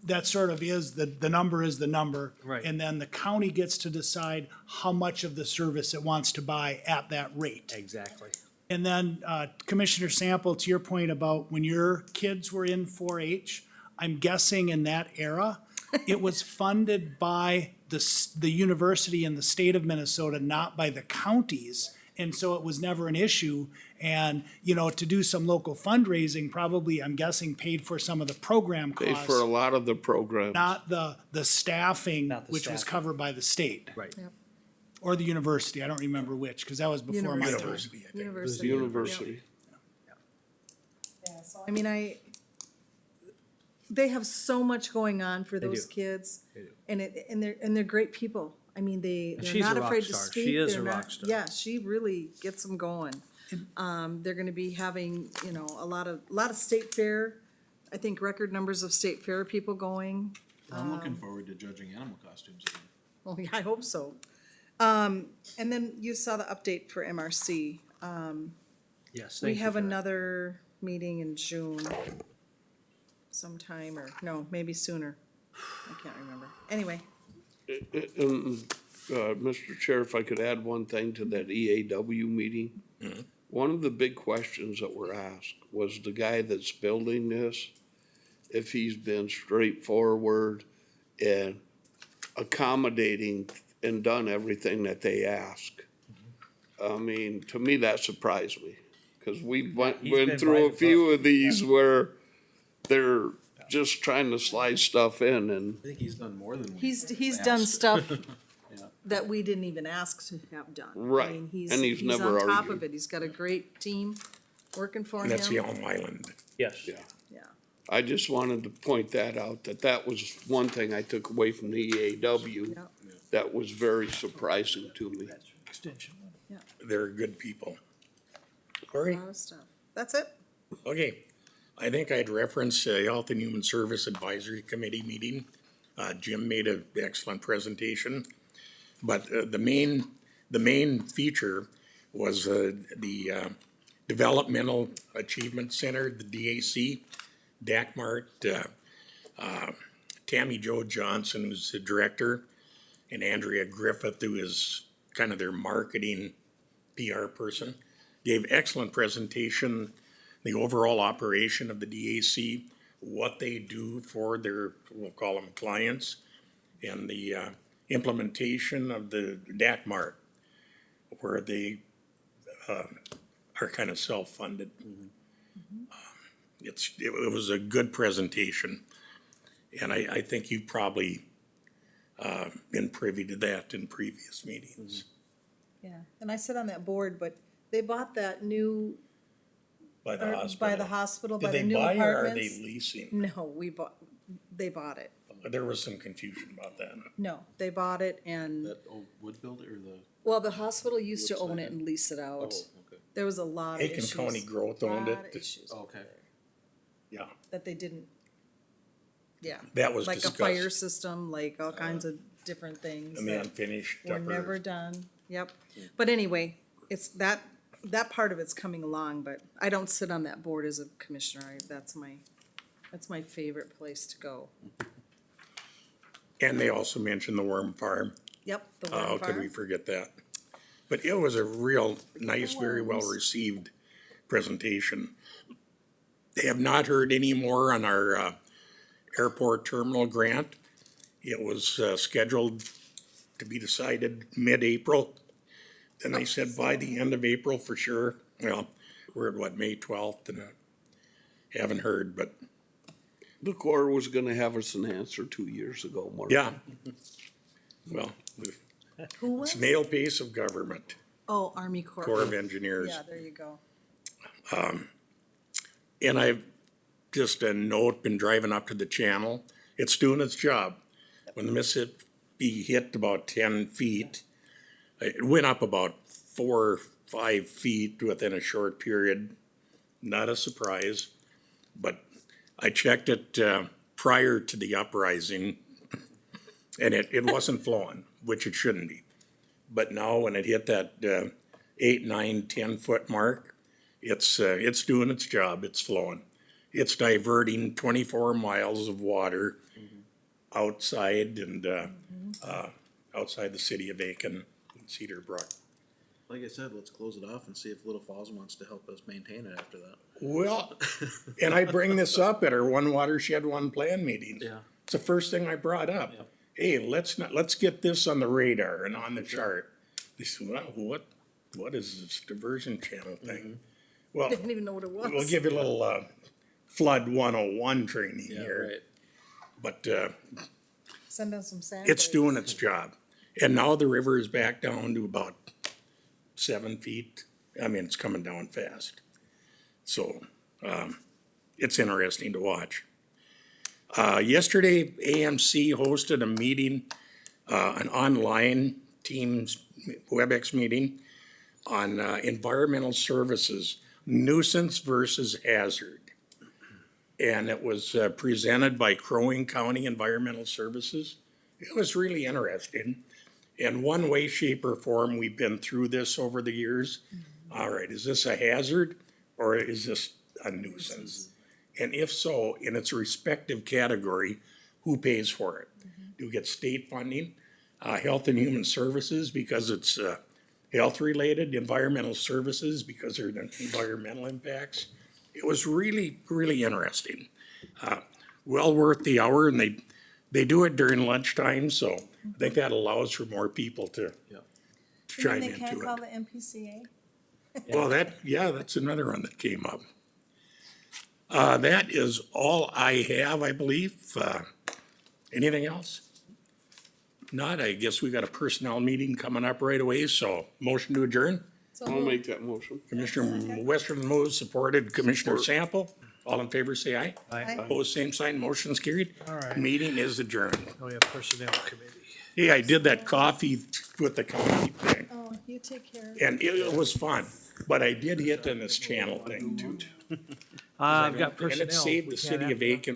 that sort of is, the number is the number. Right. And then the county gets to decide how much of the service it wants to buy at that rate. Exactly. And then Commissioner Sample, to your point about when your kids were in 4-H, I'm guessing in that era, it was funded by the university in the state of Minnesota, not by the counties. And so it was never an issue. And, you know, to do some local fundraising, probably, I'm guessing, paid for some of the program Paid costs, for a lot of the programs. not the staffing, Not the which was staffing. covered by the state. Right. Or the university, I don't remember which, because that was before my time. University. The University. university. Yeah, so, I mean, they have so much going on for They those do. kids. They do. And they're great people. I mean, they're she's not a rock afraid to star. speak. She is They're a not- rock star. Yeah, she really gets them going. They're gonna be having, you know, a lot of state fair, I think record numbers of state fair people going. I'm looking forward to judging animal costumes again. Well, yeah, I hope so. And then you saw the update for MRC. Yes, We thank you have for that. another meeting in June sometime, or no, maybe sooner. I can't remember. Anyway, Mr. Chair, if I could add one thing to that EAW meeting. One of the big questions that were asked was the guy that's building this, if he's been straightforward and accommodating and done everything that they ask. I mean, to me, that surprised me. Cause we went been through by a few of these where they're just trying to slide stuff in and, I think he's done more than we. He's done stuff that we didn't even ask to have done. I Right, mean, and he's never on top argued. of it. He's got a great team working for And him. that's the Elm Island. Yes. yeah. Yeah. I just wanted to point that out, that was one thing I took away from the EAW. Yep. That was very surprising to me. Extension. They're good people. A Corey? lot of stuff. That's it. Okay, I think I'd reference Health and Human Service Advisory Committee meeting. Jim made an excellent presentation, but the main feature was the Developmental Achievement Center, the DAC, DACMART, Tammy Jo Johnson, who's the director, and Andrea Griffith, who is kind of their marketing PR person, gave excellent presentation, the overall operation of the DAC, what they do for their, we'll call them clients, and the implementation of the DACMART, where they are kind of self-funded. It was a good presentation, and I think you've probably been privy to that in previous meetings. Yeah. And I sit on that board, but they bought that new, By the or hospital. by the hospital, by Did the they new buy or are they apartments. leasing? No, they bought it. There was some confusion about that. No, they bought it and, That old wood builder or the? well, the hospital used to What's own that? it and lease it out. Oh, okay. There was a lot of Aitkin issues. County Growth owned Lot of it. issues Okay. Yeah, that they didn't, yeah. that was Like a fire discussed system, like all kinds of different things in the that unfinished were upper. never done. Yep. But anyway, it's that part of it's coming along, but I don't sit on that board as a commissioner. That's my favorite place to go. And they also mentioned the worm farm. Yep, the How worm could we farm. forget that? But it was a real nice, very well worms. received presentation. They have not heard any more on our airport terminal grant. It was scheduled to be decided mid-April. Then they said by the end of April for sure. Well, we're at what, May 12th, and haven't heard, but The Corps was gonna have us an answer 2 years ago, Mark. yeah. Well, Who was? snail pace of government, Oh, Army Corps. Corps of Engineers. Yeah, there you go. And I've just a note, been driving up to the channel. It's doing its job. When the Mississippi hit about 10 feet, it went up about 4 or 5 feet within a short period. Not a surprise, but I checked it prior to the uprising, and it wasn't flowing, which it shouldn't be. But now when it hit that 8, 9, 10 foot mark, it's doing its job. It's flowing. It's diverting 24 miles of water outside and outside the city of Aitkin, Cedar Brook. Like I said, let's close it off and see if Little Falls wants to help us maintain it after that. Well, and I bring this up at our One Watershed, One Plan meetings. Yeah. It's the first thing I brought up. Yeah. Hey, let's get this on the radar and on the chart. They said, well, what is this diversion channel thing? Well, Didn't even know what it was. we'll give you a little flood 101 training here. Right. But Send us some sand. it's doing its job. And now the river is back down to about 7 feet. I mean, it's coming down fast. So, it's interesting to watch. Yesterday, AMC hosted a meeting, an online Teams WebEx meeting on environmental services, nuisance versus hazard. And it was presented by Crow Wing County Environmental Services. It was really interesting. In one way, shape, or form, we've been through this over the years. All right, is this a hazard or is this a nuisance? And if so, in its respective category, who pays for it? Do we get state funding? Health and Human Services because it's health-related, environmental services because they're the environmental impacts. It was really, really interesting. Well worth the hour, and they do it during lunchtime, so I think that allows for more people to drive They can't into call it. the MPCA? Well, that's another one that came up. That is all I have, I believe. Anything else? Not, I guess we got a personnel meeting coming up right away, so motion to adjourn. I'll make that motion. Commissioner Westerman moves, supported Commissioner Sample. All in favor, say aye. Aye. Opposed, same sign, motion's carried. Meeting is adjourned. We have personnel committee. Hey, I did that coffee with the county thing, Oh, you take care. and it was fun, but I did hit on this channel thing too. I've got And personnel. it saved We the can't city of have- Aitkin